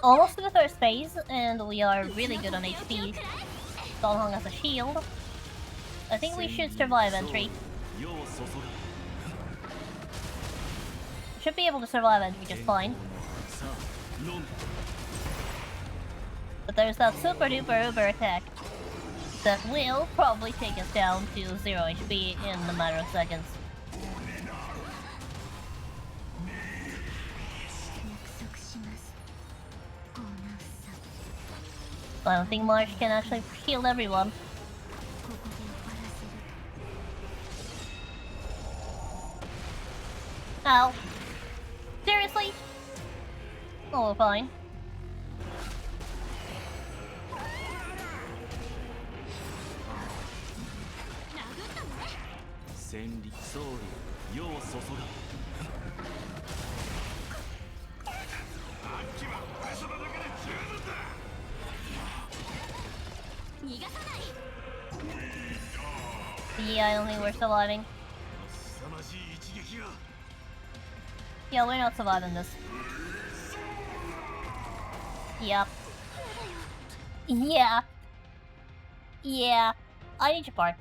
Speaker 1: Almost to the first phase, and we are really good on HP. Donghong has a shield. I think we should survive entry. Should be able to survive entry just fine. But there's that super duper uber attack that will probably take us down to 0 HP in a matter of seconds. I don't think Marsh can actually heal everyone. Ow. Seriously? Oh, fine. Yeah, I don't think we're surviving. Yeah, we're not surviving this. Yep. Yeah. Yeah. I need your part.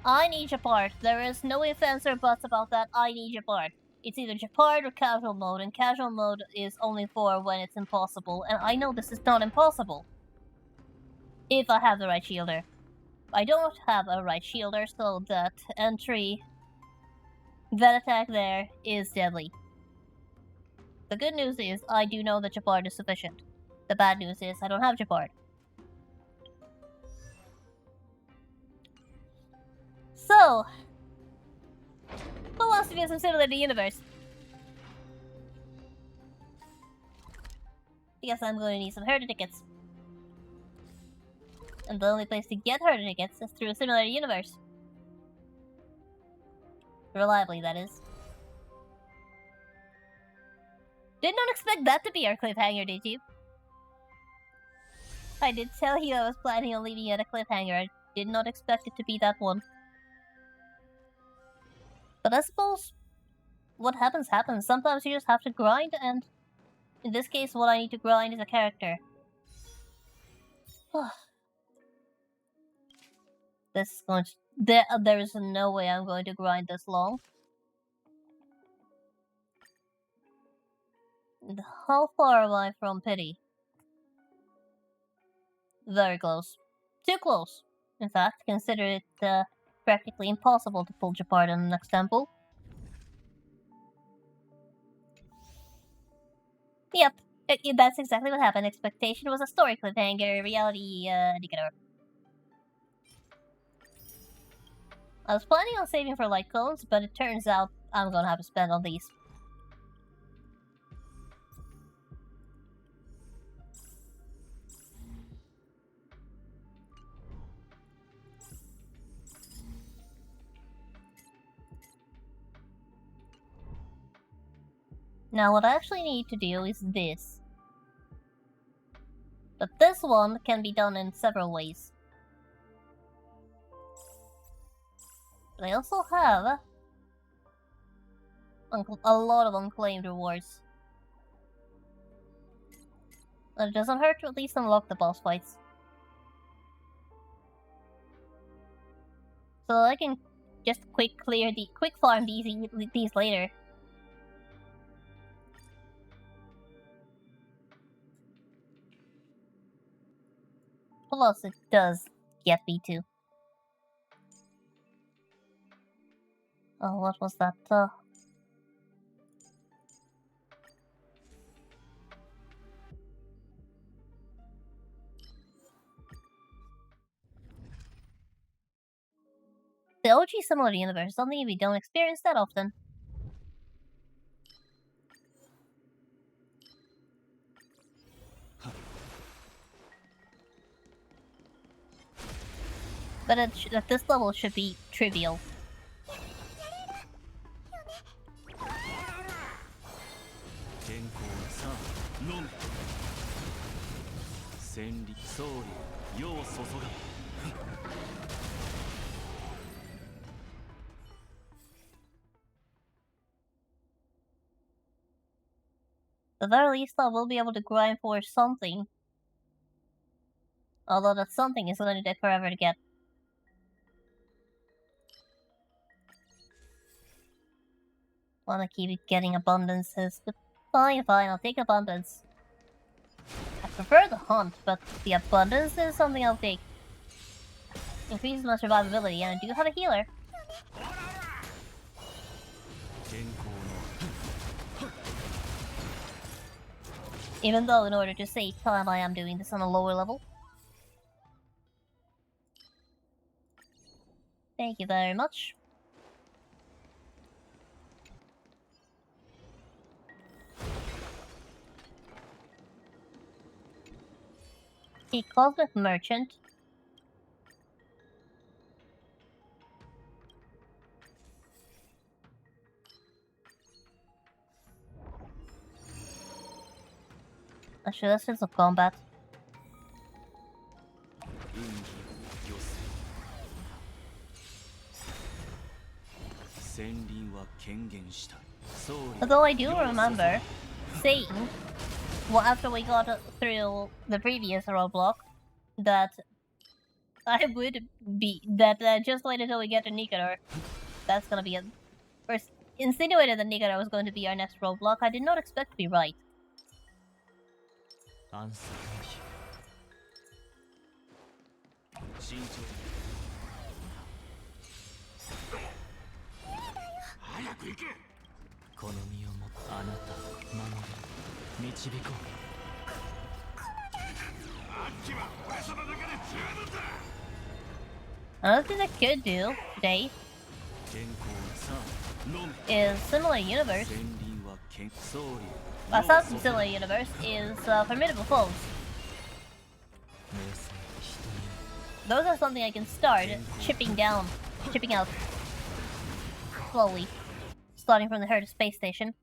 Speaker 1: I need your part. There is no ifs, ands, or buts about that. I need your part. It's either Japard or casual mode, and casual mode is only for when it's impossible, and I know this is not impossible. If I have the right shielder. I don't have a right shielder, so that entry, that attack there is deadly. The good news is, I do know that Japard is sufficient. The bad news is, I don't have Japard. So, who wants to be some similar to the universe? I guess I'm going to need some herder tickets. And the only place to get herder tickets is through a similar universe. Reliably, that is. Did not expect that to be our cliffhanger, did you? I did tell you I was planning on leaving you at a cliffhanger. I did not expect it to be that one. But I suppose what happens happens. Sometimes you just have to grind, and in this case what I need to grind is a character. This is going to... There is no way I'm going to grind this long. And how far am I from Pity? Very close. Too close. In fact, consider it practically impossible to pull Japard in the next temple. Yep, that's exactly what happened. Expectation was a story cliffhanger, reality indicator. I was planning on saving for light cones, but it turns out I'm gonna have to spend on these. Now what I actually need to do is this. But this one can be done in several ways. But I also have a lot of unclaimed rewards. But it doesn't hurt to at least unlock the boss fights. So I can just quick farm these later. Plus, it does get me too. Oh, what was that? The OG similar universe is something we don't experience that often. But at this level, it should be trivial. At the very least, I will be able to grind for something. Although that something is going to take forever to get. Wanna keep getting abundances, but fine, I'll take abundance. I prefer the hunt, but the abundance is something I'll take. Increases my survivability, and I do have a healer. Even though in order to save time I am doing this on a lower level. Thank you very much. The Cosmic Merchant. Actually, let's do some combat.
Speaker 4: 運儀御せ戦輪は権限した総理
Speaker 1: Although I do remember saying, well, after we got through the previous roadblock, that I would be that just wait until we get to Nicanor. That's gonna be first insinuated that Nicanor was going to be our next roadblock. I did not expect to be right.
Speaker 4: アンサー慎重早く行けこの身をもあなた守り導こうあっちは俺様だけで十分だ
Speaker 1: Another thing that could do today is similar universe. Assassin's Similar Universe is formidable foes. Those are something I can start chipping out slowly, starting from the Herta space station.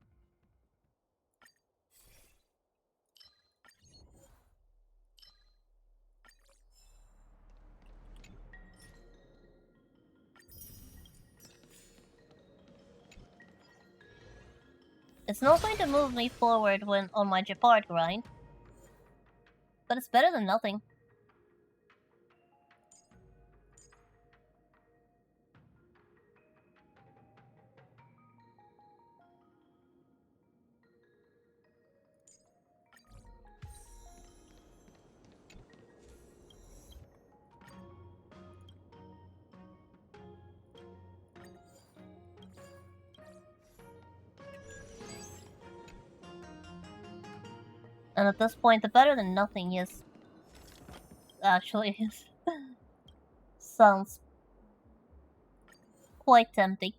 Speaker 1: It's not going to move me forward when on my Japard grind, but it's better than nothing. And at this point, the better than nothing is actually sounds quite tempting.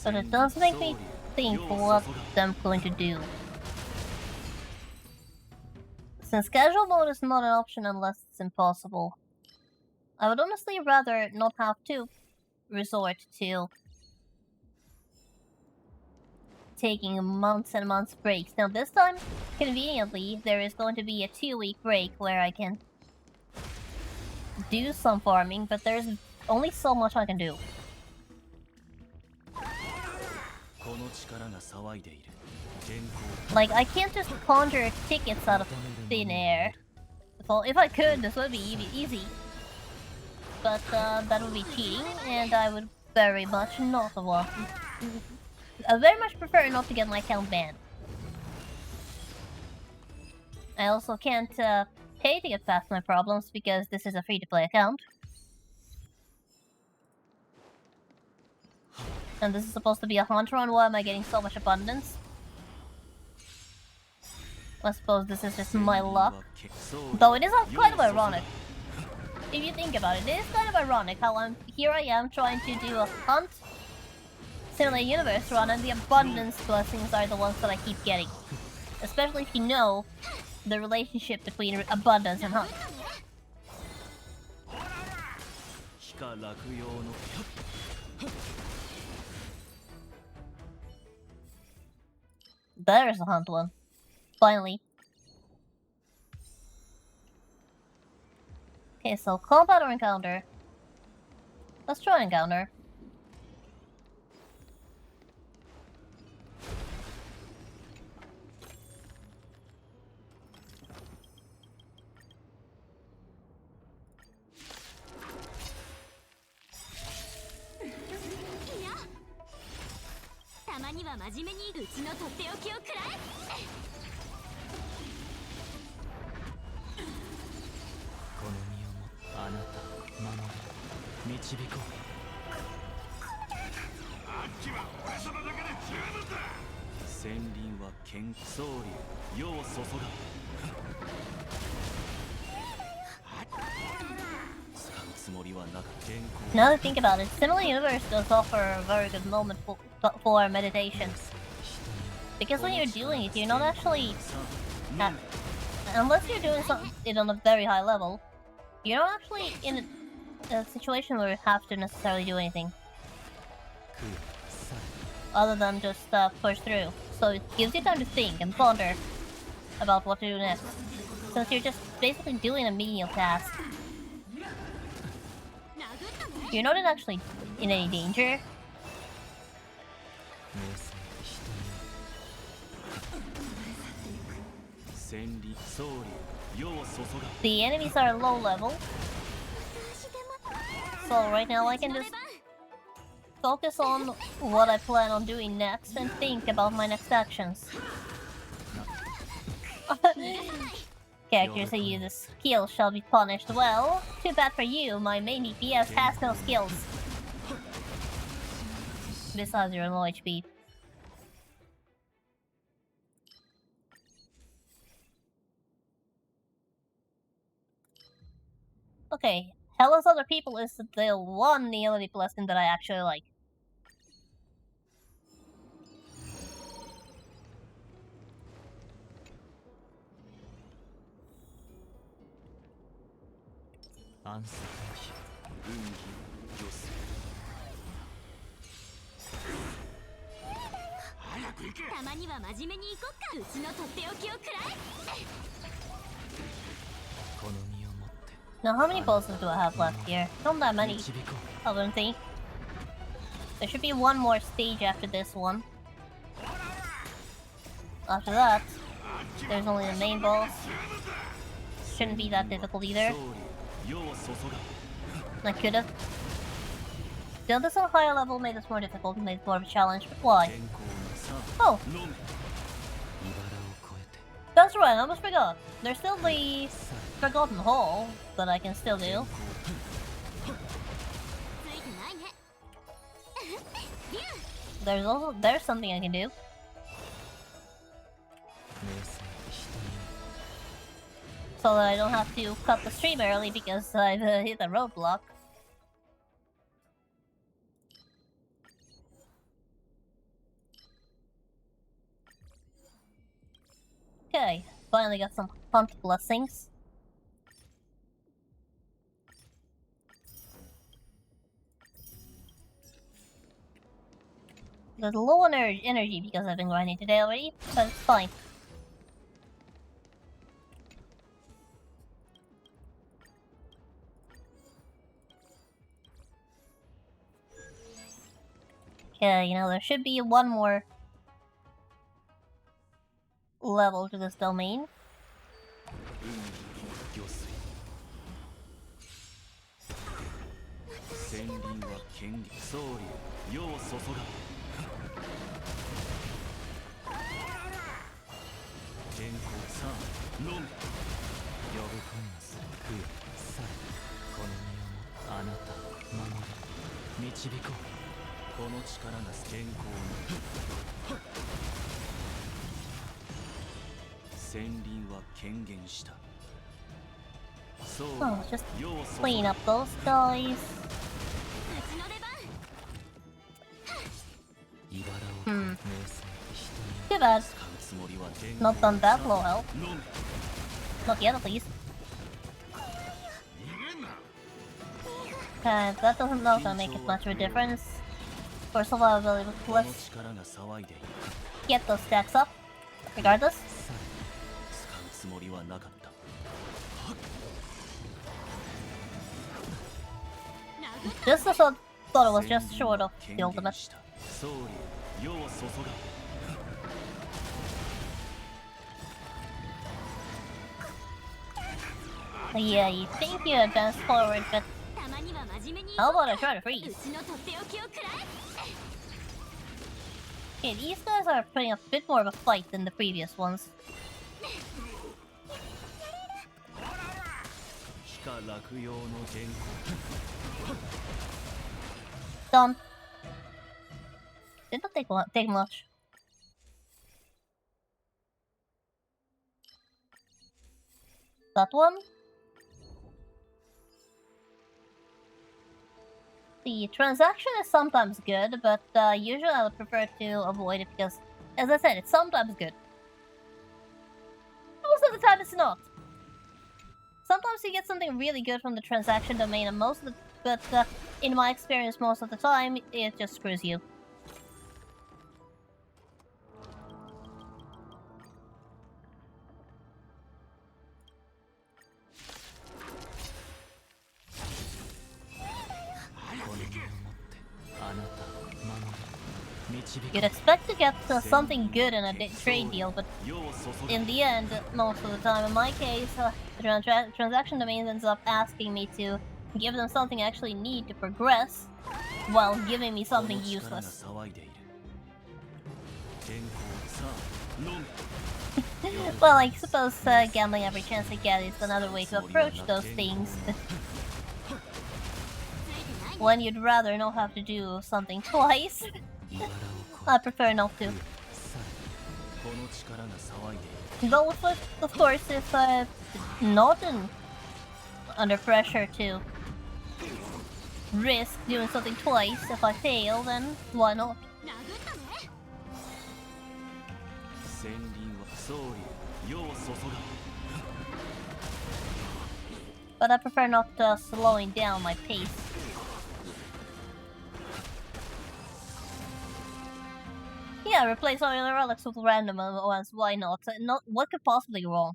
Speaker 1: But it does make me think what I'm going to do. Since casual mode is not an option unless it's impossible, I would honestly rather not have to resort to taking months and months breaks. Now this time, conveniently, there is going to be a 2-week break where I can do some farming, but there's only so much I can do. Like, I can't just conjure tickets out of thin air. Well, if I could, this would be easy. But that would be cheating, and I would very much not want. I very much prefer not to get my account banned. I also can't pay to get past my problems because this is a free-to-play account. And this is supposed to be a hunt run. Why am I getting so much abundance? I suppose this is just my luck. Though it is kind of ironic. If you think about it, it is kind of ironic how here I am trying to do a hunt Similar Universe run, and the abundance blessings are the ones that I keep getting. Especially if you know the relationship between abundance and hunt. There's the hunt one. Finally. Okay, so combat or encounter? Let's try encounter.
Speaker 3: は真面目にうちのとっておきをくらえ。
Speaker 4: この身をもあなた守れ導こう。
Speaker 9: あっちは俺様だけで十分だ。
Speaker 4: 戦輪は剣総流世を注が使うつもりはなかった。
Speaker 1: Now that I think about it, Similar Universe does offer a very good moment for meditation. Because when you're doing it, you're not actually... unless you're doing it on a very high level, you're not actually in a situation where you have to necessarily do anything. Other than just push through. So it gives you time to think and ponder about what to do next. Since you're just basically doing a menial task. You're not actually in any danger. The enemies are low level. So right now I can just focus on what I plan on doing next and think about my next actions. Characters who use a skill shall be punished. Well, too bad for you, my main DPS has no skills. Besides your low HP. Okay, Hellas Other People is the one Neolithic lesson that I actually like. Now how many bosses do I have left here? Not that many, I wouldn't think. There should be one more stage after this one. After that, there's only the main boss. Shouldn't be that difficult either. I could've done this on a higher level, made this more difficult, made it more of a challenge, but why? Oh! That's right, I almost forgot. There's still the Forgotten Hall that I can still do. There's something I can do. So that I don't have to cut the stream early because I've hit a roadblock. Okay, finally got some hunt blessings. There's low on energy because I've been grinding today already, but it's fine. Okay, you know, there should be one more level to this domain. Oh, just clean up those guys. Too bad. Not done that low health. Not yet, at least. Okay, that doesn't know to make it much of a difference. For survivability, let's get those stacks up, regardless. Just as I thought it was just short of the ultimate. Yeah, you think you advanced forward, but how about I try to freeze? Okay, these guys are putting up a bit more of a fight than the previous ones. Done. Did not take much. That one. The transaction is sometimes good, but usually I would prefer to avoid it because, as I said, it's sometimes good. Most of the time it's not. Sometimes you get something really good from the transaction domain, and in my experience, most of the time, it just screws you. You'd expect to get something good in a trade deal, but in the end, most of the time, in my case, the transaction domain ends up asking me to give them something I actually need to progress, while giving me something useless. Well, I suppose gambling every chance I get is another way to approach those things. When you'd rather not have to do something twice. I prefer not to. Though, of course, if I'm not under pressure to risk doing something twice, if I fail, then why not? But I prefer not slowing down my pace. Yeah, replace all your relics with random ones, why not? What could possibly go wrong?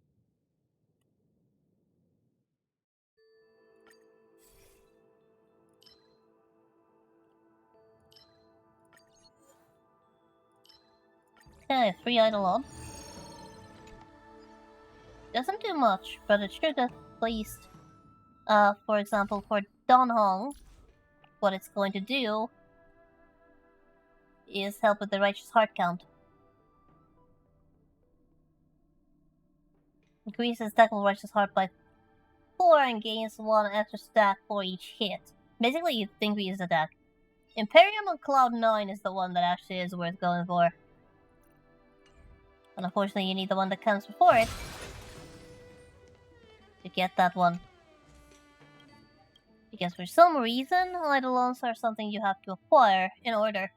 Speaker 1: Okay, free idle on. Doesn't do much, but it should at least, for example, for Dan Hong, what it's going to do is help with the righteous heart count. Increases tackle righteous heart by 4 and gains 1 extra stat for each hit. Basically, it increases attack. Imperium on Cloud 9 is the one that actually is worth going for. And unfortunately, you need the one that comes before it to get that one. Because for some reason, Eidolons are something you have to acquire in order.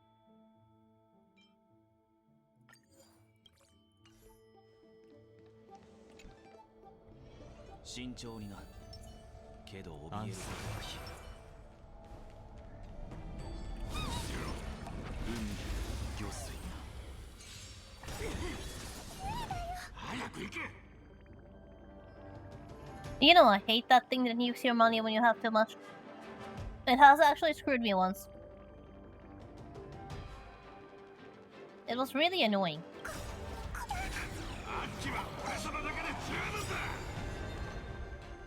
Speaker 1: You know, I hate that thing that nukes your money when you have too much. It has actually screwed me once. It was really annoying.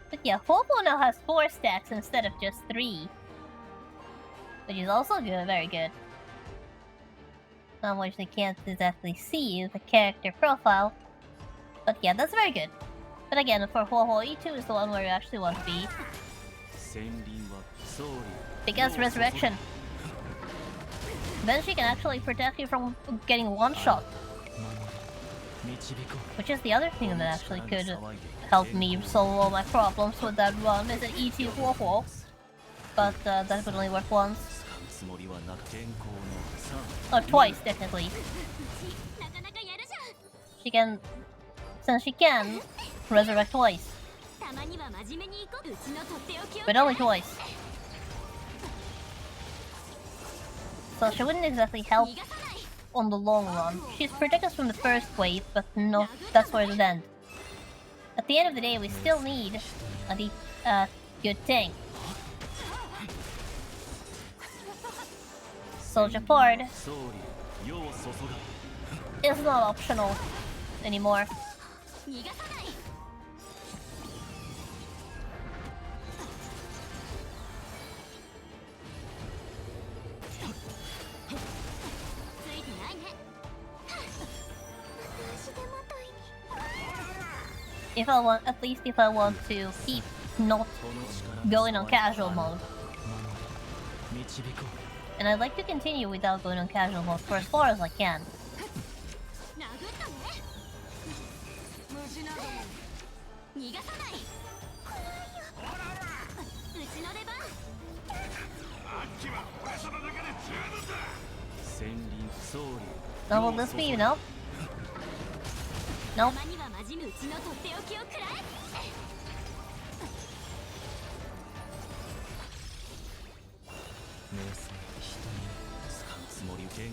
Speaker 1: But yeah, Huohuo now has 4 stacks instead of just 3. Which is also good, very good. Unfortunately, can't exactly see the character profile. But yeah, that's very good. But again, for Huohuo, E2 is the one where you actually want to be. Because Resurrection. Then she can actually protect you from getting one-shot. Which is the other thing that actually could help me solve all my problems with that run, is an E2 Huohuo. But that could only work once. Or twice, technically. She can... Since she can, resurrect twice. But only twice. So she wouldn't exactly help on the long run. She's protected us from the first wave, but no, that's where it'll end. At the end of the day, we still need a good tank. Soldier Pard is not optional anymore. If I want, at least if I want to keep not going on casual mode. And I'd like to continue without going on casual mode for as far as I can. Now will this be enough? Nope.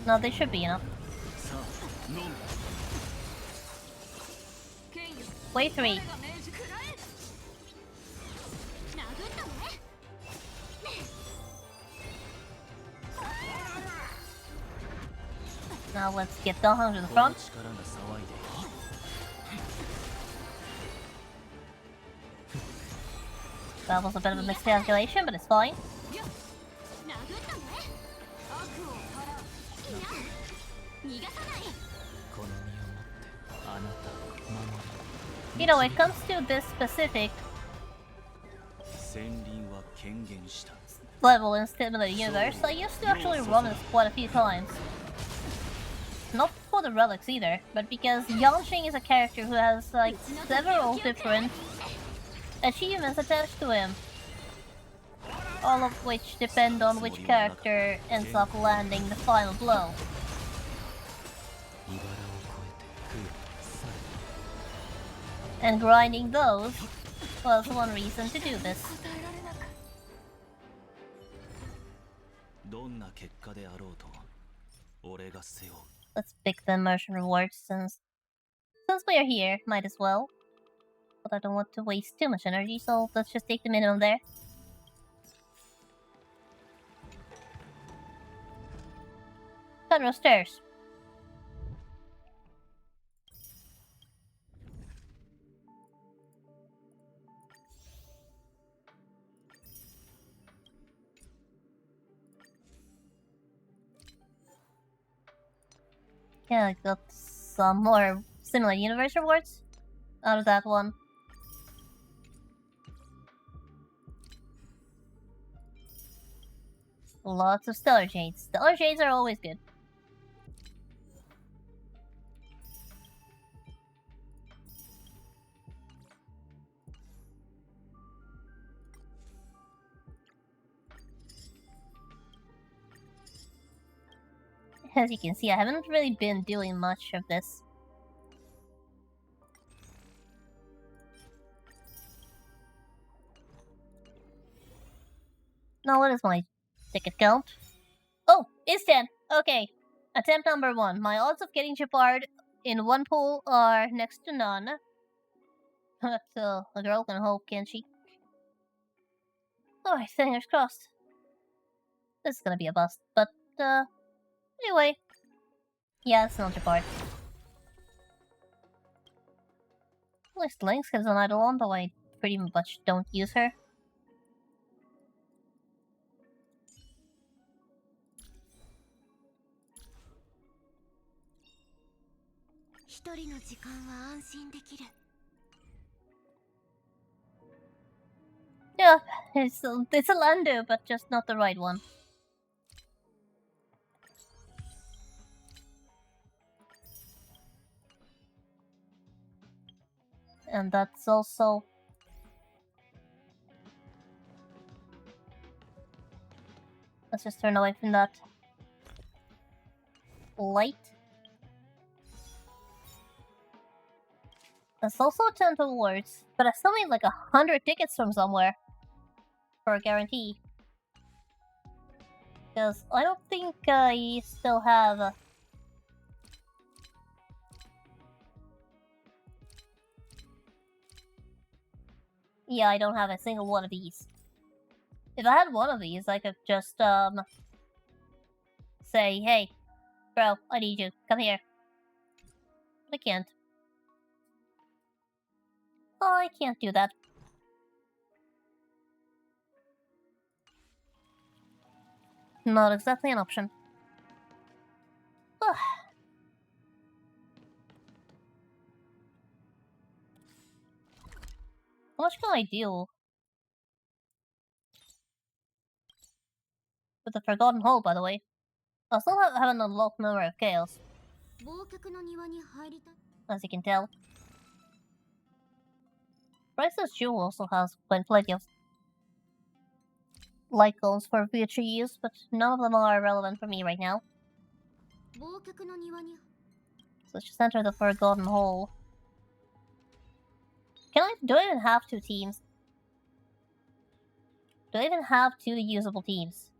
Speaker 1: No, they should be enough. Wave 3. Now let's get Dahong to the front. That was a bit of a miscalculation, but it's fine. You know, when it comes to this specific level in Stimulated Universe, I used to actually run this quite a few times. Not for the relics either, but because Yanqing is a character who has like several different achievements attached to him. All of which depend on which character ends up landing the final blow. And grinding those was one reason to do this. Let's pick the immersion rewards since we are here, might as well. But I don't want to waste too much energy, so let's just take the minimum there. Federal stairs. Yeah, I got some more similar universe rewards out of that one. Lots of Stellar Jades. Stellar Jades are always good. As you can see, I haven't really been doing much of this. Now, what is my ticket count? Oh, it's 10. Okay. Attempt number 1. My odds of getting Gepard in one pool are next to none. So, a girl can hope, can't she? Alright, fingers crossed. This is gonna be a bust, but, anyway. Yeah, it's not Gepard. At least Lynx has an Eidolon, though I pretty much don't use her. Yeah, it's a Lando, but just not the right one. And that's also... Let's just turn away from that light. That's also a ton of awards, but I still need like 100 tickets from somewhere for a guarantee. Because I don't think I still have... Yeah, I don't have a single one of these. If I had one of these, I could just, say, hey, bro, I need you, come here. But I can't. Oh, I can't do that. Not exactly an option. Ugh. How much can I deal with the Forgotten Hole, by the way? I still haven't unlocked Memory of Chaos, as you can tell. Priceless Jewel also has plenty of light goals for future use, but none of them are relevant for me right now. So let's just enter the Forgotten Hole. Do I even have 2 teams? Do I even have 2 usable teams?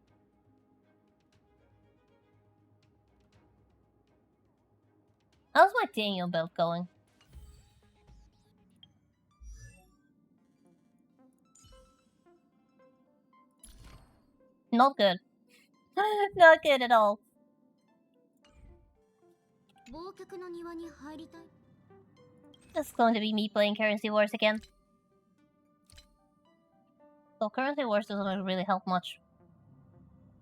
Speaker 1: How's my Daniel build going? Not good. Not good at all. This is going to be me playing Currency Wars again. So Currency Wars doesn't really help much.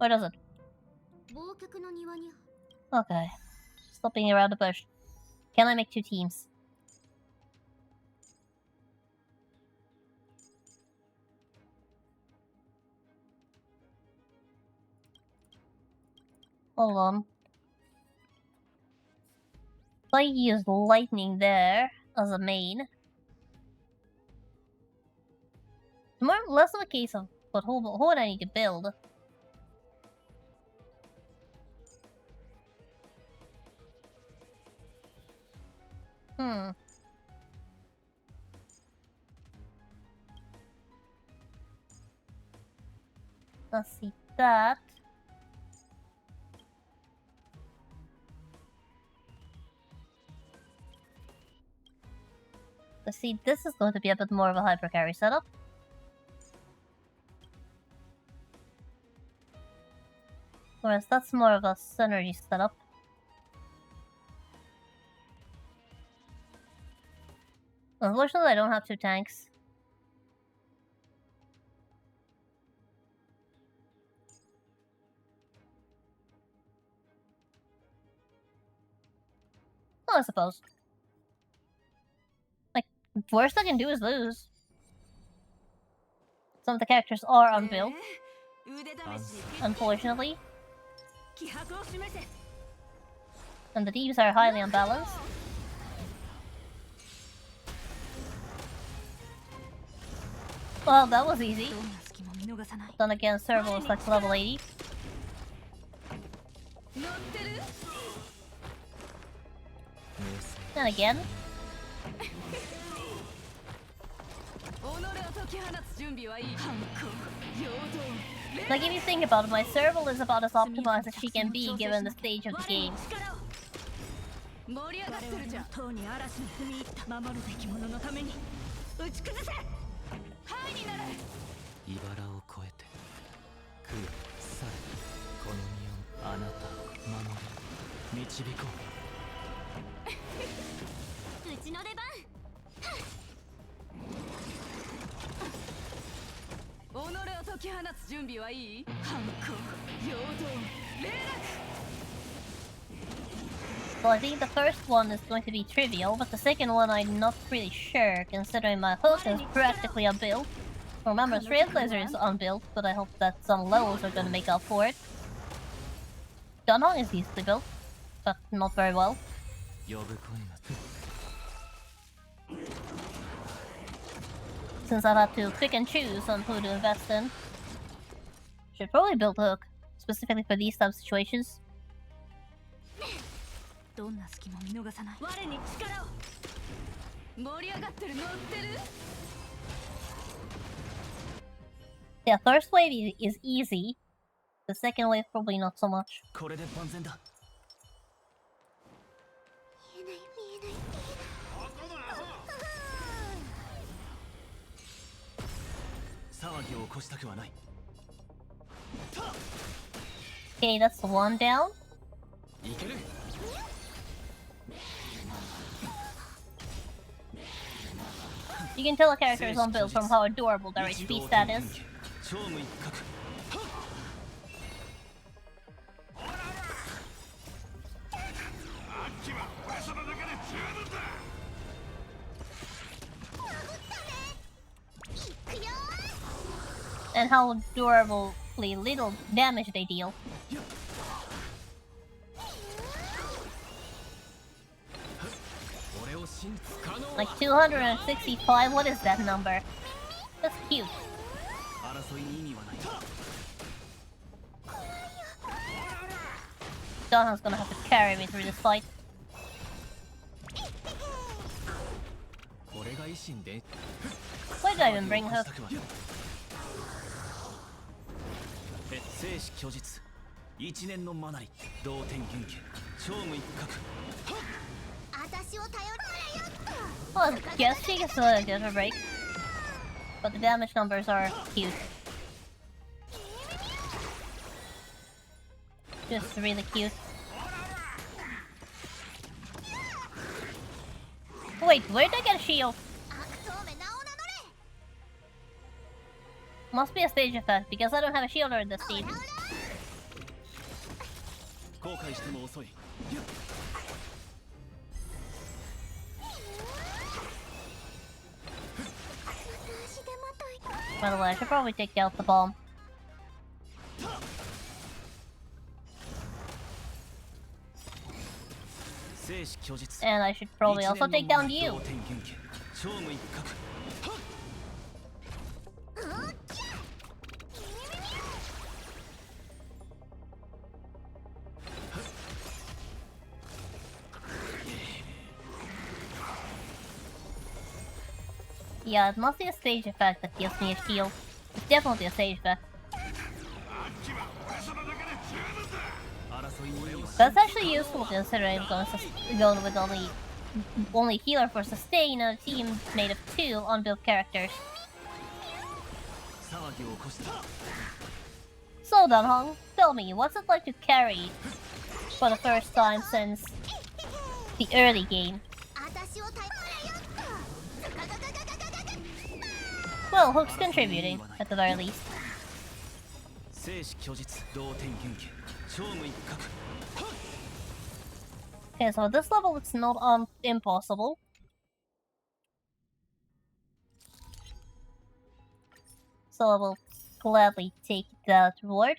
Speaker 1: Or does it? Okay. Stop being around the bush. Can I make 2 teams? Hold on. If I use lightning there as a main. Less of a case of who would I need to build? Let's see that. Let's see, this is going to be a bit more of a hypercarry setup. Whereas that's more of a synergy setup. Unfortunately, I don't have 2 tanks. Well, I suppose. Like, worst I can do is lose. Some of the characters are unbuilt. Unfortunately. And the teams are highly unbalanced. Well, that was easy. Then again, Servo is like level 80. Then again. Like, if you think about it, my Serval is about as optimized as she can be given the stage of the game. So I think the first one is going to be trivial, but the second one I'm not really sure, considering my hook is practically unbuilt. Remember, Trailblazer is unbuilt, but I hope that some levels are gonna make up for it. Dunhong is easily built, but not very well. Since I've had to pick and choose on who to invest in. Should probably build Hook, specifically for these type of situations. Yeah, first wave is easy. The second wave probably not so much. Okay, that's one down. You can tell a character is unbuilt from how adorable their HP stat is. and how durably little damage they deal. Like 265, what is that number? That's cute. Donna's gonna have to carry me through this fight. Why did I even bring her?
Speaker 4: 生死虚実一年のマナリ同点元気超無一角
Speaker 1: Well, yes, she can still get a break. But the damage numbers are cute. Just really cute. Wait, where did I get a shield? Must be a stage effect, because I don't have a shielder in this team.
Speaker 4: 後悔しても遅い
Speaker 1: By the way, I should probably take out the bomb. And I should probably also take down you. Yeah, it must be a stage effect that gives me a shield. It's definitely a stage effect. That's actually useful considering I'm going with only healer for sustain on a team made of 2 unbuilt characters. So Danhong, tell me, what's it like to carry for the first time since the early game? Well, Hook's contributing, at the very least. Okay, so this level it's not impossible. So I will gladly take that reward.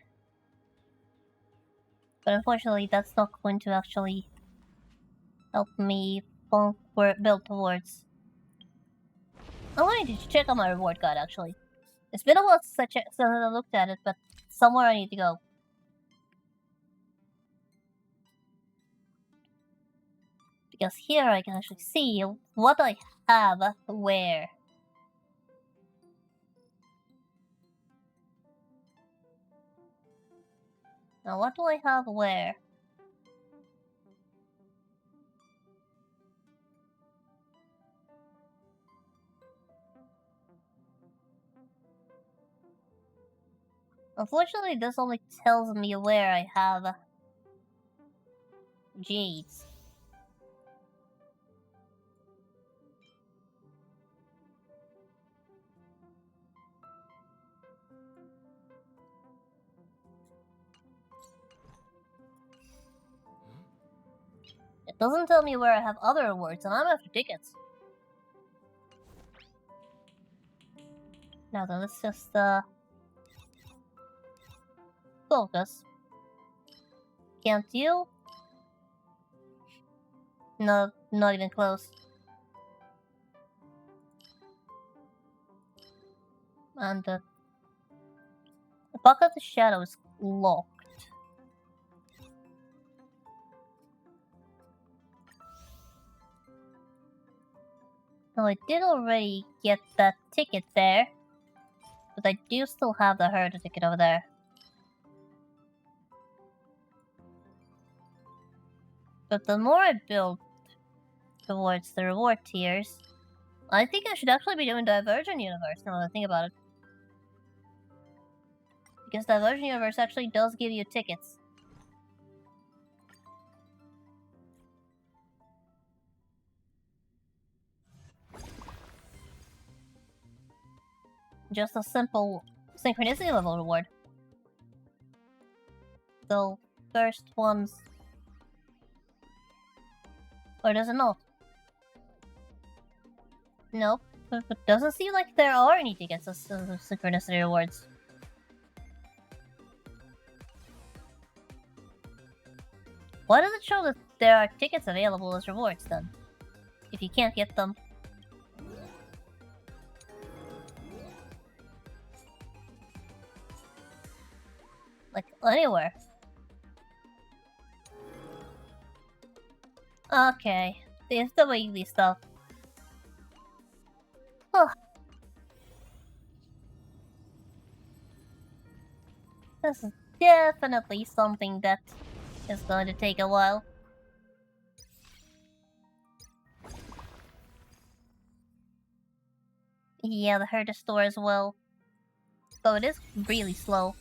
Speaker 1: But unfortunately that's not going to actually help me build towards. I wanted to check on my reward guide actually. It's been a while since I looked at it, but somewhere I need to go. Because here I can actually see what I have where. Now what do I have where? Unfortunately, this only tells me where I have jades. It doesn't tell me where I have other rewards, and I'm after tickets. Now then, let's just focus. Can't you? No, not even close. And the Buck of the Shadow is locked. So I did already get that ticket there, but I do still have the herder ticket over there. But the more I build towards the reward tiers, I think I should actually be doing Divergent Universe now that I think about it. Because Divergent Universe actually does give you tickets. Just a simple synchronicity level reward. The first ones. Or does it not? Nope. It doesn't seem like there are any tickets as synchronicity rewards. Why does it show that there are tickets available as rewards then? If you can't get them. Like, anywhere. Okay, there's the weekly stuff. Oh. This is definitely something that is going to take a while. Yeah, the herder store as well. So it is really slow.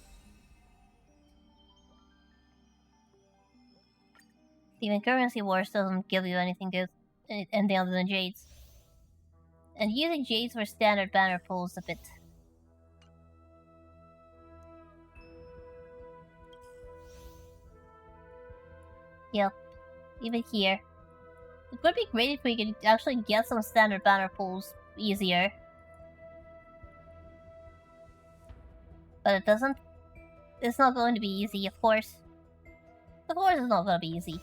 Speaker 1: Even Currency Wars doesn't give you anything good, anything other than Jades. And using Jades for standard banner pulls a bit. Yep, even here. It would be great if we could actually get some standard banner pulls easier. But it doesn't. It's not going to be easy, of course. Of course it's not going to be easy.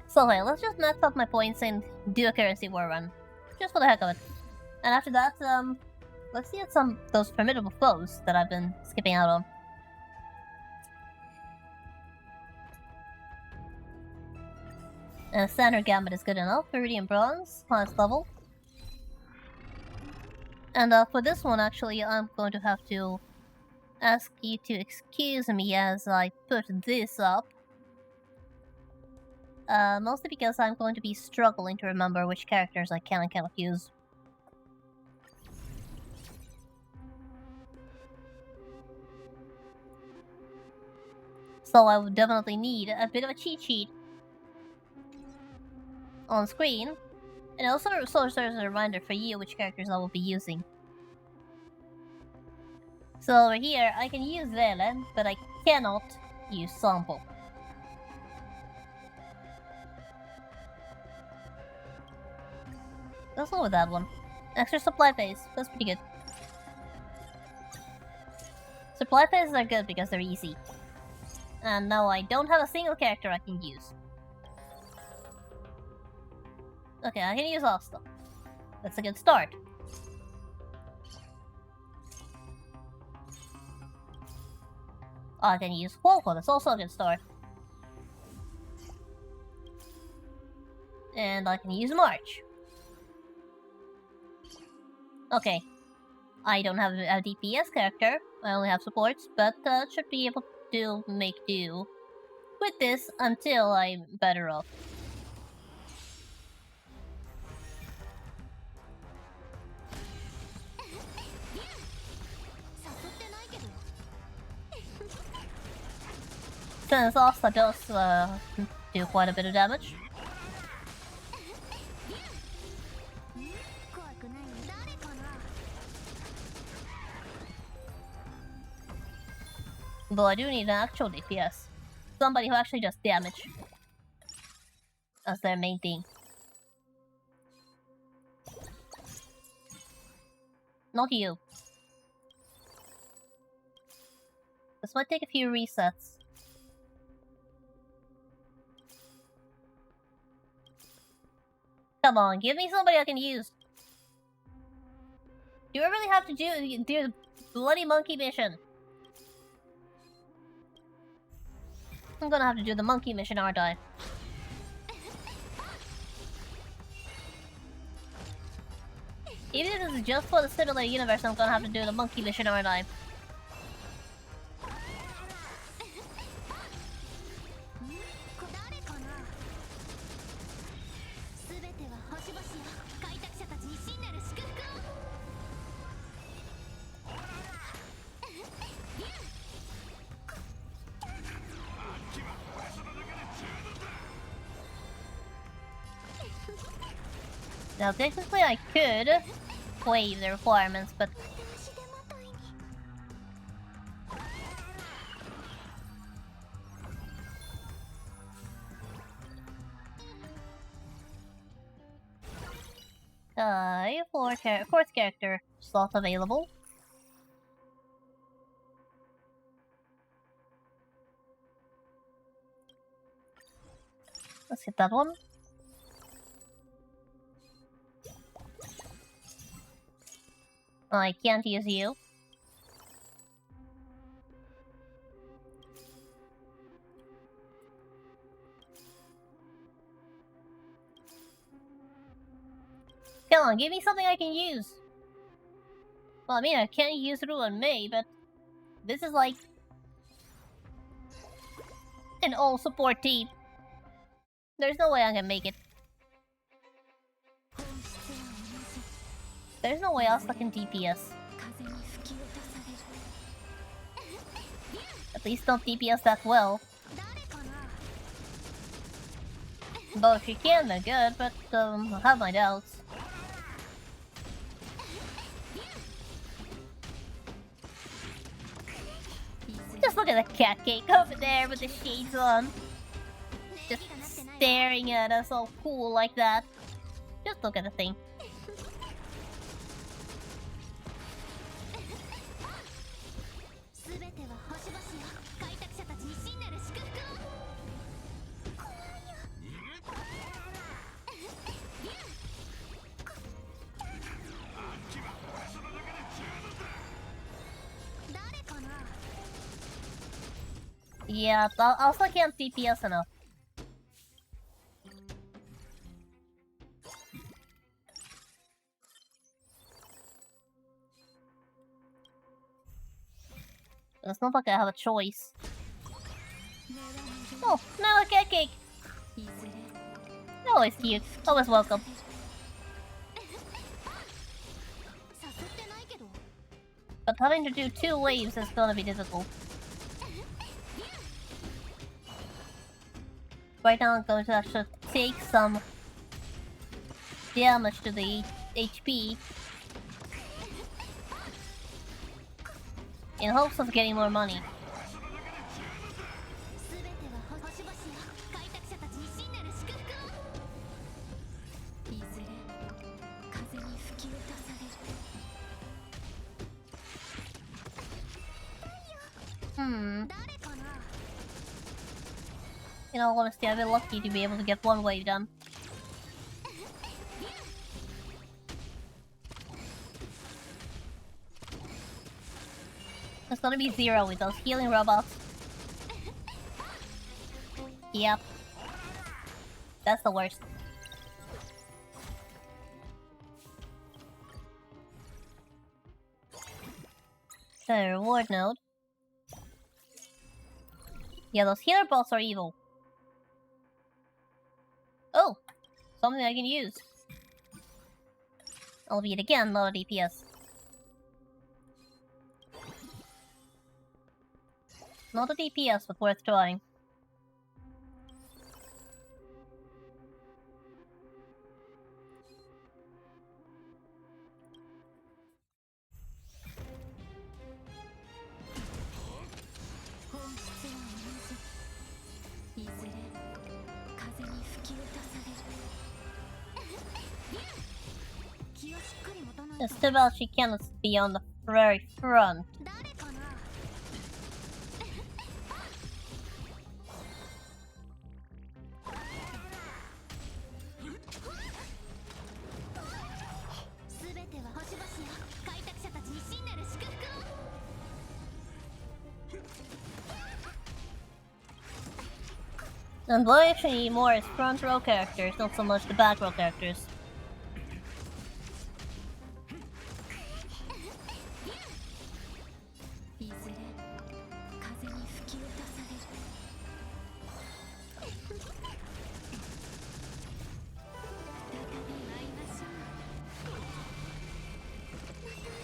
Speaker 1: So okay, let's just max out my points and do a currency war run. Just for the heck of it. And after that, let's see at some those formidable foes that I've been skipping out on. And standard gambit is good enough. Iridium bronze, highest level. And for this one, actually, I'm going to have to ask you to excuse me as I put this up. Mostly because I'm going to be struggling to remember which characters I can and cannot use. So I would definitely need a bit of a cheat sheet on screen, and also serves as a reminder for you which characters I will be using. So over here, I can use Velen, but I cannot use Sampo. Let's go with that one. Extra supply phase, that's pretty good. Supply phases are good because they're easy. And now I don't have a single character I can use. Okay, I can use Asta. That's a good start. I can use Quoco, that's also a good start. And I can use March. Okay. I don't have a DPS character, I only have supports, but should be able to make do with this until I'm better off. Since Asta does do quite a bit of damage. Though I do need an actual DPS. Somebody who actually does damage. That's their main thing. Not you. This might take a few resets. Come on, give me somebody I can use. Do I really have to do the bloody monkey mission? I'm gonna have to do the monkey mission, aren't I? Even if this is just for the Simulator Universe, I'm gonna have to do the monkey mission, aren't I? Now technically I could waive the requirements, but fourth character slot available. Let's hit that one. I can't use you. Come on, give me something I can use. Well, I mean, I can't use Ruin May, but this is like an all support team. There's no way I can make it. There's no way else I can DPS. At least don't DPS that well. But if you can, then good, but I have my doubts. Just look at the cat cake over there with the shades on. Just staring at us all cool like that. Just look at the thing. Yeah, I also can't DPS enough. It's not like I have a choice. Oh, now a cat cake! Always cute. Always welcome. But having to do 2 waves is gonna be difficult. Right now I'm going to actually take some damage to the HP in hopes of getting more money. In all honesty, I've been lucky to be able to get 1 wave done. It's gonna be 0 with those healing robots. Yep. That's the worst. The reward node. Yeah, those healer bolts are evil. Oh! Something I can use. Albeit again, lower DPS. Not a DPS, but worth trying. It's too bad she cannot be on the very front. And what I actually need more is front row characters, not so much the back row characters.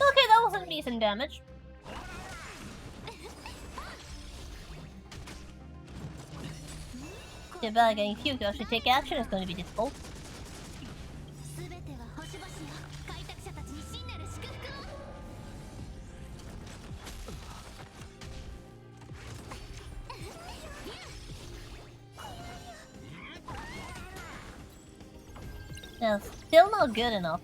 Speaker 1: Okay, that was some decent damage. Too bad getting Hugh to actually take action is going to be difficult. Yeah, still not good enough.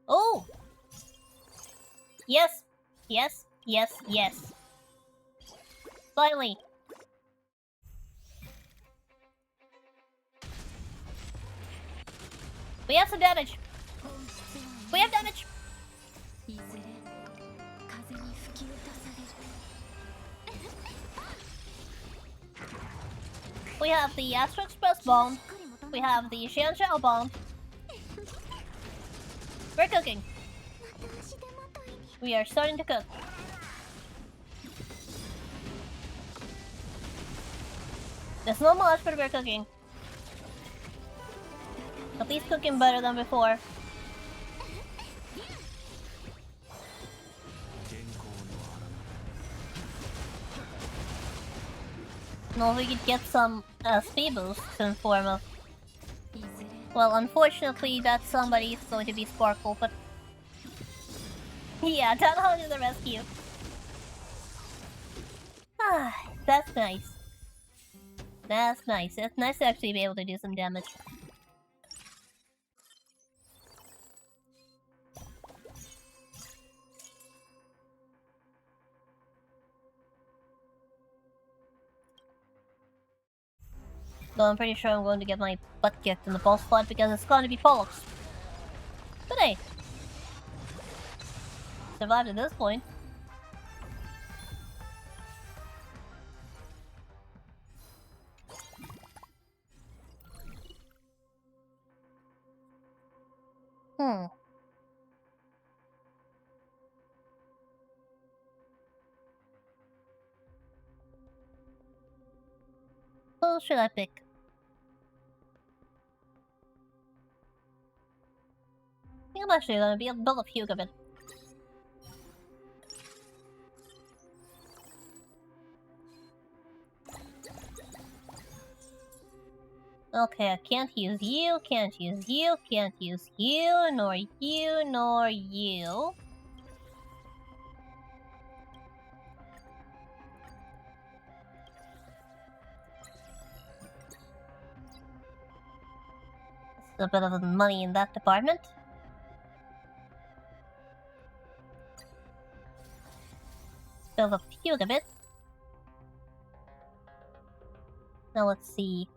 Speaker 1: Oh! Yes, Yes, yes, yes. Finally. We have some damage. We have damage.
Speaker 3: いずれ風に吹き落とされる
Speaker 1: We have the Astro Express bomb. We have the Xianxiao bomb. We're cooking. We are starting to cook. There's not much, but we're cooking. At least cooking better than before. No, we could get some speed boosts in form of. Well, unfortunately, that somebody is going to be Sparkle, but yeah, Tanahon to the rescue. Ah, that's nice. That's nice. It's nice to actually be able to do some damage. Though I'm pretty sure I'm going to get my butt kicked in the boss fight because it's going to be Pollux. But hey, survived at this point. Who should I pick? I think I'm actually gonna build a few of it. Okay, I can't use you, can't use you, can't use you, nor you, nor you. A bit of money in that department. Build a few of it. Now let's see.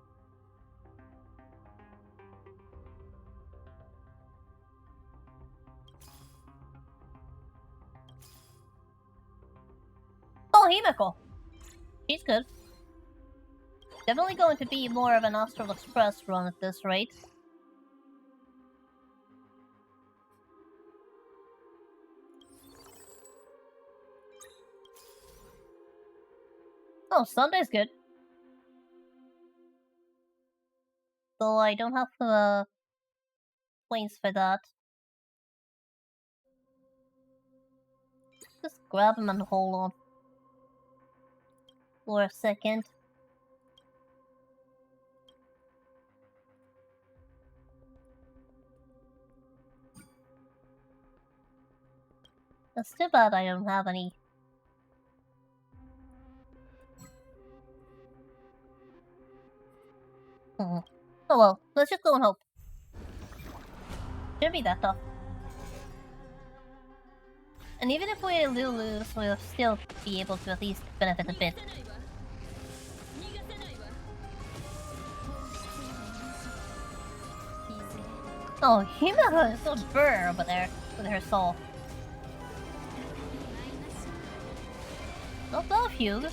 Speaker 1: Oh, Himeko! She's good. Definitely going to be more of an Astral Express run at this rate. Oh, Sunday's good. Though I don't have planes for that. Just grab him and hold on for a second. It's too bad I don't have any. Oh well, let's just go and hope. Shouldn't be that tough. And even if we lose, we'll still be able to at least benefit a bit. Oh, Himeko is so burr over there with her soul. Not that Fugue.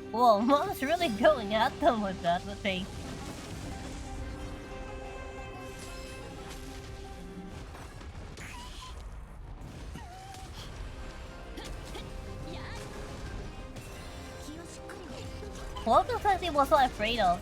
Speaker 1: Whoa, Mom's really going at them with that, with me. What exactly was I afraid of?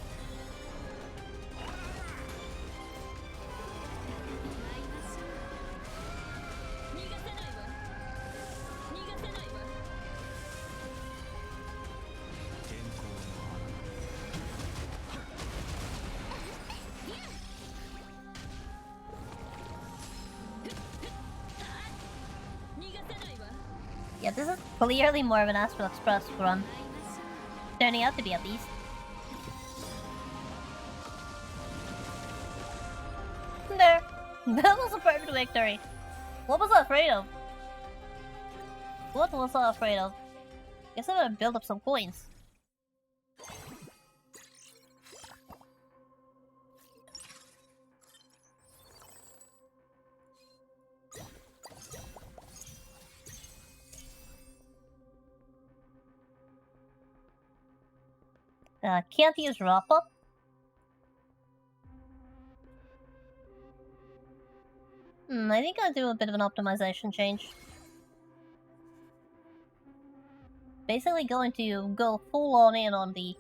Speaker 1: Yeah, this is clearly more of an Astral Express run. Turning out to be, at least. There. That was a perfect victory. What was I afraid of? What was I afraid of? Guess I'm gonna build up some coins. Can't use Rafa. I think I'll do a bit of an optimization change. Basically going to go full on in on the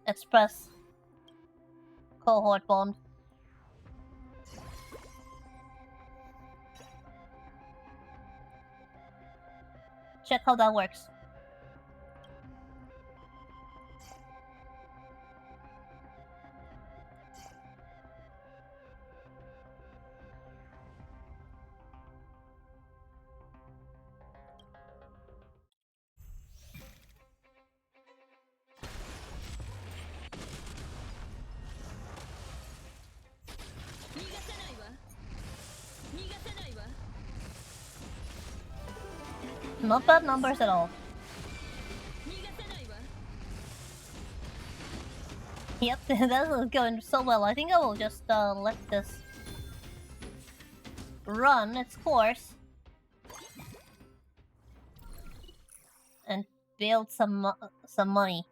Speaker 1: Express cohort bond. Check how that works. Not bad numbers at all. Yep, that was going so well. I think I will just let this run its course and build some money.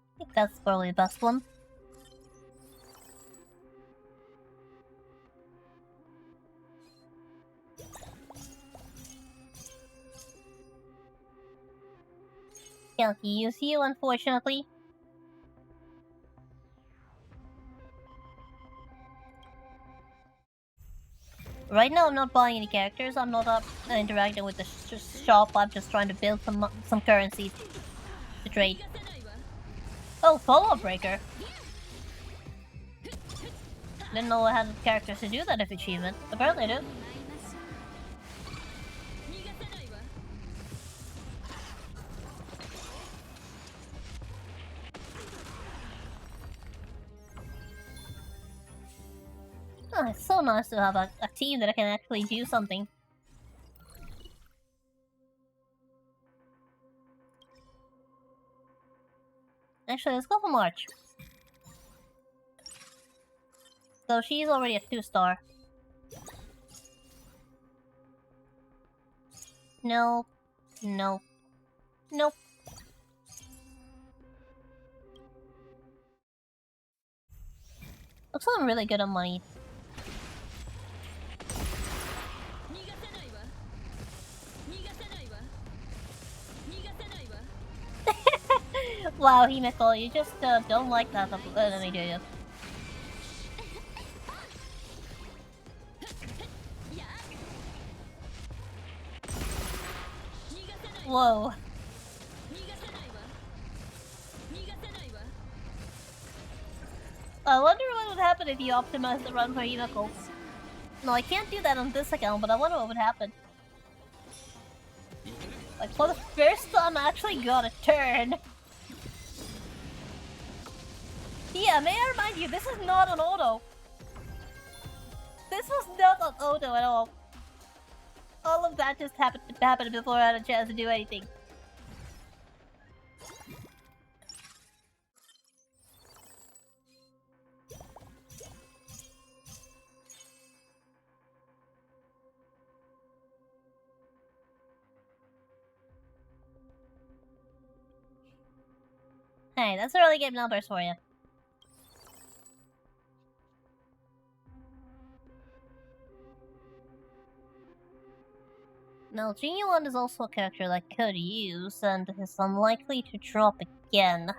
Speaker 1: I think that's probably the best one. Can't use you, unfortunately. Right now I'm not buying any characters, I'm not interacting with the shop, I'm just trying to build some currency to trade. Oh, follow-up breaker! Didn't know I had characters to do that if achievement. Apparently I do. Oh, it's so nice to have a team that I can actually do something. Actually, let's go for March. So she's already a 2-star. Nope. Nope. Nope. Looks like I'm really good on money. Wow, Himeko, you just don't like that enemy, do you? Whoa. I wonder what would happen if you optimized the run for Himeko. No, I can't do that on this account, but I wonder what would happen. Like, for the first time I actually got a turn. Yeah, may I remind you, this is not an auto. This was not an auto at all. All of that just happened before I had a chance to do anything. Hey, that's really good numbers for you. Now, Genuine is also a character that I could use, and is unlikely to drop again.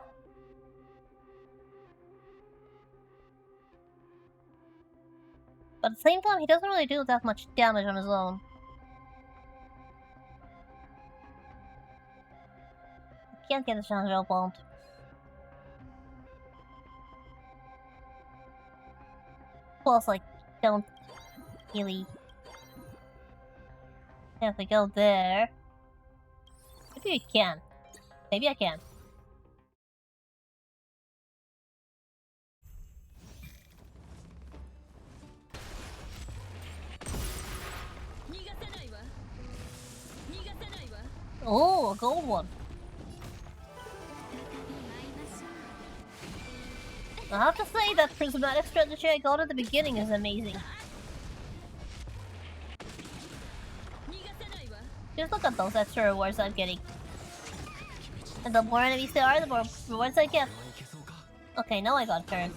Speaker 1: But at the same time, he doesn't really do that much damage on his own. Can't get a Shanzhou Bond. Plus, like, don't really have to go there. Maybe we can. Maybe I can. Oh, a gold one. I have to say that prismatic strategy I got at the beginning is amazing. Just look at those extra rewards I'm getting. And the more enemies there are, the more rewards I get. Okay, now I got a turn.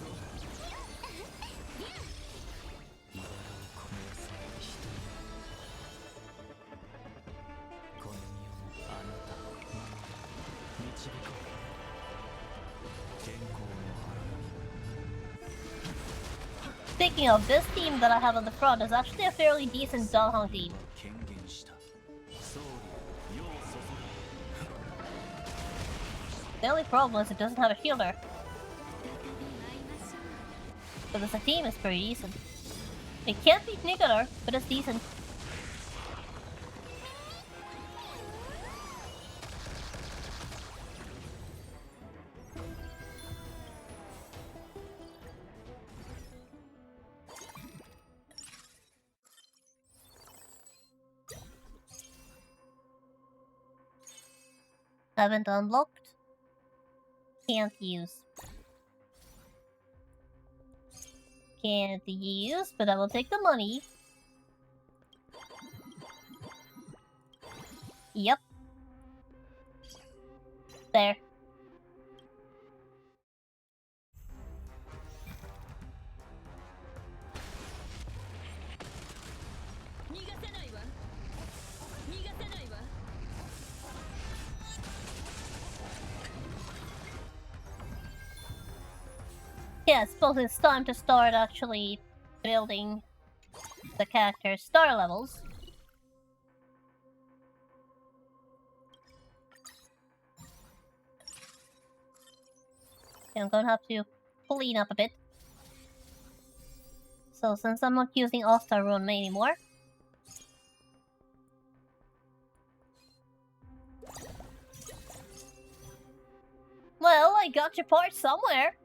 Speaker 1: Speaking of, this team that I have on the front is actually a fairly decent Dalhong team. The only problem is it doesn't have a healer. But as a team, it's pretty decent. It can't beat Nicanor, but it's decent. Haven't unlocked. Can't use. Can't use, but I will take the money. Yep. There. Yeah, I suppose it's time to start actually building the character's star levels. I'm gonna have to clean up a bit. So since I'm not using All-Star Rune anymore, well, I got your part somewhere.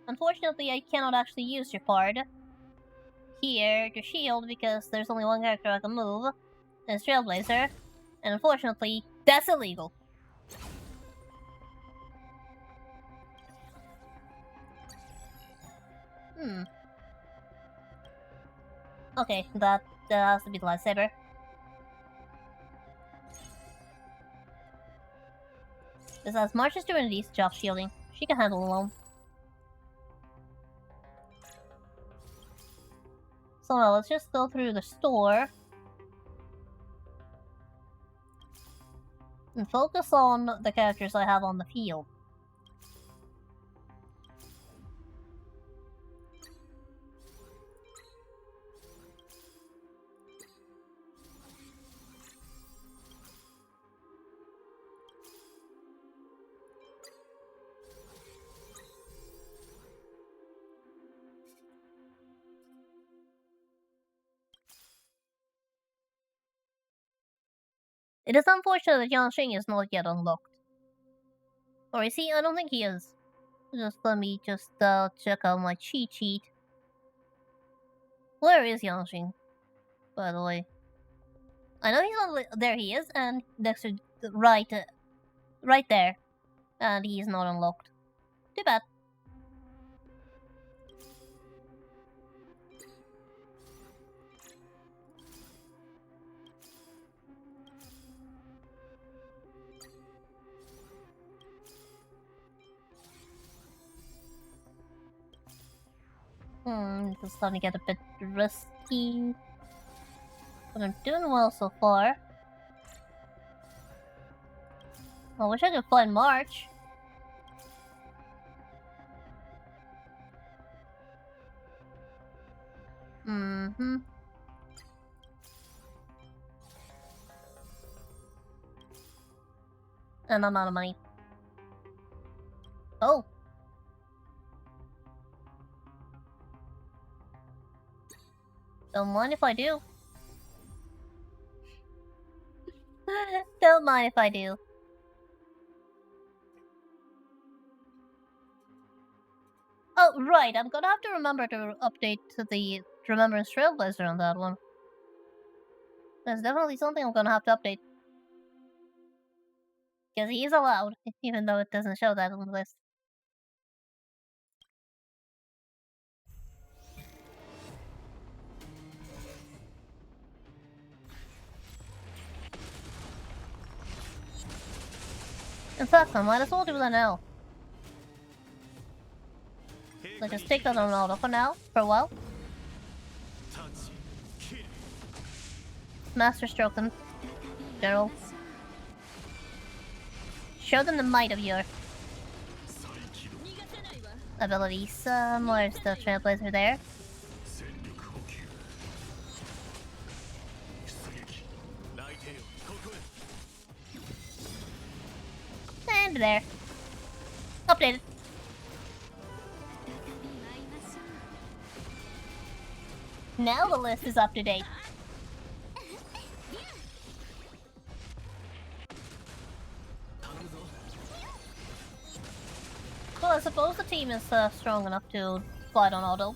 Speaker 1: Unfortunately, I cannot actually use your part here to shield because there's only one character I can move, and it's Trailblazer, and unfortunately, that's illegal. Okay, that has to be the lightsaber. Besides, March is doing a decent job shielding. She can handle alone. So now let's just go through the store and focus on the characters I have on the field. It is unfortunate that Yanxing is not yet unlocked. Or is he? I don't think he is. Just let me just check out my cheat sheet. Where is Yanxing, by the way? I know he's on. There he is, and next to right there, and he's not unlocked. Too bad. This is starting to get a bit risky. But I'm doing well so far. I wish I could find March. And I'm out of money. Oh. Don't mind if I do. Don't mind if I do. Oh, right, I'm gonna have to remember to update to the Remembrance Trailblazer on that one. There's definitely something I'm gonna have to update. Because he is allowed, even though it doesn't show that on the list. In fact, I might as well do that now. Let's just take that on auto for now, for a while. Master Stroke them, Gerald. Show them the might of your abilities. Where's the Trailblazer there? And there. Updated. Now the list is up to date. Well, I suppose the team is strong enough to fight on auto.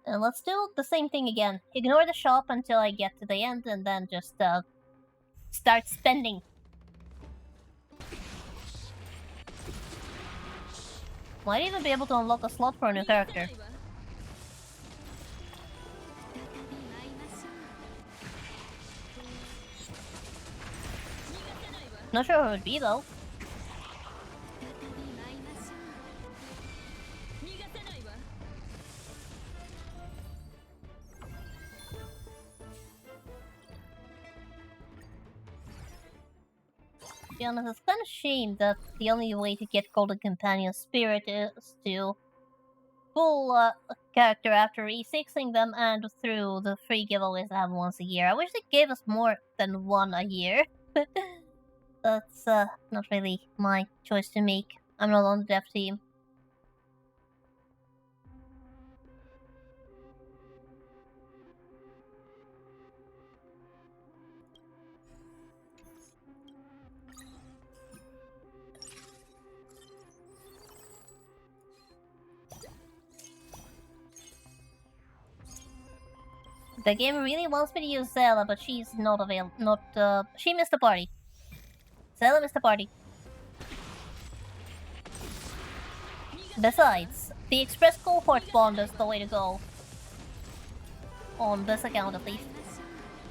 Speaker 1: And let's do the same thing again. Ignore the shop until I get to the end and then just start spending. Might even be able to unlock a slot for a new character. Not sure who it would be though. To be honest, it's kind of a shame that the only way to get Golden Companion Spirit is to pull character after re-6ing them and through the free giveaways I have once a year. I wish they gave us more than one a year. That's not really my choice to make. I'm not on the dev team. The game really wants me to use Zela, but she's not available. She missed the party. Zela missed the party. Besides, the Express Cohort bond is the way to go. On this account, at least.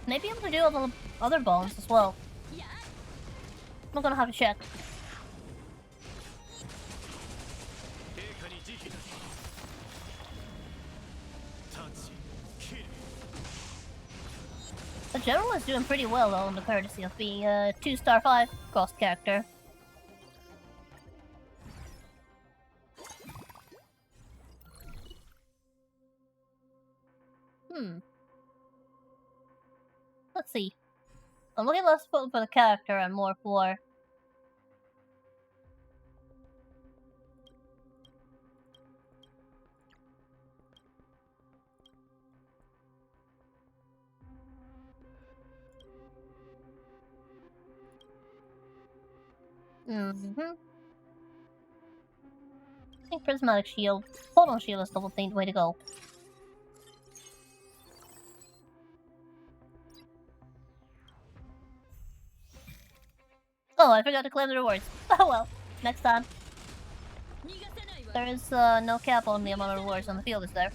Speaker 1: Maybe able to do other bonds as well. I'm gonna have to check. The General is doing pretty well though, on the courtesy of being a 2-star 5 cost character. Let's see. I'm looking less for the character and more for... I think Prismatic Shield. Photon Shield is the way to go. Oh, I forgot to claim the rewards. Oh well, next time. There is no cap on the amount of rewards on the field, is there?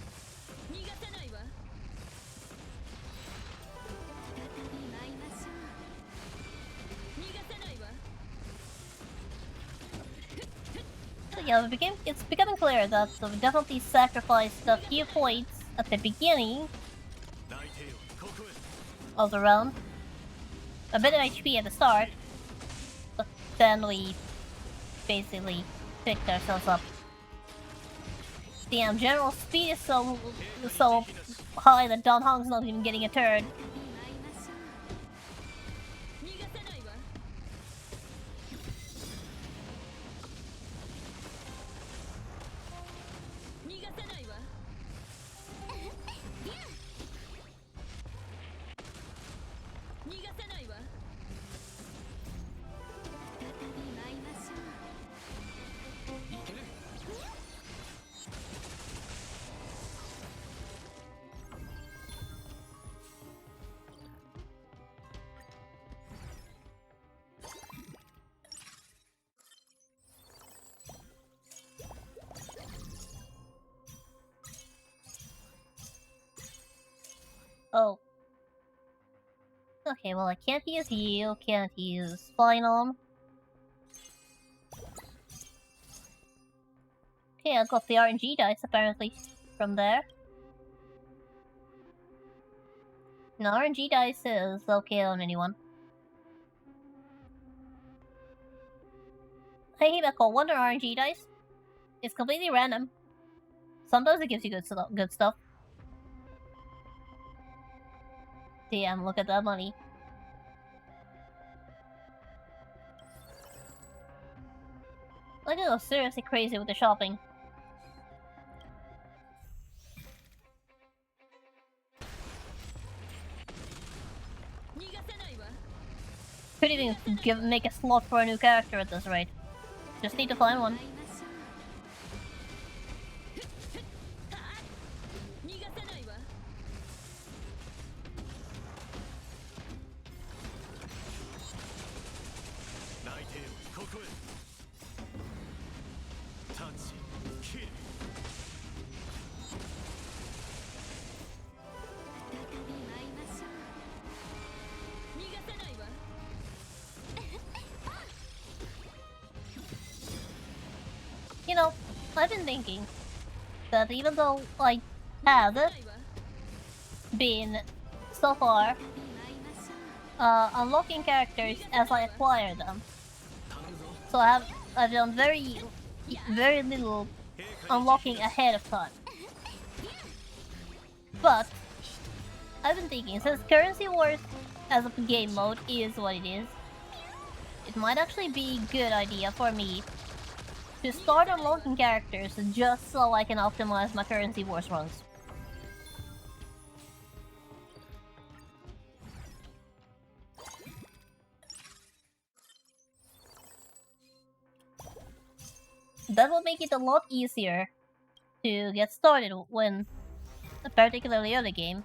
Speaker 1: Yeah, it's becoming clear that we definitely sacrificed a few points at the beginning of the round. A bit of HP at the start, but then we basically picked ourselves up. Damn, General speed is so high that Don Hong's not even getting a turn. Oh. Okay, well I can't use you, can't use Final. Okay, I got the RNG dice apparently from there. No, RNG dice is okay on anyone. Hey Himeko, wonder RNG dice? It's completely random. Sometimes it gives you good stuff. Damn, look at that money. Look at go seriously crazy with the shopping. Could even make a slot for a new character at this rate. Just need to find one. You know, I've been thinking that even though I have been so far unlocking characters as I acquire them, so I've done very little unlocking ahead of time. But I've been thinking, since Currency Wars as a game mode is what it is, it might actually be a good idea for me to start unlocking characters just so I can optimize my Currency Wars runs. That will make it a lot easier to get started when, particularly early game,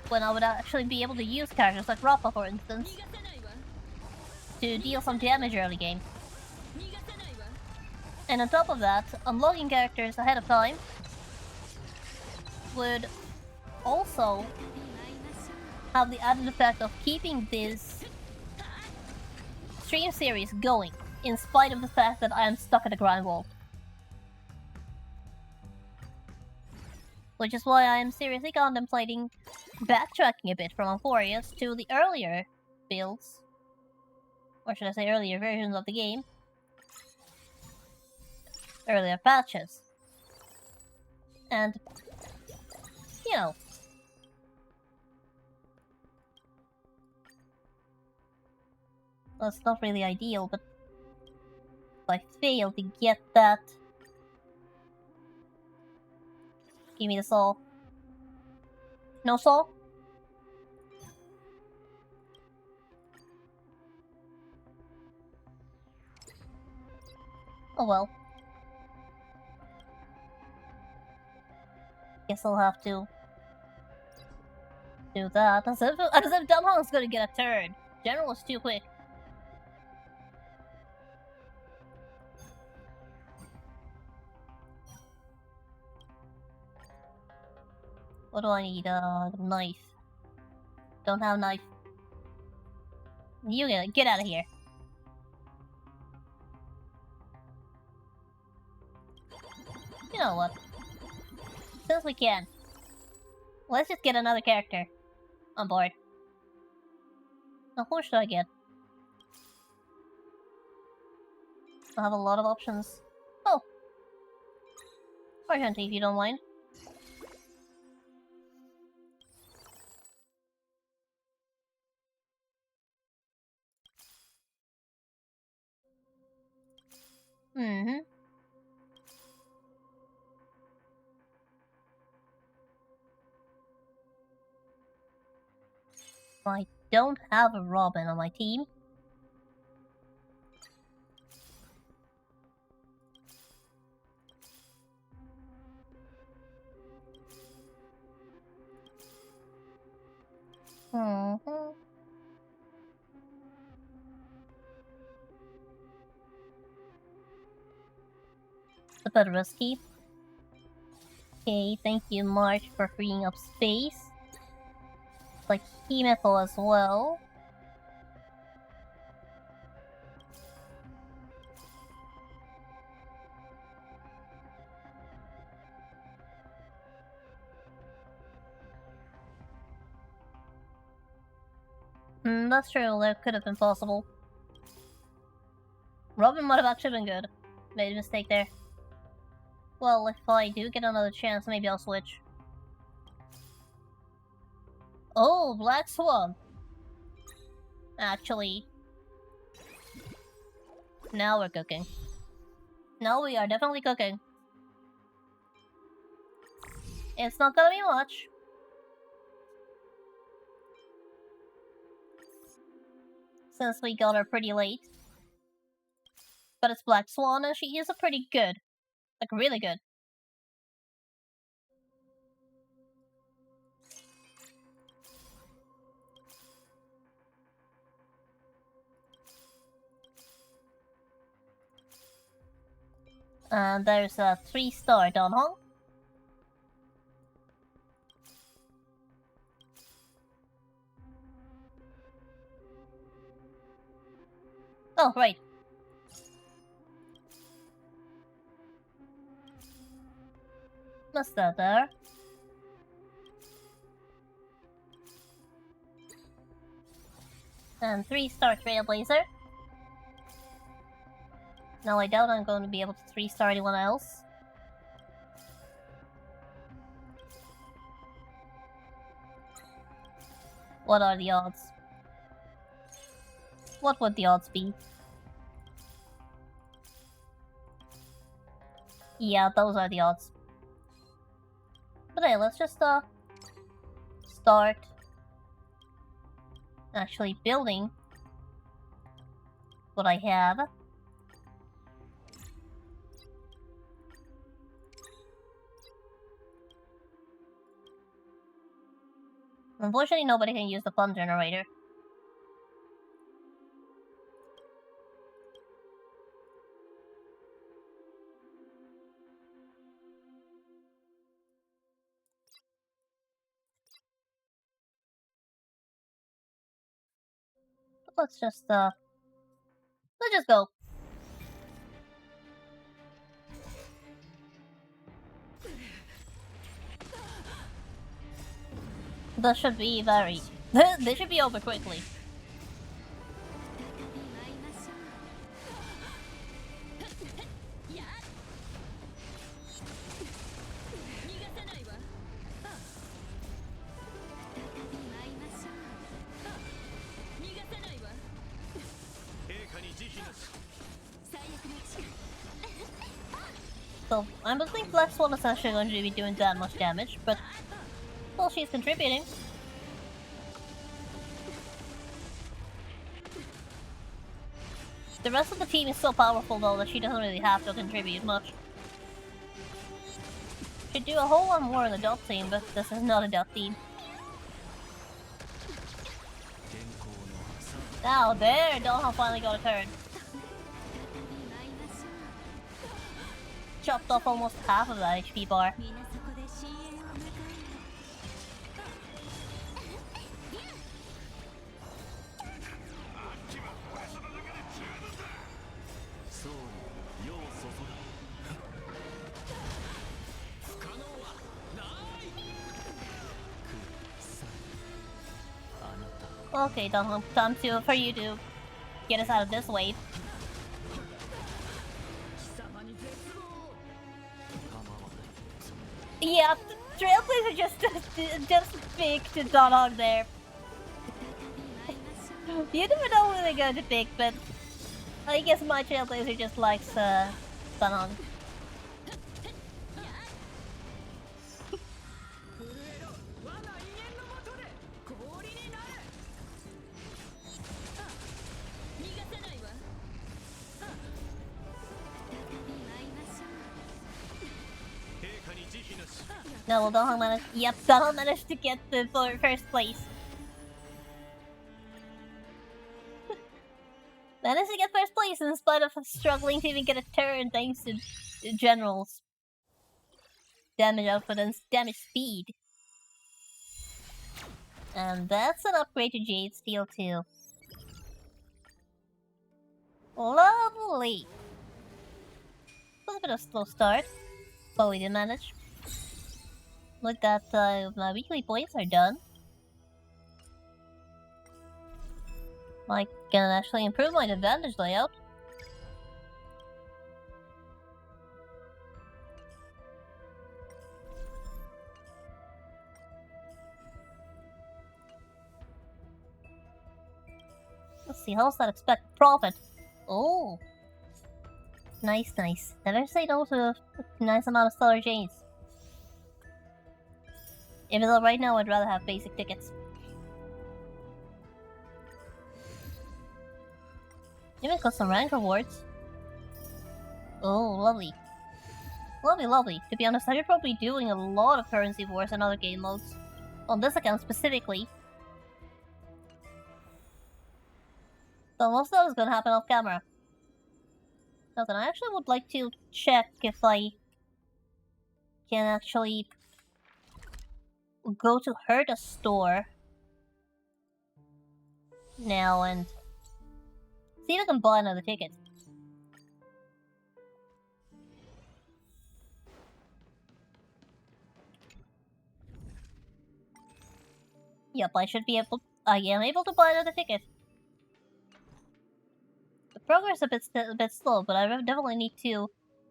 Speaker 1: when I would actually be able to use characters like Rappa, for instance, to deal some damage early game. And on top of that, unlocking characters ahead of time would also have the added effect of keeping this stream series going, in spite of the fact that I am stuck at a grind wall. Which is why I am seriously contemplating backtracking a bit from Amphorius to the earlier builds, or should I say earlier versions of the game, earlier patches. And, you know, that's not really ideal, but if I fail to get that... Give me the soul. No soul? Oh well. Guess I'll have to do that. As if Dunhunt's gonna get a turn. General is too quick. What do I need? Knife. Don't have knife. You get out of here. You know what? Since we can, let's just get another character on board. Now, who should I get? I have a lot of options. Oh! Argenti, if you don't mind. Mm-hmm. My don't have a Robin on my team. A bit risky. Okay, thank you, March, for freeing up space. Like Himeko as well. That's true, that could have been possible. Robin might have actually been good. Made a mistake there. Well, if I do get another chance, maybe I'll switch. Oh, Black Swan! Actually... now we're cooking. Now we are definitely cooking. It's not gonna be much. Since we got her pretty late. But it's Black Swan and she is a pretty good. Like, really good. And there's a 3-star Dan Hong. Oh, right. What's that there? And 3-star Trailblazer. No, I doubt I'm going to be able to 3-star anyone else. What are the odds? What would the odds be? Yeah, those are the odds. But hey, let's just start actually building what I have. Unfortunately, nobody can use the fun generator. Let's just go. This should be very... this should be over quickly. So, I don't think Black Swan is actually going to be doing that much damage, but... well, she's contributing. The rest of the team is so powerful though that she doesn't really have to contribute much. She'd do a whole lot more in the dot team, but this is not a dot team. Now there, Doha finally got a turn. Chopped off almost half of that HP bar. Okay, Donald, time for you to get us out of this wave. Yeah, Trailblazer just picked Donald there. You never know who they're going to pick, but I guess my Trailblazer just likes Donald. No, well, Donghong managed. Yep, Donghong managed to get the first place. Managed to get first place in spite of struggling to even get a turn thanks to General's damage output and damage speed. And that's an upgrade to Jade Steel too. Lovely! Was a bit of a slow start, but we did manage. Look that my weekly points are done. I can actually improve my advantage layout. Let's see, how's that expected profit? Oh! Nice, nice. Never say no to a nice amount of stellar jades. Even though right now I'd rather have basic tickets. Even got some rank rewards. Oh, lovely. Lovely, lovely. To be honest, I've probably doing a lot of currency wars and other game modes. On this account specifically. So most of that is gonna happen off camera. Now then, I actually would like to check if I can actually go to Herta store now and see if I can buy another ticket. Yep, I should be able. I am able to buy another ticket. The progress is a bit slow, but I definitely need to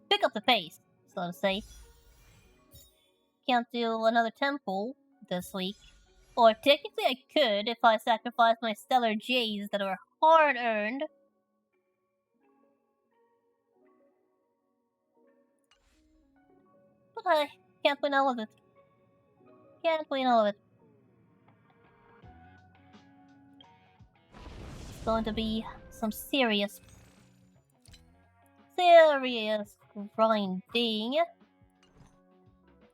Speaker 1: pick up the pace, so to say. Can't do another temple this week. Or technically I could if I sacrificed my stellar J's that were hard earned. But I can't win all of it. Can't win all of it. It's going to be some serious grinding.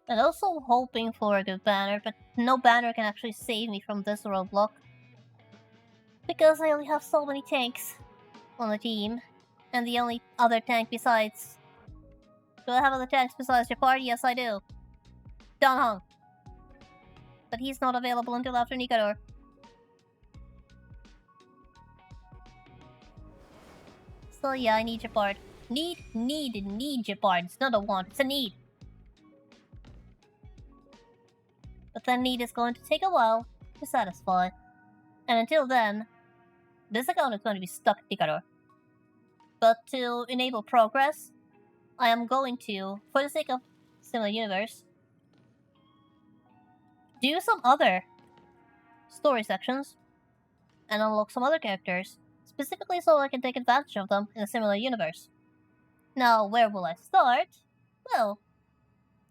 Speaker 1: And also hoping for a good banner, but no banner can actually save me from this roadblock. Because I only have so many tanks on the team. And the only other tank besides... Do I have other tanks besides Japar? Yes, I do. Donghong. But he's not available until after Nikador. So yeah, I need Japard. Need Japard. It's not a want, it's a need. But that need is going to take a while to satisfy. And until then, this account is going to be stuck at Nikador. But to enable progress, I am going to, for the sake of Similar Universe, do some other story sections and unlock some other characters, specifically so I can take advantage of them in a Similar Universe. Now, where will I start? Well,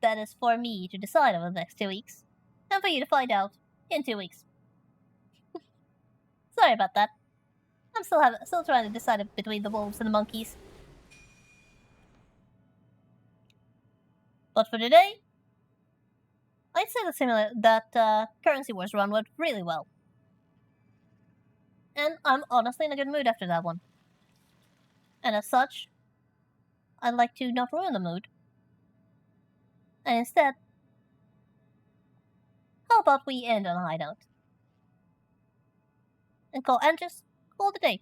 Speaker 1: that is for me to decide over the next 2 weeks, and for you to find out in 2 weeks. Sorry about that. I'm still trying to decide between the wolves and the monkeys. But for today, I'd say that Currency Wars run went really well. And I'm honestly in a good mood after that one. And as such, I'd like to not ruin the mood. And instead, how about we end on a high note? And just call it a day.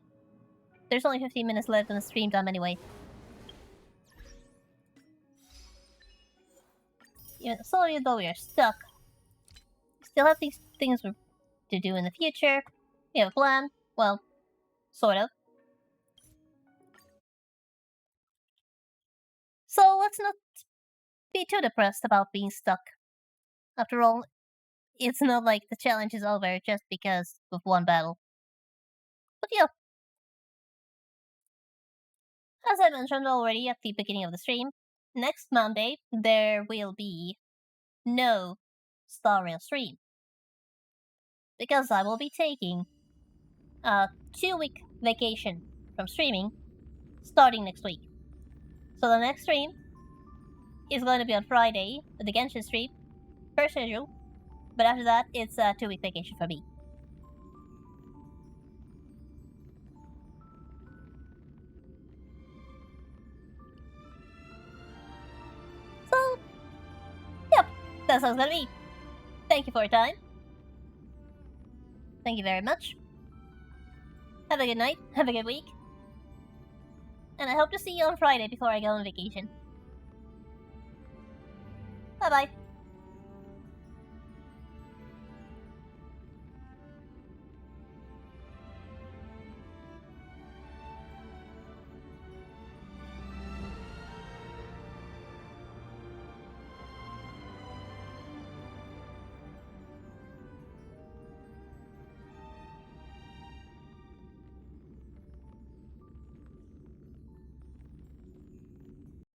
Speaker 1: There's only 15 minutes left in the stream time anyway. So even though we are stuck, we still have these things to do in the future. We have a plan. Well, sort of. So let's not be too depressed about being stuck. After all, it's not like the challenge is over just because of one battle. But yeah. As I mentioned already at the beginning of the stream, next Monday there will be no Star Rail stream. Because I will be taking a 2-week vacation from streaming starting next week. So the next stream is going to be on Friday with the Genshin stream, per schedule. But after that, it's a 2-week vacation for me. So, yep, that's how it's gonna be. Thank you for your time. Thank you very much. Have a good night, have a good week. And I hope to see you on Friday before I go on vacation. Bye bye.